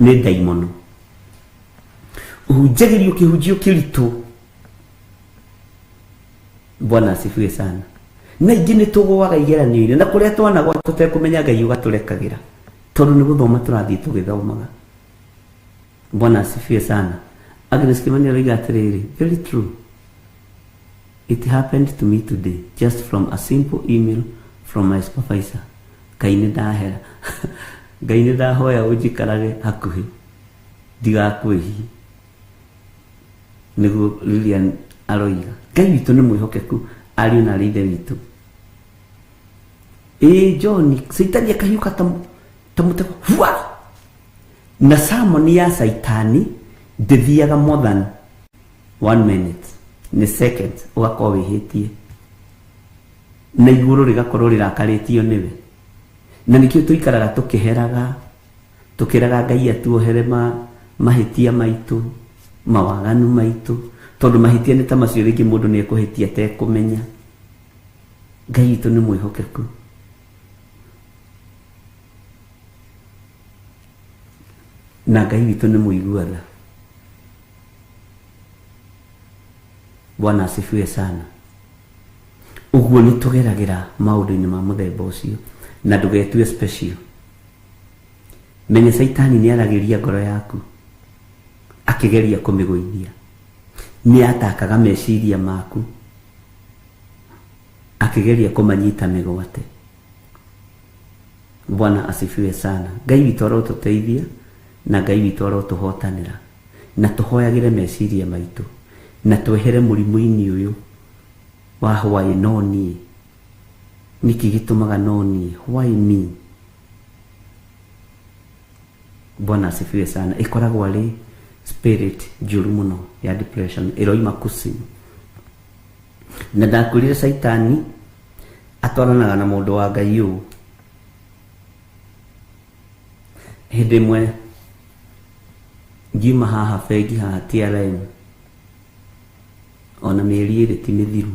nĩ ndaimono uhunjagĩrio kĩhunjio kĩritũ Bwana asifiwe sana na ingĩ nĩ tũgũaga igeranio-inĩ na kũrĩa twanagwa tũtekũmenya Ngai ũgatũrekagĩra tondũ nĩ gũthoma tũrathiĩ tũgĩthomaga Bwana asifiwe sana Agnes Kimani oiga atiriri very true it happened to me today just from a simple email from my supervisor kaini ndahera Ngai ndahoya unjikarage hakuhi ndigakwĩhi niguo Lilian aroiga Ngai witũ nĩ mwĩhokeku ariũ na ithe witũ John saitani akahiuka tamutego hua na samoni ya saitani ndithiaga more than 1 minute ni second ugakorwo wihitie na iguru rigakorwo rirakarĩtio niwe na nikio tuikaraga tukiheraga tukiraga Ngai atuohere mahitia maitu mawaganu maitu tondu mahitia ni ta macio ringi mundu ni ekuhitia te kumenya Ngai witũ nĩ mwĩhokeku na Ngai witũ nĩ mũiguaga Bwana asifiwe sana uguo nĩ tũgeragĩra maũndũ-inĩ ma mũthemba ũcio na ndũgetue special menya saitani nĩ aragĩria ngoro yaku akĩgeria kũmĩgũithia nĩ atakaga meciria maku akĩgeria kũmanyita mĩgwate Bwana asifiwe sana Ngai witũ arotũteithia na Ngai witũ arotũhotanĩra na tũhoyagĩre meciria maitũ na twehere mũrimũ-inĩ ũyũ wa why no niĩ niki gĩtũmaga no niĩ why me Bwana asifiwe sana ĩkoragwo arĩ spirit njũru mũno ya depression ĩroima kusimu na ndakwĩrire saitani atwaranaga na mũndũ wa Ngai ũũ hĩndĩ ĩmwe ngiuma haha bengi haha TRM ona mĩeri ĩrĩ ti mĩthiru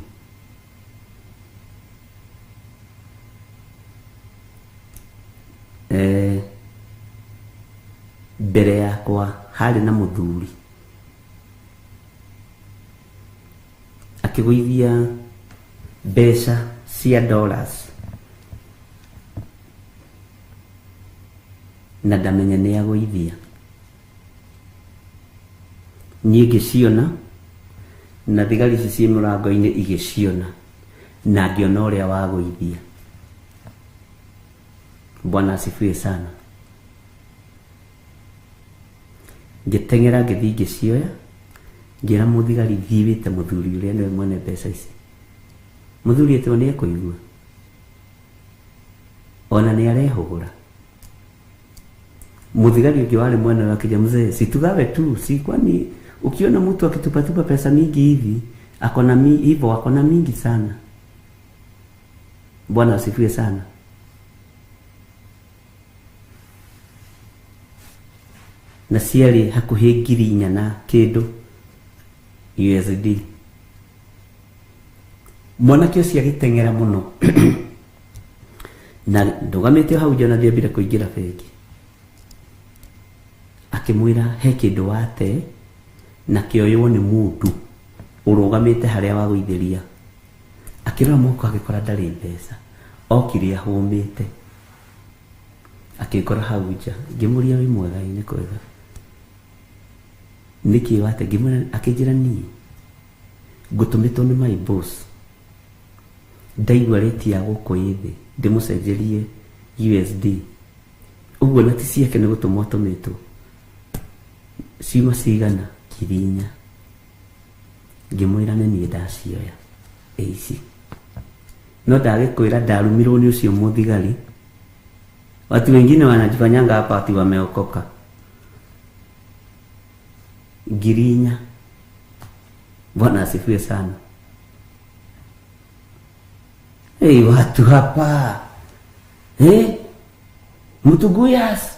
mbere yakwa harĩ na mũthuri akĩgũithia mbeca cia dollars na ndamenya nĩ agũithia. Niĩ ngĩciona na thigari ici ciĩ mũrango-inĩ igĩciona na ngĩona ũrĩa wagũithia. Bwana asifiwe sana. Ngĩteng'era ngĩthiĩ ngĩcioya, ngĩra mũthigari thiĩ wĩte mũthuri ũrĩa nĩwe mwene mbeca ici. Mũthuri etwo nĩ ekũigua, ona nĩ arehũgũra. Mũthigari ũngĩ warĩ mwena wake akija, mzee, situgawe tu, si kwani ukiona mtu akitupatupa pesa mingi hivi akona hivyo akona mingi sana. Bwana asifiwe sana. Na ciarĩ hakuhĩ 4,000 na kĩndũ USD. Mwanake ũcio agĩteng'era mũno na ndũgamĩte hau nja na ndiambire kũingĩra bengi, akĩmwĩra he kĩndũ wate na kĩoywo nĩ mũndũ ũrũgamĩte harĩa wagũithĩria. Akĩrora moko agĩkora ndarĩ mbeca, okire ahũmĩte, akĩkora hau nja. Ngĩmũria wĩ mwega, nĩ kwega, nĩkĩ wate? Ngĩmwĩra, akĩnjĩra niĩ ngũtũmĩtwo nĩ my boss, ndaigua rĩti ya gũkũ ĩthĩ ndĩmũcenjerie USD. Ũguo na ti ciake nĩ gũtũmwo tũmĩtwo. Ciuma cigana? 4,000. Ngĩmwĩra nĩ niĩ ndacioya ici, no ndagĩkwĩra ndarumirwo nĩ ũcio mũthigari. Watu wengine wanajifanyanga hapa ati wameokoka. 4,000. Bwana asifiwe sana. Hey, watu hapa mtuguyas.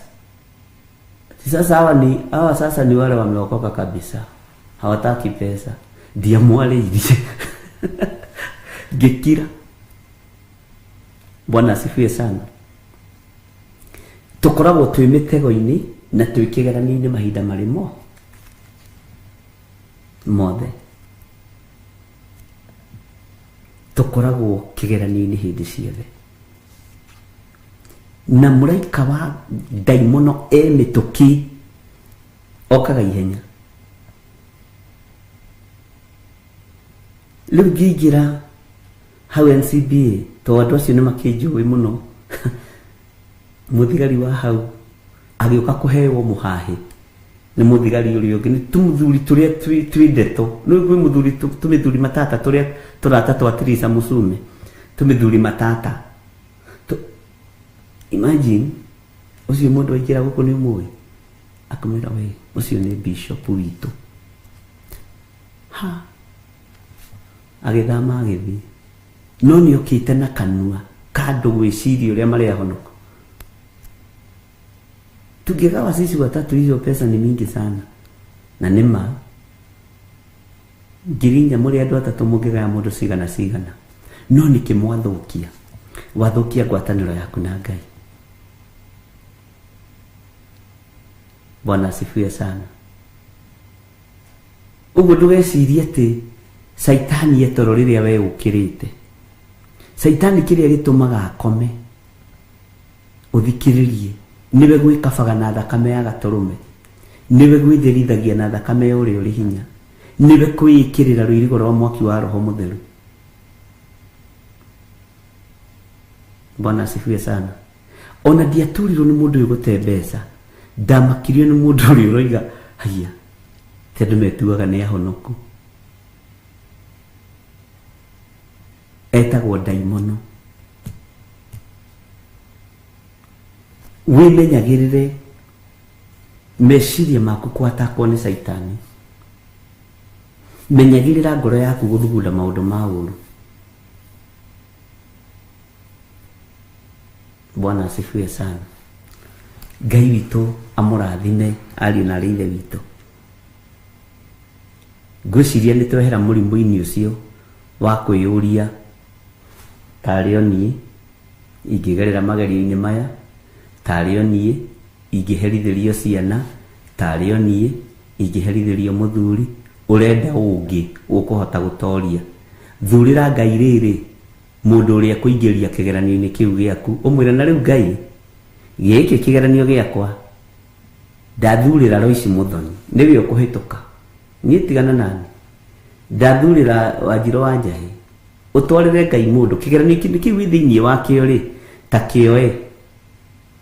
Hawa sasa ni wale wameokoka kabisa, hawataki pesa. Ndia mwale hivi gekira. Bwana asifiwe sana. Tukoragwo twĩ mĩtego-inĩ na twĩ kĩgeranio-inĩ mahinda marĩ mothe. Tukoragwo kĩgeranio-inĩ hĩndĩ ciothe. Na mũraika wa ndaimono mĩtũki okaga ihenya. Rĩu ngĩingĩra hau NCBA, tondũ andũ acio nĩ makĩnjũĩ mũno, mũthigari wa hau agĩũka kũheo mũhahe nĩ mũthigari ũrĩa ũngĩ. Nĩ tũmũthuri tũrĩa twĩ ndeto. Nĩ gwĩ mũthuri tũmĩthuri matata tũrĩa tũrata twa Teresa Musume, tũmĩthuri matata. Imagine ucio mũndũ aingĩra gũkũ nĩ mũĩ, akamwĩra we ucio nĩ bishop witũ. Agĩthama agĩthiĩ, no nĩ okĩte na kanua kando gwĩciria ũrĩa marĩahonoka. Tungegawa sisi watatu hizo pesa ni mingi sana, na nĩma 4,000 mũrĩ andũ atatũ mũngĩgaya mũndũ cigana, no nĩkĩ mwathũkia? Wathũkia ngwatanĩro yaku na Ngai. Bwana asifiwe sana. Ũguo ndũgecirie atĩ Saitani etoro rĩrĩa we ũkĩrĩte. Saitani kĩrĩa gĩtũmaga akome, ũthikĩrĩrie, niwe gwĩkabaga na thakame ya gatũrũme, niwe gwĩtherithagia na thakame ya ũrĩa ũrĩ hinya, niwe kwĩĩkĩrĩra rũirigo rwa mwaki wa Roho Mũtheru. Bwana asifiwe sana. Ona ndiaturirwo nĩ mũndũ ũyũ gũte mbeca, ndamakirio nĩ mũndũ ũrĩa ũroiga haiya tondũ metuaga nĩ ahonoku. Etagwo ndaimono. Wĩmenyagĩrĩre meciria maku kwatakwo nĩ Saitani. Menyagĩrĩra ngoro yaku gũthugunda maũndũ ma ũũru. Bwana asifiwe sana. Ngai witũ amũrathime ariũ na ithe witũ. Ngwĩciria nĩ twehera mũrimũ-inĩ ũcio wa kwĩyũria, tarĩ o niĩ ingĩgerera magerio-inĩ maya, tarĩ o niĩ ingĩherithĩrio ciana, tarĩ o niĩ ingĩherithĩrio mũthuri. Ũrenda ũngĩ ũkũhota gũtoria? Thurĩra Ngai rĩrĩ mũndũ ũrĩa kũingĩria kĩgeranio-inĩ kĩu gĩaku, ũmwĩre na rĩu Ngai gĩkĩ kĩgeranio gĩakwa ndathurĩra Lois Muthoni nĩwe ũkũhĩtũka niĩ tigana nani ndathurĩra Wanjirũ wa Njahĩ ũtwarĩre Ngai mũndũ kĩgeranio kĩu thĩinĩ wa kĩo rĩ ta kĩoe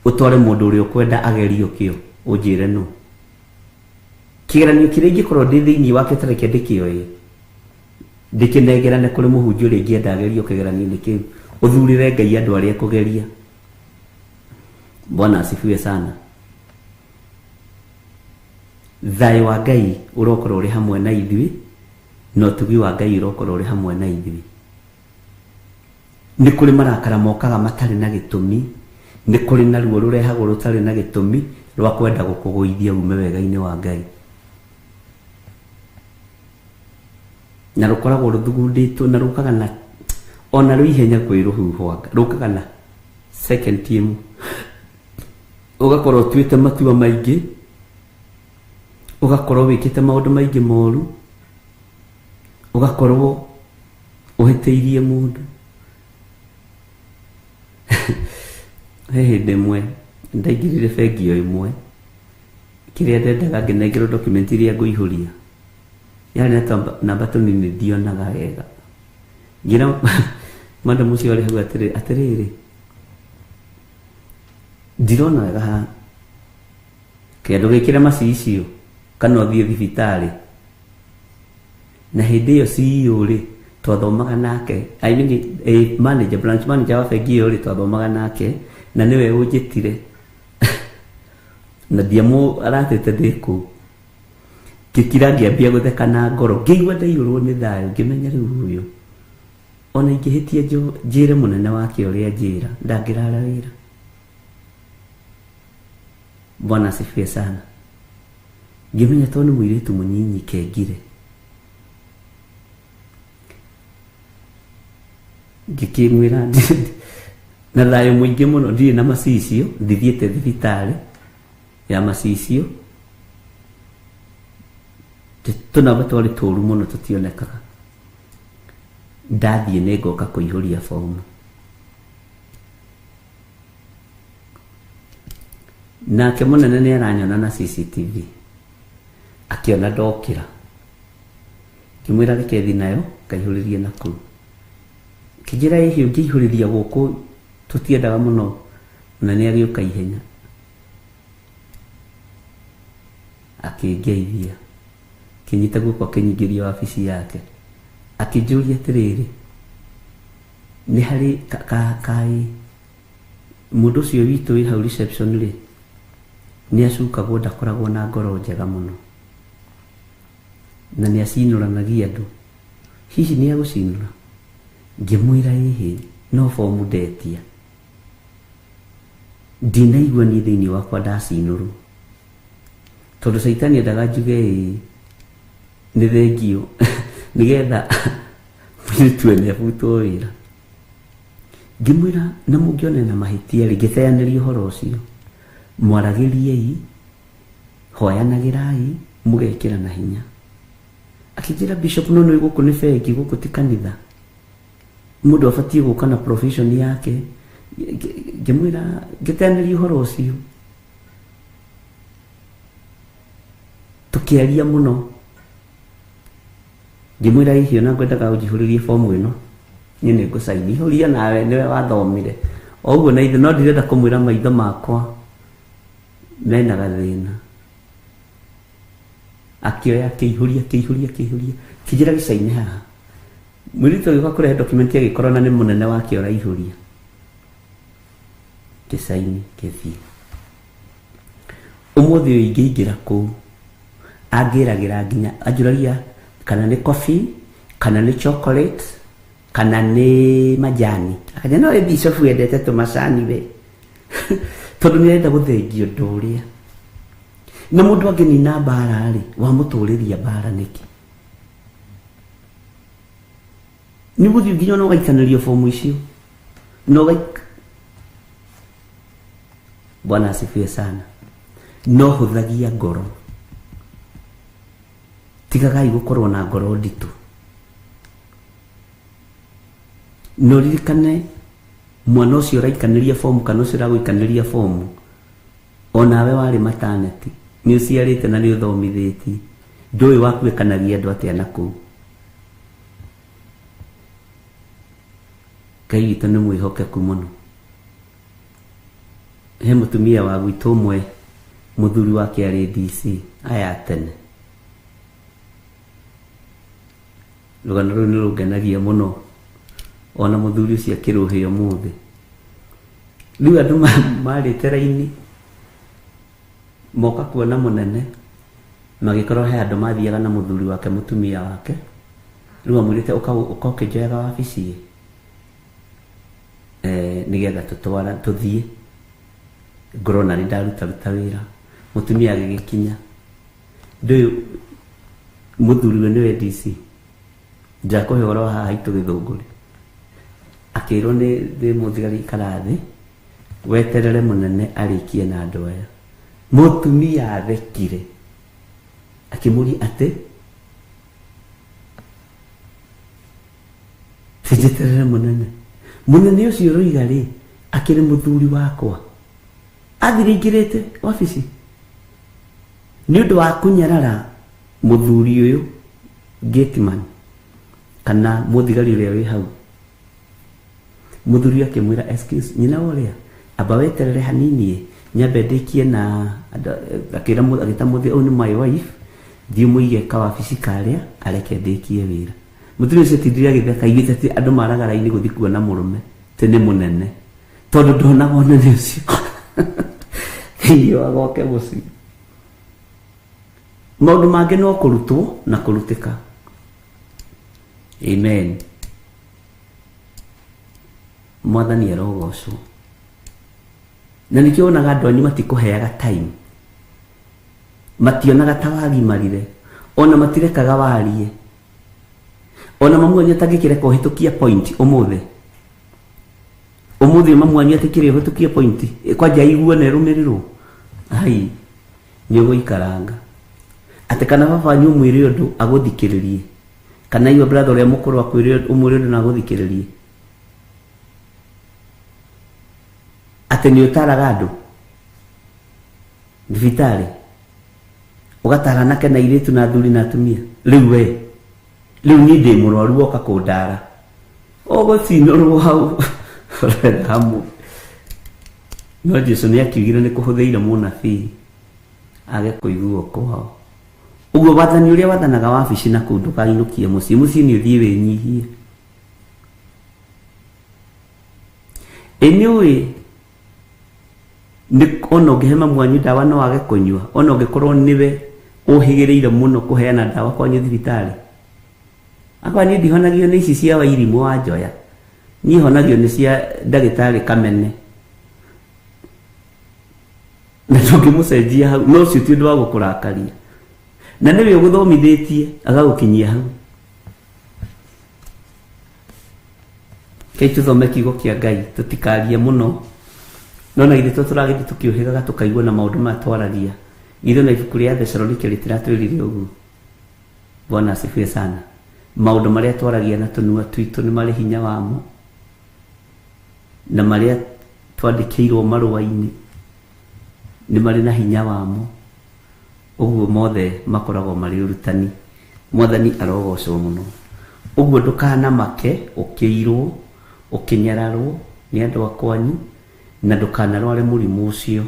ũtware mũndũ ũrĩa ũkwenda agerio kĩo ũnjĩre no kĩgeranio kĩrĩa ingĩkorwo ndĩ thĩinĩ wa kĩo tareke ndĩkĩoe ndĩkĩnegerane kũrĩ mũhunjia ũrĩa ingĩenda agerio kĩgeranio-inĩ kĩu ũthurĩre Ngai andũ arĩa kũgeria. Bwana asifiwe sana. Thayũ wa Ngai ũrokorwo ũrĩ hamwe na ithuĩ na ũtugi wa Ngai ũrokorwo ũrĩ hamwe na ithuĩ. Nĩ kũrĩ marakara mokaga matarĩ na gĩtũmi, nĩ kũrĩ na ruo rũrehagwo rũtarĩ na gĩtũmi rwa kwenda gũkũgũithia ume wega-inĩ wa Ngai, na rũkoragwo rũthugundĩtwo na rũkaga na ona rwĩ ihenya kwĩ rũhuhwanga rũkaga na second team ugakorwo tuĩte matua maingĩ ugakorwo wĩkĩte maũndũ maingĩ moru ugakorwo ũhĩtĩirie mũndũ. He hĩndĩ ĩmwe ndaingĩrire bengi o ĩmwe kĩrĩa ndendaga ngĩnengerwo document iria ngũihũria yarĩ na namba tũnini ndionaga wega ngira madam ũcio arĩ hau atĩrĩrĩ ndirona wega haha kĩndũ gĩkĩre macicio kana ũthiĩ thibitarĩ na hĩndĩ ĩyo CEO rĩ twathomaga nake I mean manager branch manager wa bengi ĩyo rĩ twathomaga nake na nĩwe ũnjĩtire na ndiamũ aratete ndĩkũ kĩkira ngĩambia gũtheka na ngoro ngĩigua ndaiyũrwo nĩ thayũ ngĩmenya rĩu ũyũ ona ingĩhĩtia njĩre mũnene wake ũrĩa njĩra ndangĩrara wĩra. Bwana asifiwe sana. Ngĩmenya tondũ nĩ mũirĩtu mũnyinyi kengire ngĩkĩmwĩra na thayũ mũingĩ mũno ndirĩ na macicio ndithiĩte thibitarĩ ya macicio tũnamba twarĩ tũũru mũno tũtionekaga ndathiĩ nĩ ngoka kũihũria fomu nake mũnene nĩ aranyona na CCTV akĩona ndokĩra ngĩmwĩra reke thiĩ nayo ngaihũrĩrie nakũu kĩnjĩra hihi ngĩihũrĩria gũkũ tũtiendaga mũno na nĩ agĩũka ihenya akĩngeithia kĩnyita guoko akĩnyingĩria wabici yake akĩnjũria atĩrĩrĩ nĩ harĩ kaĩ mũndũ ũcio witũ wĩ hau reception rĩ nĩ acukagwo ndakoragwo na ngoro njega mũno na nĩ acinũranagia andũ hihi nĩ agũcinũra ngĩmwĩra ĩhĩ no fomu ndetia ndinaigua niĩ thĩinĩ wakwa ndacinũrwo tondũ caitani endaga njuge nĩ thengio nĩgetha mũirĩtu nĩ abutwo wĩra ngĩmwĩra na mũngĩona na mahĩtia rĩ ngĩteanĩria ũhoro ũcio mwaragĩriei hoyanagĩrai mũgekĩra na hinya akĩnjĩra bishop no nĩ gũkũ nĩ bengi gũkũ ti kanitha mũndũ abatiĩ gũka na profession yake ngĩmwĩra ngĩteanĩria ũhoro ũcio tũkĩaria mũno ngĩmwĩra hihi ona ngwendaga ũnjihũrĩrie fomu ĩno niĩ nĩ ngũcaini ihũria nawe nĩwe wathomire o ũguo na ithe no ndirenda kũmwĩra maitho makwa mena gathĩna akĩoya akĩihũria kĩnjĩra gĩcainĩ haha mũirĩtu agĩũka kũrehe document agĩkorwo na nĩ mũnene wake ũraihũria gĩcainĩ gĩthiĩ ũmũthĩ ũyũ ingĩingĩra kũu angĩragĩra nginya anjũragia kana nĩ coffee kana nĩ chocolate kana nĩ majani akanya no we bishop wendete tũmacani we tondũ nĩ arenda gũthengio ũndũ ũrĩa na mũndũ angĩnina mbara rĩ wamũtũrĩria mbara nĩkĩ nĩ gũthiĩ nginya no gaikanĩrio fomu icio no Bwana asifiwe sana no hũthagia ngoro tigagai gũkorwo na ngoro nditũ no ririkane mwana ũcio ũraikanĩria fomu kana ũcio ũragũikanĩria fomu onawe wari mataneti ni uciarite na ni uthomithetie ndui wakuikanagia andu atia naku Ngai witũ nĩ mwĩhokeku mũno. He mũtumia wa gwitũ ũmwe mũthuri wake arĩ DC aya tene. Rũgano rũu nĩ rũngenagia mũno ona mũthuri ũcio akĩrũhĩa ũmũthĩ. Rĩu andũ marĩte raini moka kuona mũnene magĩkorwo he andũ mathiaga na mũthuri wake mũtumia wake. Rĩu amwĩrĩte ũka ũkĩnjoyaga wabici nigetha tũthiĩ ngorwo na ndaruta wĩra. Mũtumia agĩgĩkinya ndũĩ mũthuri we nĩwe DC njakũhe ũhoro haha haitũ Gĩthũngũri. Akĩrwo nĩ mũthigari karathi weterere mũnene arĩkie na andũ aya. Mũtumia athekire akĩmũria atĩ tĩnjeterere mũnene. Mũnene ũcio roiga rĩ akĩrĩ mũthuri wakwa athiringĩrĩte wabici nĩ ũndũ wa kũnyarara mũthuri ũyũ gateman kana mũthigari ũrĩa wĩ hau. Mũthuri akĩmwĩra excuse nyina ũrĩa amba weterere hanini nyambe ndĩkie na akĩra agĩta mũthĩ ũyũ nĩ my wife thiĩ mũige kawabici karĩa areke ndĩkie wĩra. Mũthuri ũcio tindire agĩtheka igĩte atĩ andũ maraga raini gũthiĩ kuona mũrũme tĩ nĩ mũnene tondũ ndonaga ũnene ũcio thĩinĩ wa gwake mũciĩ. Maũndũ mangĩ no kũrutwo na kũrutĩka. Amen. Mwathani arogocwo. Na nĩkĩo wonaga andũ anyu matikũheaga time, mationaga ta wagimarire, ona matirekaga warie, ona mamuonia tangĩkĩreka ũhĩtũkia point ũmũthĩ mamuonia atĩkĩrĩ ũhĩtũkia point kwanja aigua na ĩrũmĩrĩrwo ai nĩ ũgũikaranga atĩ kana baba wanyu ũmwĩre ũndũ agũthikĩrĩrie kana iwe brother ũrĩa mũkũrũ akwĩre ũmwĩre ũndũ na agũthikĩrĩrie atĩ nĩ ũtaraga andũ thibitarĩ ũgatara nake na airĩtu na athuri na atumia. Rĩu niĩ ndĩ mũrwaru woka kũndara ũgũcinũrwo hau hamwe. No Jesũ nĩ akiugire nĩ kũhũthĩire mũnabii age kũiguo kwao. Ũguo wathani ũrĩa wathanaga wabici na kũu ndũkainũkie mũciĩ nĩ ũthiĩ wĩnyihie. Nĩũĩ ona ũngĩhe mamu wanyu ndawa no age kũnyua, ona ũngĩkorwo nĩwe ũhĩgĩrĩire mũno kũheana ndawa kwanyu thibitarĩ. Akwa niĩ ndihonagio nĩ ici cia Wairimũ wa Njoya, niĩ honagio nĩ cia ndagĩtarĩ Kamene. Na tũngĩmũcenjia hau no ũcio ti ũndũ wa gũkũrakaria, na nĩwe ũgũthomithĩtie agagũkinyia hau. Kei tũthome kiugo kĩa Ngai tũtikarie mũno, no na ithuĩ tũragĩthiĩ tũkĩũhĩgaga tũkaigua na maũndũ maya twaragia. Ithuĩ na ibuku rĩa Thesalonike rĩtiratwĩrire ũguo. Bwana asifiwe sana. Maũndũ marĩa twaragia na tũnua twitũ nĩ marĩ hinya wamo, na marĩa twandĩkĩirwo marũa-inĩ nĩ marĩ na hinya wamo. Ũguo mothe makoragwo marĩ ũrutani. Mwathani arogocwo mũno. Ũguo ndũkanamake ũkĩirwo ũkĩnyararwo nĩ andũ akwanyu, na ndũkanarware mũrimũ ũcio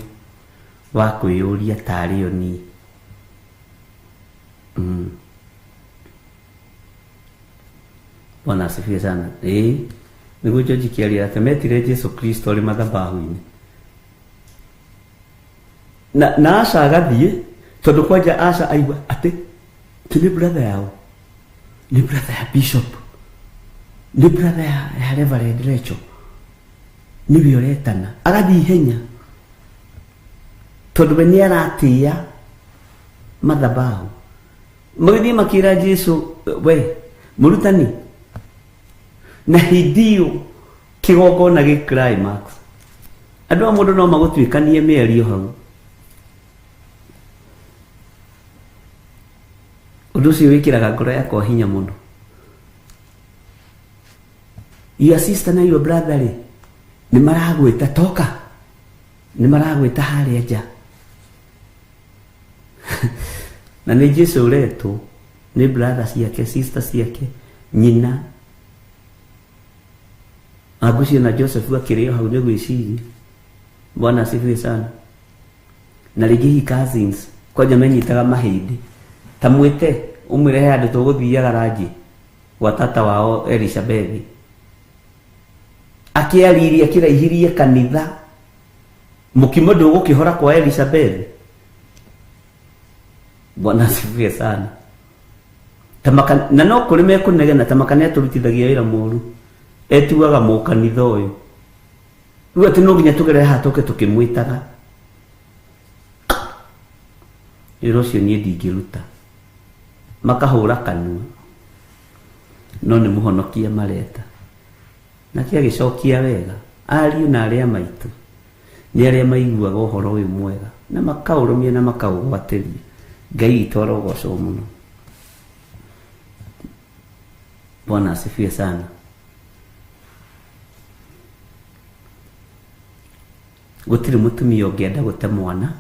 wa kwĩyũria tarĩ o niĩ. Bwana asifiwe sana. Nĩguo George Kiaria atĩ metire Jesu Kristo arĩ mathabahu-inĩ. Na Asha agathiĩ tondũ kwanja Asha aigua atĩ nĩ brother yao, nĩ brother ya Bishop, nĩ brother ya Reverend Rachel, nĩwe ũretana. Agathiĩ ihenya tondũ we nĩ aratĩĩa mathabahu. Magĩthiĩ makĩra Jesu, we mũrutani, na hĩndĩ ĩyo kĩgongona gĩ climax. Andũ a mũndũ no magũtuĩkanie mĩario hau. Ũndũ ũcio wĩkĩraga ngoro yakwa hinya mũno. Your sister na your brother nĩ maragwĩta toka, nĩ maragwĩta harĩa nja na nĩ Jesu ũretwo nĩ brother ciake, sister ciake, nyina Agucio na Joseph akĩrĩo hau nĩ gwĩciria. Bwana asifiwe sana. Na rĩngĩ cousins kwanja menyitaga mahĩndĩ ta mwĩte ũmwĩrehe handũ tũgũthiaga ranji gwa tata wao Elizabeth, akĩaririe akĩraihirie kanitha, mũkimo ndũgũkĩhora kwa Elizabeth. Bwana asifiwe sana. Tamaka na no kũrĩ mekũnegena tamaka nĩ atũrutithagia wĩra mũru, etuaga mũkanitha ũyũ rĩu atĩ no nginya tũgere haha tũke tũkĩmwĩtaga. Wĩra ũcio niĩ ndingĩruta, makahũra kanua no nĩ mũhonokia mareta. Nake agĩcokia wega, ariũ na arĩa maitũ nĩ arĩa maiguaga ũhoro ũyũ mwega na makaũrũmia na makaũgwatĩria. Ngai witũ arogocwo mũno. Bwana asifiwe sana. Gũtirĩ mũtumia ũngĩenda gũte mwana,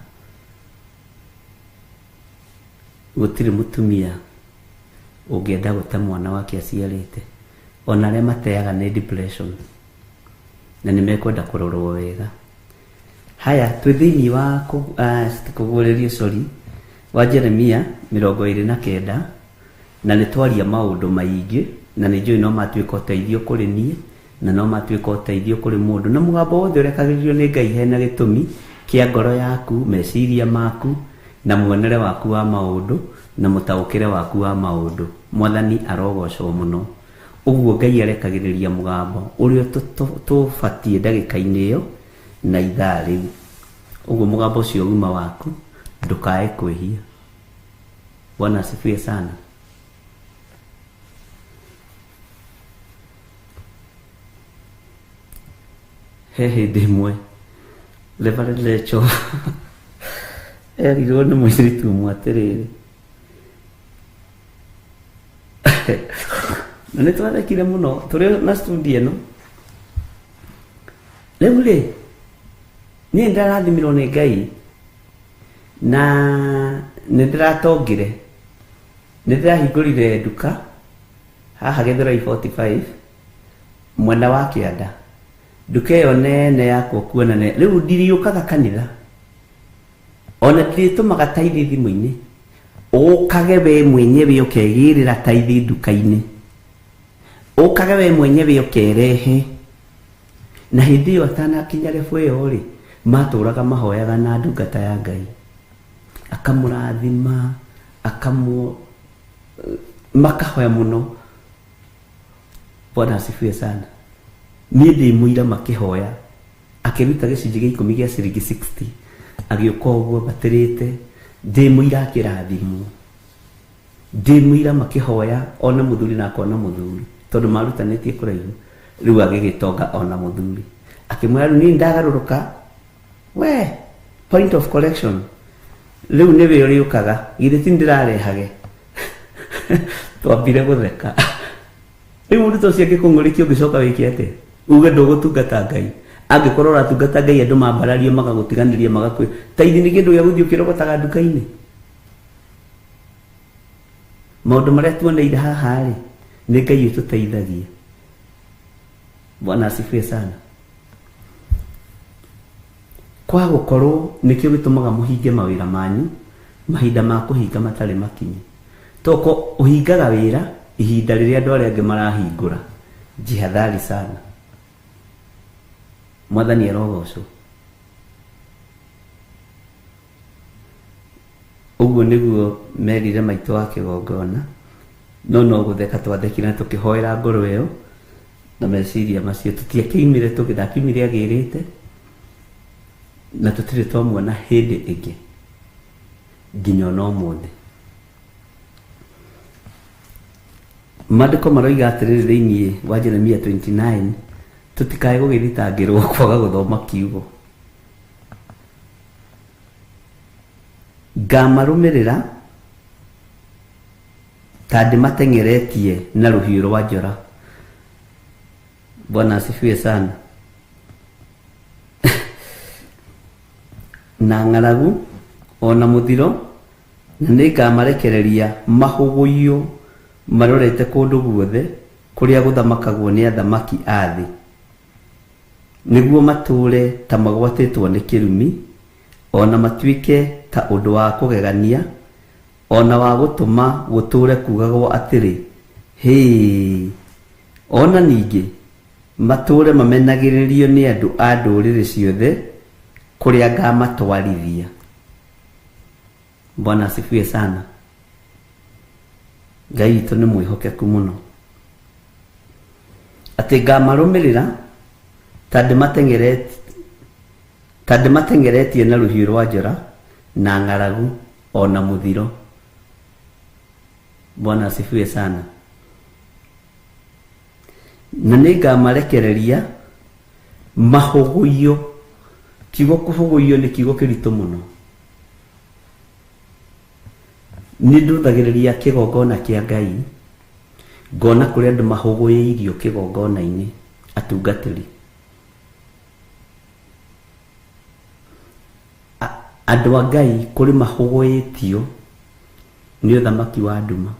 gũtirĩ mũtumia ũngĩenda gũte mwana wake aciarĩte. Ona arĩa mateaga nĩ depression na nĩ mekwenda kũrorwo wega. Haya, twĩ thĩinĩ wa kũgũrĩrio wa Jeremia 29 na nĩ twaria maũndũ maingĩ na nĩ njũĩ no matuĩka ũteithio kũrĩ niĩ na no matuĩka ũteithio kũrĩ mũndũ, na mũgambo wothe ũrekagĩrĩrio nĩ Ngai hena gĩtũmi kĩa ngoro yaku, meciria maku na muonere waku wa maũndũ na mũtaũkĩre waku wa maũndũ. Mwathani arogocwo mũno. Ũguo Ngai arekagĩrĩria mũgambo ũrĩa tũbatiĩ ndagĩka-inĩ ĩyo na ithaa rĩu. Ũguo mũgambo ũcio uma waku ndũkae kwĩhia. Bwana asifiwe sana. He hĩndĩ ĩmwe Reverend Lecho erirwo nĩ mũirĩtu ũmwe atĩrĩrĩ, na nĩ twathekire mũno tũrĩ na studio ĩno. Rĩu rĩ niĩ ndĩrathimirwo nĩ Ngai na nĩ ndĩratongire, nĩ ndĩrahingũrire nduka haha Gĩthũrai 45 mwena wa Kĩanda. Nduka ĩyo nene yakwo kuona nene. Rĩu ndiriũkaga kanitha, ona ndirĩtũmaga taithi thimũ-inĩ, ũkage we mwenyewe ũkegĩrĩra taithi nduka-inĩ, ũkage we mwenyewe ũkerehe. Na hĩndĩ ĩyo atanakinya refu ĩyo rĩ, matũraga mahoyaga na ndungata ya Ngai, akamũrathima makahoya mũno. Bwana asifiwe sana. Niĩ ndĩ mũira makĩhoya, akĩruta gĩcunjĩ gĩa 10 gĩa ciringi 60, agĩũka ũguo batĩrĩte, ndĩ mũira akĩrathimwo, ndĩ mũira makĩhoya ona mũthuri na akona mũthuri tondũ marutanĩtie kũraihu. Rĩu agĩgĩtonga ona mũthuri akĩmwĩra niĩ ndagarũrũka, we point of correction, rĩu nĩwe ũrĩũkaga githĩ ti ndĩrarehage. Twambire gũtheka. Rĩu mũndũ ta ũcio angĩkũng'ũrĩkia ũngĩcoka wĩke atĩa? Uge ndũgũtungata Ngai. Angĩkorwo ũratungata Ngai andũ mambararie magagũtiganĩria magakwĩ taithi nĩ kĩndũ gĩa gũthiĩ ũkĩrogotaga nduka-inĩ. Maũndũ marĩa tuoneire haha rĩ nĩ Ngai ũtũteithagia. Bwana asifiwe sana. Kwa gũkorwo nĩkĩo gĩtũmaga mũhinge mawĩra manyu mahinda ma kũhinga matarĩ makinyi. Toko ũhingaga wĩra ihinda rĩrĩa andũ arĩa angĩ marahingũra. Jihadhari sana. Mwathani arogocwo. Ũguo nĩguo merire maitũ wa kĩgongona, no gũtheka twathekire na tũkĩhoera ngoro ĩyo na meciria macio. Tũtiakĩimire tũgĩthakiumire agĩrĩte na tũtirĩ twamuona hĩndĩ ĩngĩ nginya ona ũmũthĩ. Maandĩko maroiga atĩrĩrĩ thĩinĩ wa Jeremia 29, tũtikae gũgĩthitangĩrwo kwaga gũthoma kiugo. Ngamarũmĩrĩra ta ndĩmateng'eretie na rũhiũ rwa njora. Bwana asifiwe sana. Na ng'aragu ona mũthiro na nĩngamarekereria mahũgũio marorete kũndũ guothe kũrĩa gũthamakagwo nĩ athamaki a thĩ, nĩguo matũũre ta magwatĩtwo nĩ kĩrumi, ona matuĩke ta ũndũ wa kũgegania, ona wa gũtũma gũtũũre kugagwo atĩrĩ hĩ, ona ningĩ matũũre mamenagĩrĩrio nĩ andũ a ndũrĩrĩ ciothe kũrĩa ngamatwarithia. Bwana asifiwe sana. Ngai witũ nĩ mwĩhokeku mũno atĩ ngamarũmĩrĩra ta ndĩmatengeretie na rũhiũ rwa njora na ng'aragu ona mũthiro. Bwana asifiwe sana. Na nĩngamarekereria mahũgũio. Kiugo kũhũgũio nĩ kiugo kĩritũ mũno. Nĩ nduthagĩrĩria kĩgongona kĩa Ngai, ngona kũrĩa andũ mahũgũĩirio kĩgongona-inĩ, atungatĩri. Andũ a Ngai kũrĩ mahũgũĩtio nĩ ũthamaki wa nduma.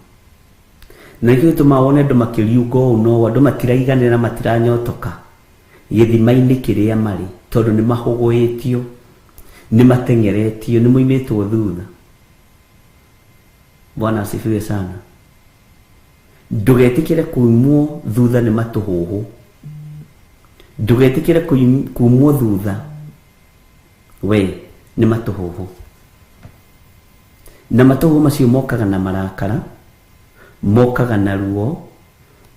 Na nĩkĩo gĩtũmaga wone andũ makĩriunga ũũ no andũ matiraiganĩra, matiranyotoka gĩthima-inĩ kĩrĩa marĩ, tondũ nĩ mahũgũĩtio, nĩ matengeretio, nĩ moimĩtwo thutha. Bwana asifiwe sana. Ndũgetĩkĩre kuumwo thutha nĩ matũhũhũ. Ndũgetĩkĩre kuumwo thutha we nĩ matũhũhũ. Na matũhũhũ macio mokaga na marakara, mokaga na ruo,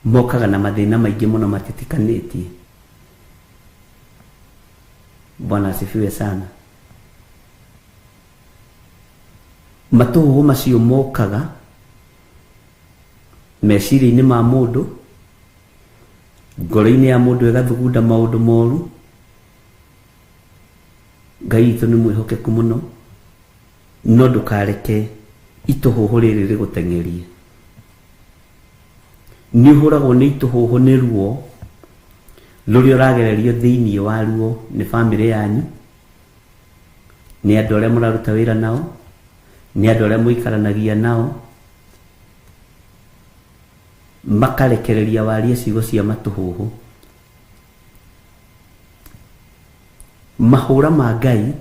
mokaga na mathĩna maingĩ mũno matitikanĩtie. Bwana asifiwe sana. Matũhũhũ macio mokaga meciria-inĩ ma mũndũ, ngoro-inĩ ya mũndũ ĩgathugunda maũndũ moru. Ngai witũ nĩ mwĩhokeku mũno, no ndũkareke itũhũhũ rĩrĩ rĩgũteng'erie. Nĩ ũhũragwo nĩ itũhũhũ nĩ ruo rũrĩa ũragererio thĩinĩ wa ruo nĩ bamĩrĩ yanyu, nĩ andũ arĩa mũraruta wĩra nao, nĩ andũ arĩa mũikaranagia nao, makarekereria warie ciugo cia matũhũhũ. Mahũra ma Ngai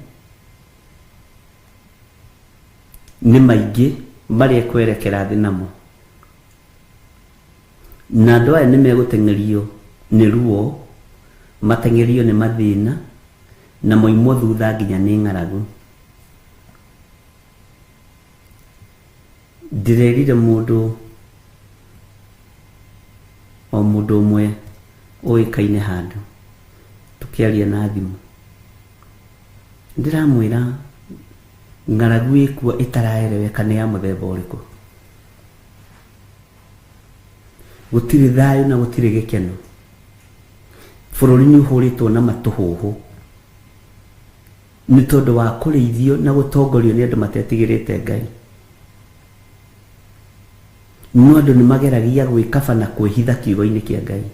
nĩ maingĩ marĩa ekwerekera thĩ namo, na andũ aya nĩ megũteng'erio nĩ ruo, mateng'erio nĩ mathĩna, na moimwo thutha nginya nĩ ng'aragu. Ndĩrerire mũndũ o mũndũ ũmwe ũĩkaine handũ tũkĩaria na thimũ, ndĩramwĩra ng'aragu ĩkuo ĩtaraereweka nĩ ya mũthemba ũrĩkũ. Gũtirĩ thayũ na gũtirĩ gĩkeno. Bũrũri nĩ ũhũrĩtwo na matũhũhũ nĩ tondũ wa kũrĩithio na gũtongorio nĩ andũ matetigĩrĩte Ngai. No andũ nĩ mageragia gwĩkaba na kwĩhitha kiugo-inĩ kĩa Ngai.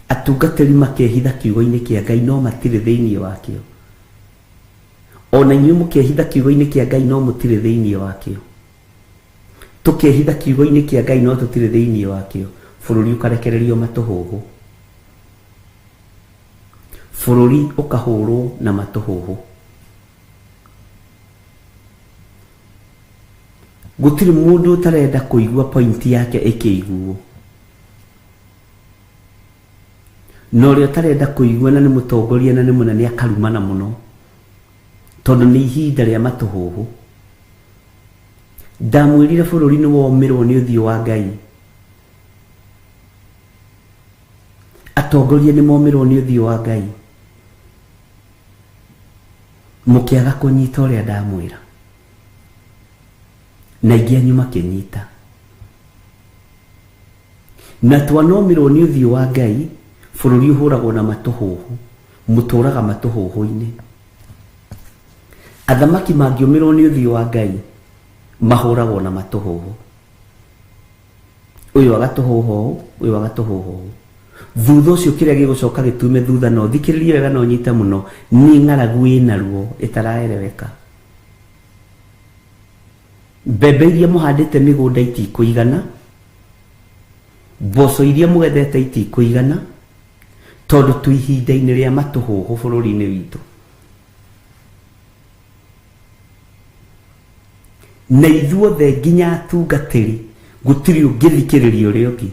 Atungatĩri makehitha kiugo-inĩ kĩa Ngai no matirĩ thĩinĩ wakĩo. Ona inyuĩ mũkehitha kiugo-inĩ kĩa Ngai no mũtirĩ thĩinĩ wakĩo. Tũkehitha kiugo-inĩ kĩa Ngai no tũtirĩ thĩinĩ wakĩo. Bũrũri ũkarekererio matũhũhũ. Bũrũri ũkahũrwo na matũhũhũ. Gũtirĩ mũndũ ũtarenda kũigua pointi yake ĩkĩiguo. No ũrĩa ũtarenda kũigua na nĩ mũtongoria na nĩ mũnene akarumana mũno, tondũ nĩ ihinda rĩa matũhũhũ. Ndamwĩrire bũrũri nĩ wombĩrwo nĩ ũthiũ wa Ngai. Atongoria nĩ mombĩrwo nĩ ũthiũ wa Ngai. Mũkĩaga kũnyita ũrĩa ndamwĩra, na ingĩ anyu makĩnyita. Na twanombĩrwo nĩ ũthiũ wa Ngai, bũrũri ũhũragwo na matũhũhũ, mũtũraga matũhũhũ-inĩ. Athamaki mangĩũmĩrwo nĩ ũthiũ wa Ngai, mahũragwo na matũhũhũ. Ũyũ agatũhũhũ, ũyũ agatũhũhũ. Thutha ũcio kĩrĩa gĩgũcoka gĩtume thutha, no thikĩrĩrie wega no nyite mũno, nĩ ng'aragu ĩna ruo ĩtaraereweka. mbembe iria muhandite migunda itikuigana, mboco iria mugethete itikuigana, tondu tu ihinda-ini ria matuhuhu bururi-ini witu. Na ithuothe nginya atungatiri gutiri ungithikiriria uria ungi,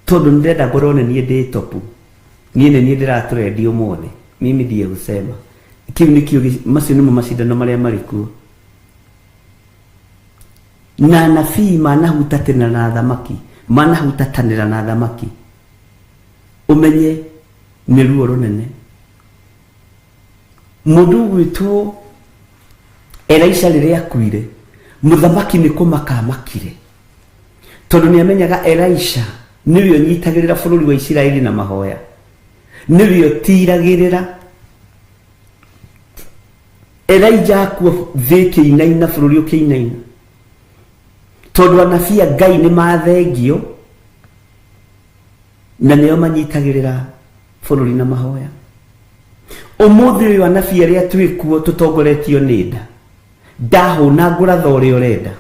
tondu ndirenda ngorwo nie ndi topu, nie ndiraturedi umuthi, mimi ndiye gusema kiu nikio macio nimo macindano maria marikuo. Na nabii manahutatana na thamaki, manahutatanira na thamaki, umenye ni ruo runene. Mundu gwitwo Elisha riria akuire, muthamaki ni kumaka makire, tondu ni amenyaga Elisha niwe nyitagirira bururi wa Isiraeli na mahoya, niwe tiragirira. Elijah akuwa thiki inaina bururi ukinaina, tondu anabii a Ngai ni mathengio na nio manyitagirira bururi na mahoya. Umuthi uyu anabii aria twikuo tutongoretio ni nda, ndahuna nguratha uria urenda,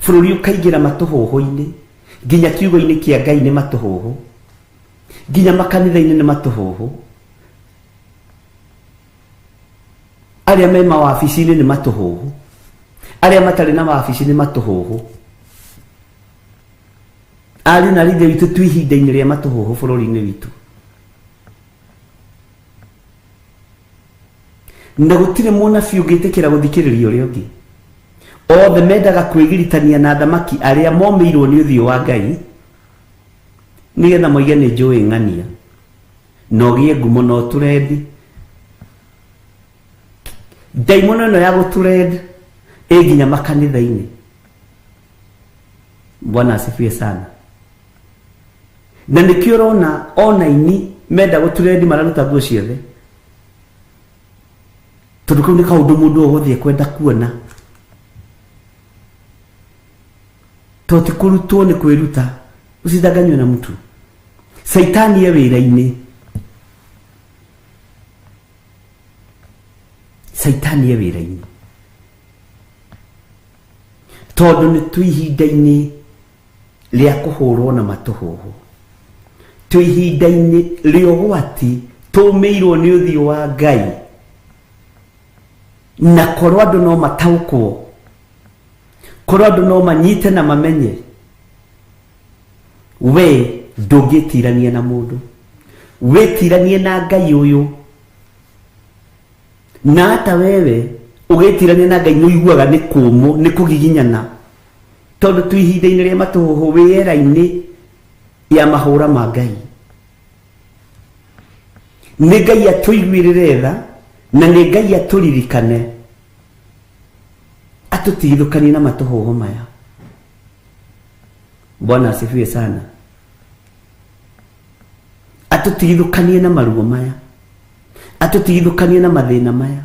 bururi ukaigira matuhuhu-ini, nginya kiugo-ini kia Ngai ni matuhuhu, nginya makanitha-ini ni matuhuhu, aria me mawabici-ini ni matuhuhu, aria matari na mawabici ni matuhuhu. Ari na rithe witu tu ihinda-ini ria matuhuhu bururi-ini witu, na gutire munabii ungitikira guthikiriria uria ungi. Othe mendaga kwigiritania na thamaki aria momeirwo ni uthio wa Ngai, nigetha moige ni njui ng'ania no gie ngumo no turendi. Daimono ino ya guturend nginya makanitha-ini. Bwana asifiwe sana. Na nikio urona online menda guturend mararuta nguo ciothe, tondu kau ni kaundu mundu uguthie kwenda kuona, toti kurutwo ni kwiruta, usidanganywe na mtu. Saitani ye wira-ini, saitani ye wira-ini, tondu ni tu ihinda-ini ria kuhurwo na matuhuhu, tu ihinda-ini ria ugwati tumeirwo ni uthio wa Ngai, na korwo andu no mataukwo, korwo andu no manyite na mamenye we ndungitirania na mundu, witiranie na Ngai uyu. Na hata wewe ugitirania na Ngai nuiguaga ni kumu, ni kugiginyana, tondu tu ihinda-ini ria matuhuhu wiera-ini ya mahura ma Ngai. Ni Ngai atuiguirire tha, na ni Ngai aturirikane atutigithukanie na matuhuhu maya. Bwana asifiwe sana. Atutigithukanie na maruo maya, atutigithukanie na mathina maya.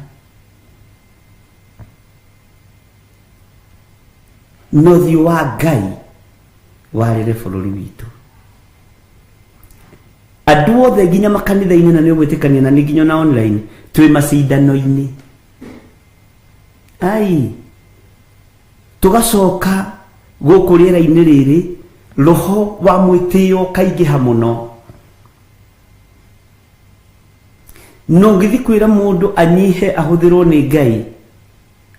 No thio wa Ngai warire bururi witu. Andu othe nginya makanitha-ini na nio gwitikania na ni nginya na online twi macindano-ini. Ai tugacoka guku riera-ini riri, roho wa mwitio kaingiha muno. No ngithi kwira mundu anyihe ahuthirwo ni Ngai,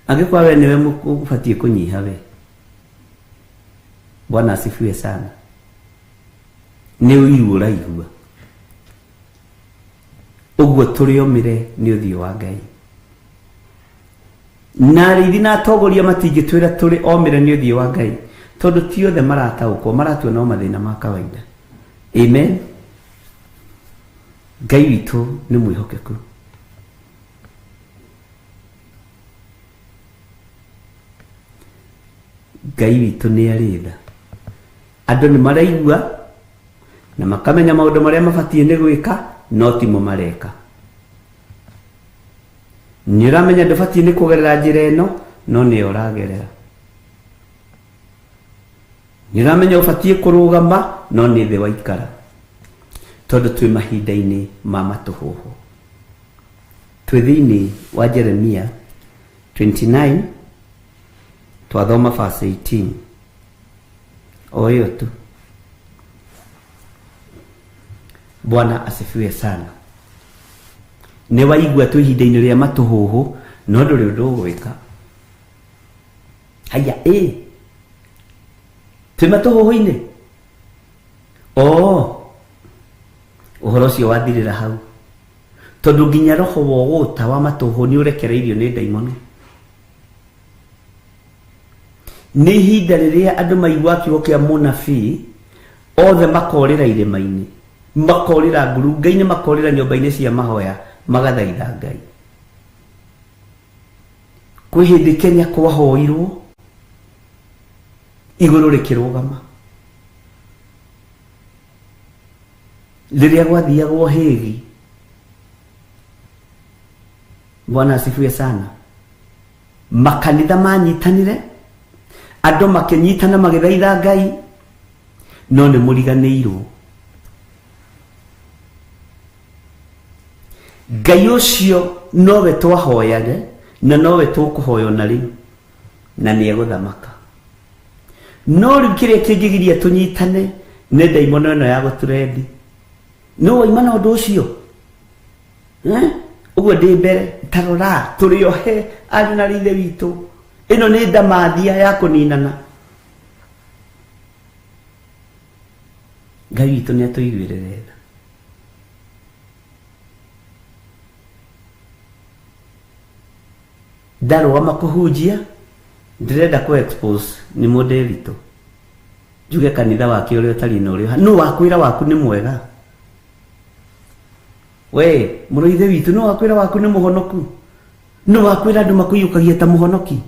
angikwa we niwe mukubatie kunyiha we. Bwana asifiwe sana. Ni uiru uraigua, uguo turiomire ni uthio wa Ngai. Na rithi na atongoria matingitwira turi omire ni uthio wa Ngai, tondu ti othe marataukwo, maratuona no mathina ma kawaida. Amen. Ngai witu ni mwihokeku. Ngai witu ni aritha, andu ni maraigua na makamenya maundu maria mabatie ni gwika, no timo mareka. Ni uramenya ndubatie ni kugerera njira ino, no ni uragerera. Ni uramenya ubatie kurugama, no ni thi waikara, tondu twi mahinda-ini ma matuhuhu. Twi thiini wa Jeremia 29 twathoma verse 18 o hiyo tu. Bwana asifiwe sana. Nĩ waigua tu ihinda-inĩ rĩa matũhũhũ no ndũrĩ ũndũ ũgwĩka. Haya twĩ matũhũhũ-inĩ ũhoro ũcio wathirĩra hau, tondũ nginya roho wa ũgũta wa matũhũhũ nĩ ũrekereirio nĩ ndaimono. Nĩ ihinda rĩrĩa andũ maigua kiugo kĩa mũnabii othe makorĩra irĩma-inĩ, makorĩra ngurunga-inĩ, makorĩra nyũmba-inĩ cia mahoya, magathaitha Ngai. Kwĩ hĩndĩ Kenya kwahoirwo igũrũ rĩkĩrũgama, rĩrĩa gwathiagwo Hĩgi. Bwana asifiwe sana. Makanitha manyitanire, andũ makĩnyitana magĩthaitha Ngai, no nĩ mũriganĩirwo. Ngai ũcio nowe twahoyage na nowe tũkũhoya na rĩu, na nĩ egũthamaka. No rĩu kĩrĩa kĩngĩgiria tũnyitane nĩ ndaimono ĩno ya gũtũrendi. No waima na ũndũ ũcio ũguo ndĩ mbere, tarora tũrĩ ohe ariũ na ithe witũ. Ĩno nĩ ndamathia ya kũninana. Ngai witũ nĩ atũiguĩre wega. Ndarũgama kũhunjia, ndĩrenda kũ expose nĩ mũndũ witũ, njuge kanitha wake ũrĩa ũtarĩ na ũrĩa. Nũ wakwĩra waku nĩ mwega? We mũrũ ithe witũ, nũ wakwĩra waku nĩ mũhonoku? Nũ wakwĩra andũ makũiyũkagia ta mũhonoki?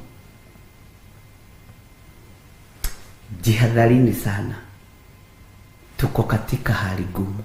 Jihadharini sana, tuko katika hali ngumu.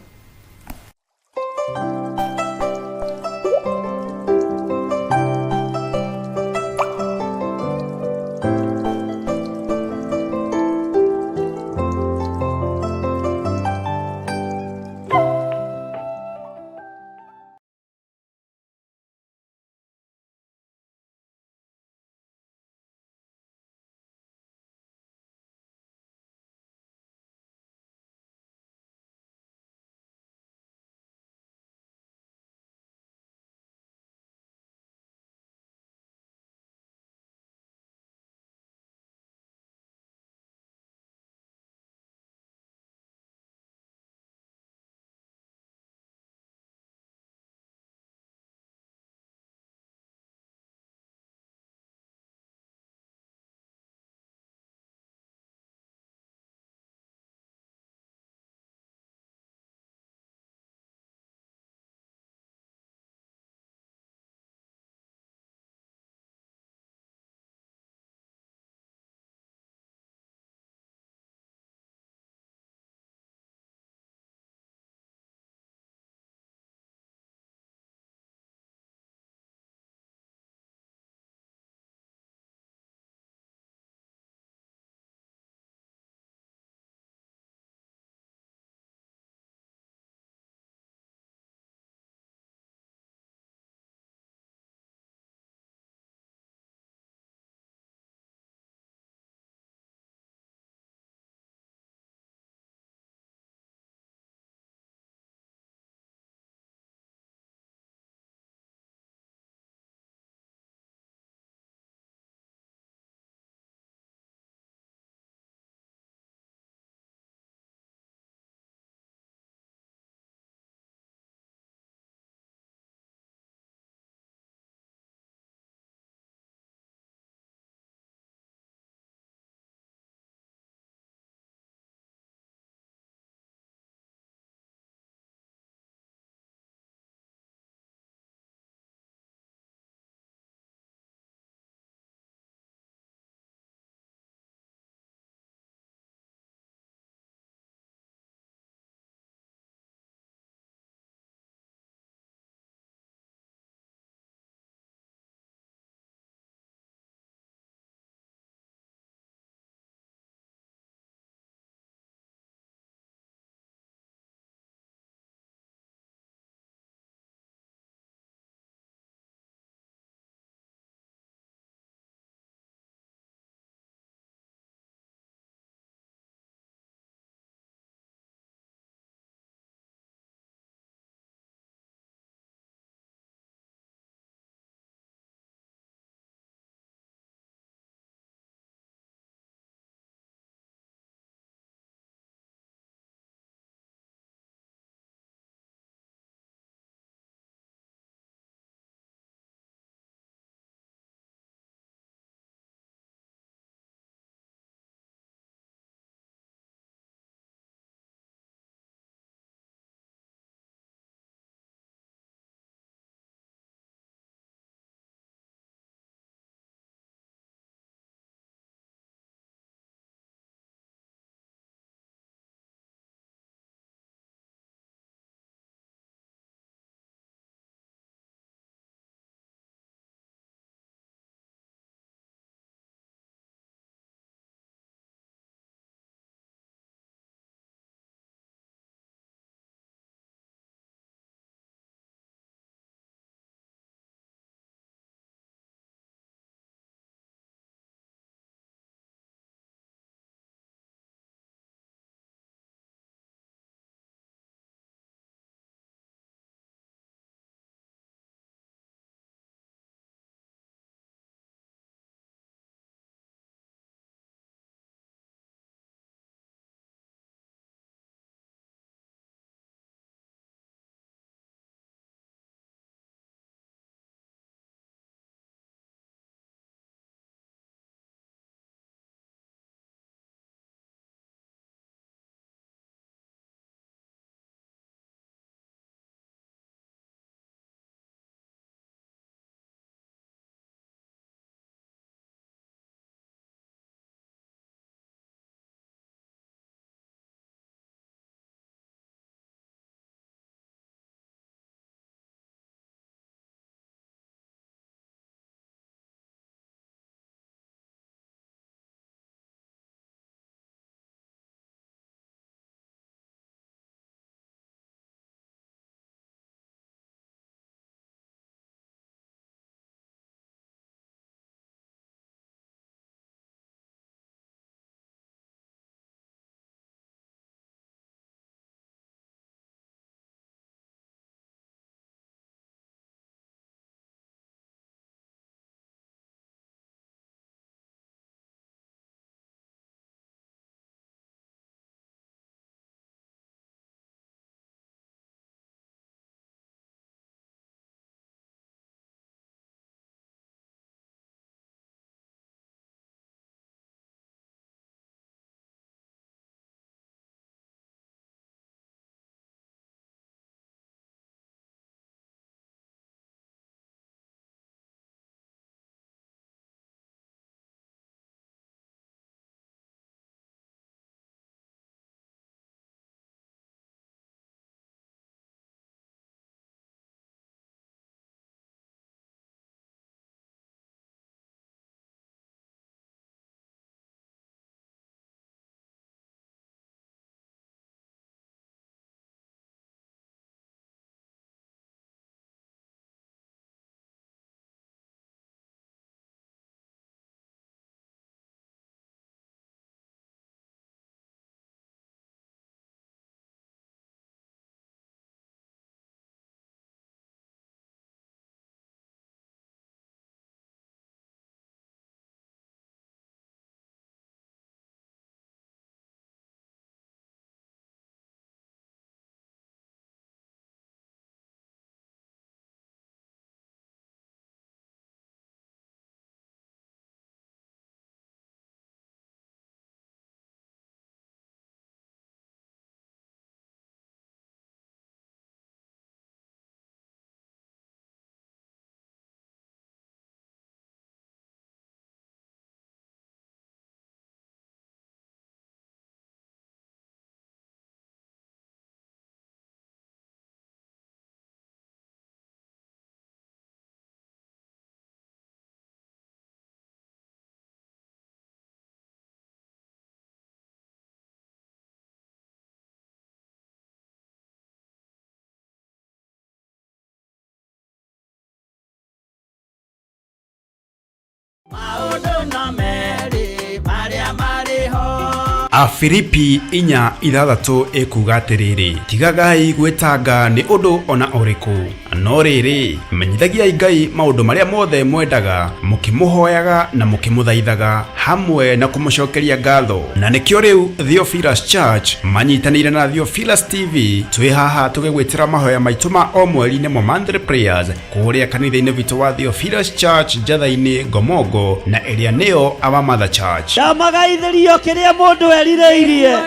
Afilipi 4:6 ekuga atiriri, tigagai gwetanga ni undu ona uriku, no riri menyithagiai Ngai maundu maria mothe mwendaga, mukimuhoyaga na mukimuthaithaga hamwe na kumucokeria ngatho. Na nikio riu Theophilus Church manyitanire na Theophilus TV twi haha tugigwitira mahoya maitu ma o mweri-ini mo monthly prayers kuria kanitha-ini witu wa Theophilus Church Njatha-ini Ngomongo na iria niyo Our Mother Church. Ndamagaithirio kiria mundu erireirie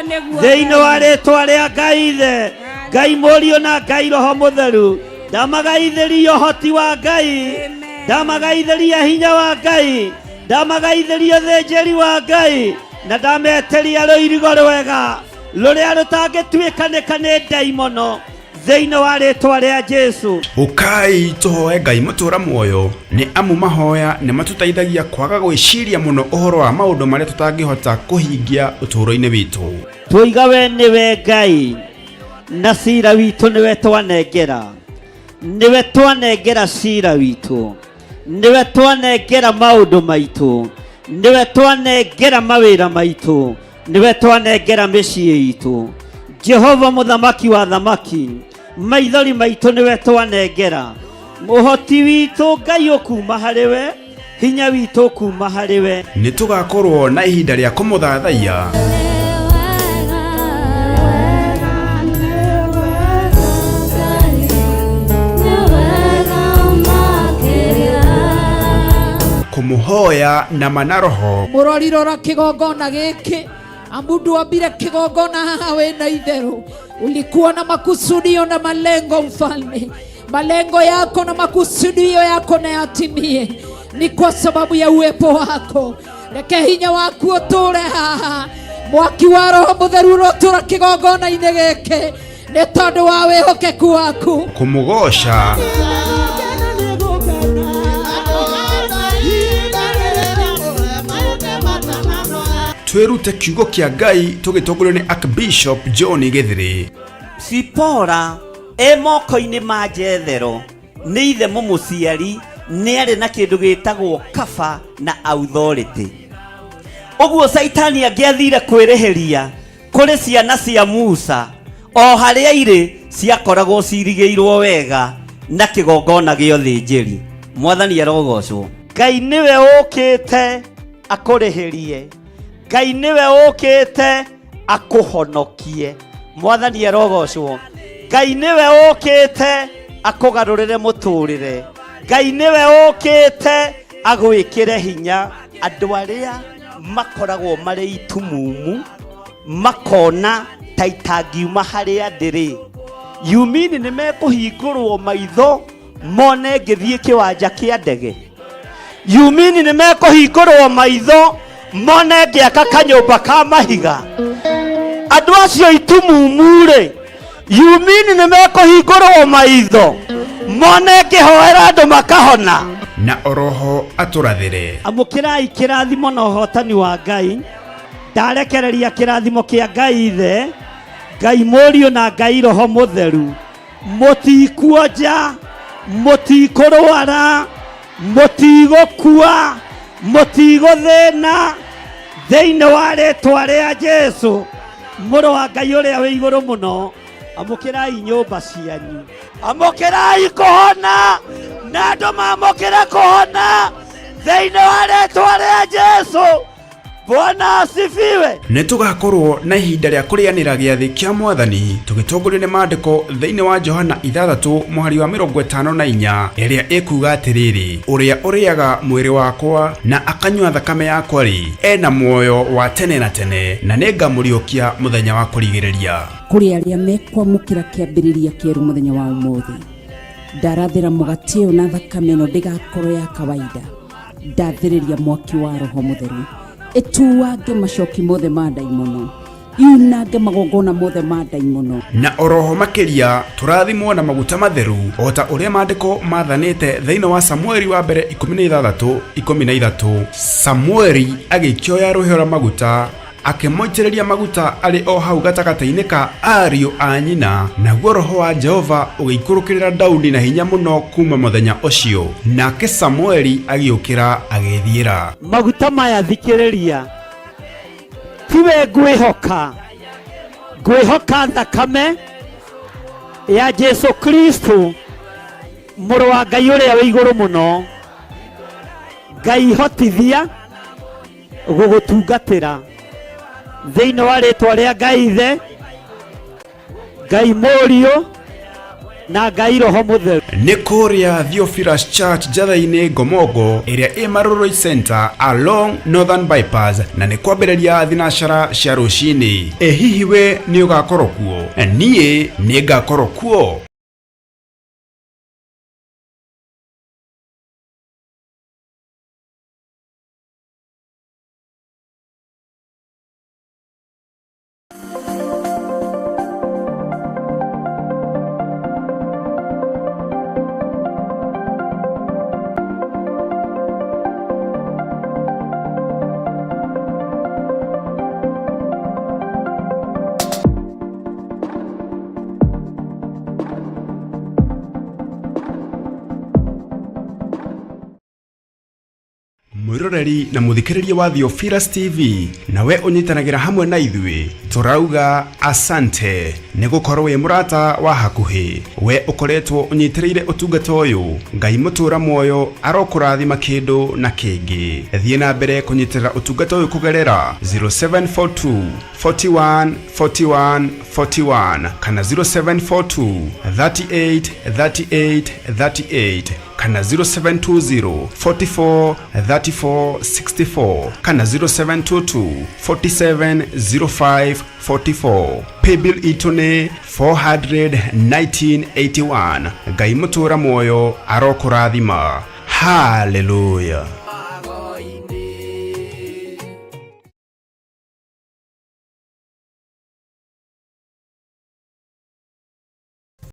thiini wa ritwa ria Ngai Ithe, Ngai Mũriũ na Ngai Roho Mũtheru. Ndamagaithirio hoti wa Ngai, ndamagaithiria hinya wa Ngai, ndamagaithirio thĩnjĩri wa Ngai, na ndameteria rũirigo rwega rũrĩa rũtangĩtuĩkanĩka nĩ ndaimono thĩinĩ wa rĩtwa rĩa Jesu. Ukai tuhoe Ngai mutura muoyo, ni amu mahoya ni matutaithagia kwaga gwiciria muno uhoro wa maundu maria tutangihota kuhingia uturo-ini witu. Twiga we niwe Ngai na cira witu niwe twanengera, niwe twanengera cira witu, niwe twanengera maundu maitu, niwe twanengera mawira maitu, niwe twanengera mĩciĩ itu. Jehova muthamaki wa thamaki, maithori maitu niwe twanengera, muhoti witu Ngai ukuma hariwe, hinya witu ukuma hariwe. Ni tugakorwo na ihinda ria kumuthathaia. Kumuhoya na manaroho. Murorirora kigongona giki, amundu ambire kigongona haha wena itheru. Ulikuwa na makusudio na malengo mfalme. Malengo yako na makusudio yako na yatimie, ni kwa sababu ya uwepo wako. Reke hinya waku uture haha, mwaki wa Roho Mũtheru urotura kigongona-ini giki ni tondu wa wihokeku waku. Kumugosha. Twirute kiugo kia Ngai tugitongorio ni Archbishop John Githiri. Sipora moko-ini ma Jethero ni ithe mũmũciari ni ari na kindu gitagwo kaba na authority. Uguo Saitani angiathire kwirihiria kuri ciana cia Musa, o haria iri ciakoragwo cirigĩirwo wega na kigongona gĩa ũthĩnjĩri. Mwathani arogocwo. Ngai niwe ukite akurihirie, Ngai niwe ukite akuhonokie. Mwathani arogocwo. Ngai niwe ukite akugarurire muturire, Ngai niwe ukite agwikire hinya andu aria makoragwo mari itumumu, makona ta itangiuma haria ndiri. Yumini ni mekuhingurwo maitho mone ngithie kiwanja kia ndege. Yumini ni mekuhingurwo maitho mone ngiaka kanyumba ka mahiga. Andu acio itumumu ri, yumini ni mekuhingurwo maitho mone ngihoera andu makahona. Na oroho aturathire. Amukirai kirathimo na uhotani wa Ngai. Ndarekereria kirathimo kia Ngai Ithe, Ngai Mũriũ na Ngai Roho Mũtheru. Mutikuonja, mutikurwara, mutigukua, mutiguthina thiini wa rĩtwa rĩa Jesu mũrũ wa Ngai ũrĩa wĩ igũrũ mũno. Amukirai nyũmba cianyu, amukirai kuhona na andu mamukire kuhona thiini wa rĩtwa rĩa Jesu. Bwana asifiwe. Ni tugakorwo na ihinda ria kurianira giathi kia Mwathani tugitongorio ni maandiko thiini wa Johana 6:54 iria ikuga atiriri, uria uriaga mwiri wakwa na akanyua thakame yakwa ri ena muoyo wa tene na tene, na ningamuriukia muthenya wa kurigiriria. Kuri aria mekwamukira kiambiriria kieru muthenya wa umuthi, ndarathira mugati uyu na thakame ino ndigakorwo ya kawaida. Ndathiriria mwaki wa Roho Mũtheru etuwange macoki mothe ma ndaimono, yunange magongona mothe ma ndaimono. Na oroho makiria turathimwo na maguta matheru ota uria maandiko mathanite thiini wa Samueli wa mbere 16:13. Samueli agikioya ruhio rwa maguta akimoitĩrĩria maguta arĩ o hau gatagata-inĩ ka ariũ a nyina, naguo roho wa Jehova ũgĩikũrũkĩrĩra Daudi na hinya mũno kuma mũthenya ũcio, nake Samueli agĩũkĩra agĩthiĩra. Maguta maya thikĩrĩria, tiwe ngwĩhoka thakame ya Jesu Kristo mũrũ wa Ngai ũrĩa wĩ igũrũ mũno, Ngai hotithia gũgũtungatĩra thĩinĩ wa rĩtwa rĩa Ngai Ithe, Ngai Mũriũ na Ngai Roho Mũtheru. Nĩ kũrĩa Theophilus Church Njatha-inĩ Ngomongo ĩrĩa ĩ Maroroi Center along Northern Bypass, na nĩ kwambĩrĩria thinacara cia rũcinĩ. Hihi we nĩ ũgakorwo kuo? Niĩ nĩ ngakorwo kuo. Mwiroreri na muthikiriria wa Theophilus TV, nawe unyitanagĩra hamwe na ithuĩ, turauga asante nĩ gũkorwo wĩ mũrata wa hakuhĩ. We ukoretwo unyitĩrĩire ũtungata ũyũ, Ngai mũtũra muoyo arokũrathima kĩndũ na kĩngĩ. Thiĩ na mbere kũnyitĩrĩra ũtungata ũyũ kũgerera 0742 41 41 41 kana 0742 38 38 38 kana 0720 44 34 64 kana 0722 47 05 44. Paybill itune 41981. Ngai mũtũra muoyo arokũrathima. Hallelujah.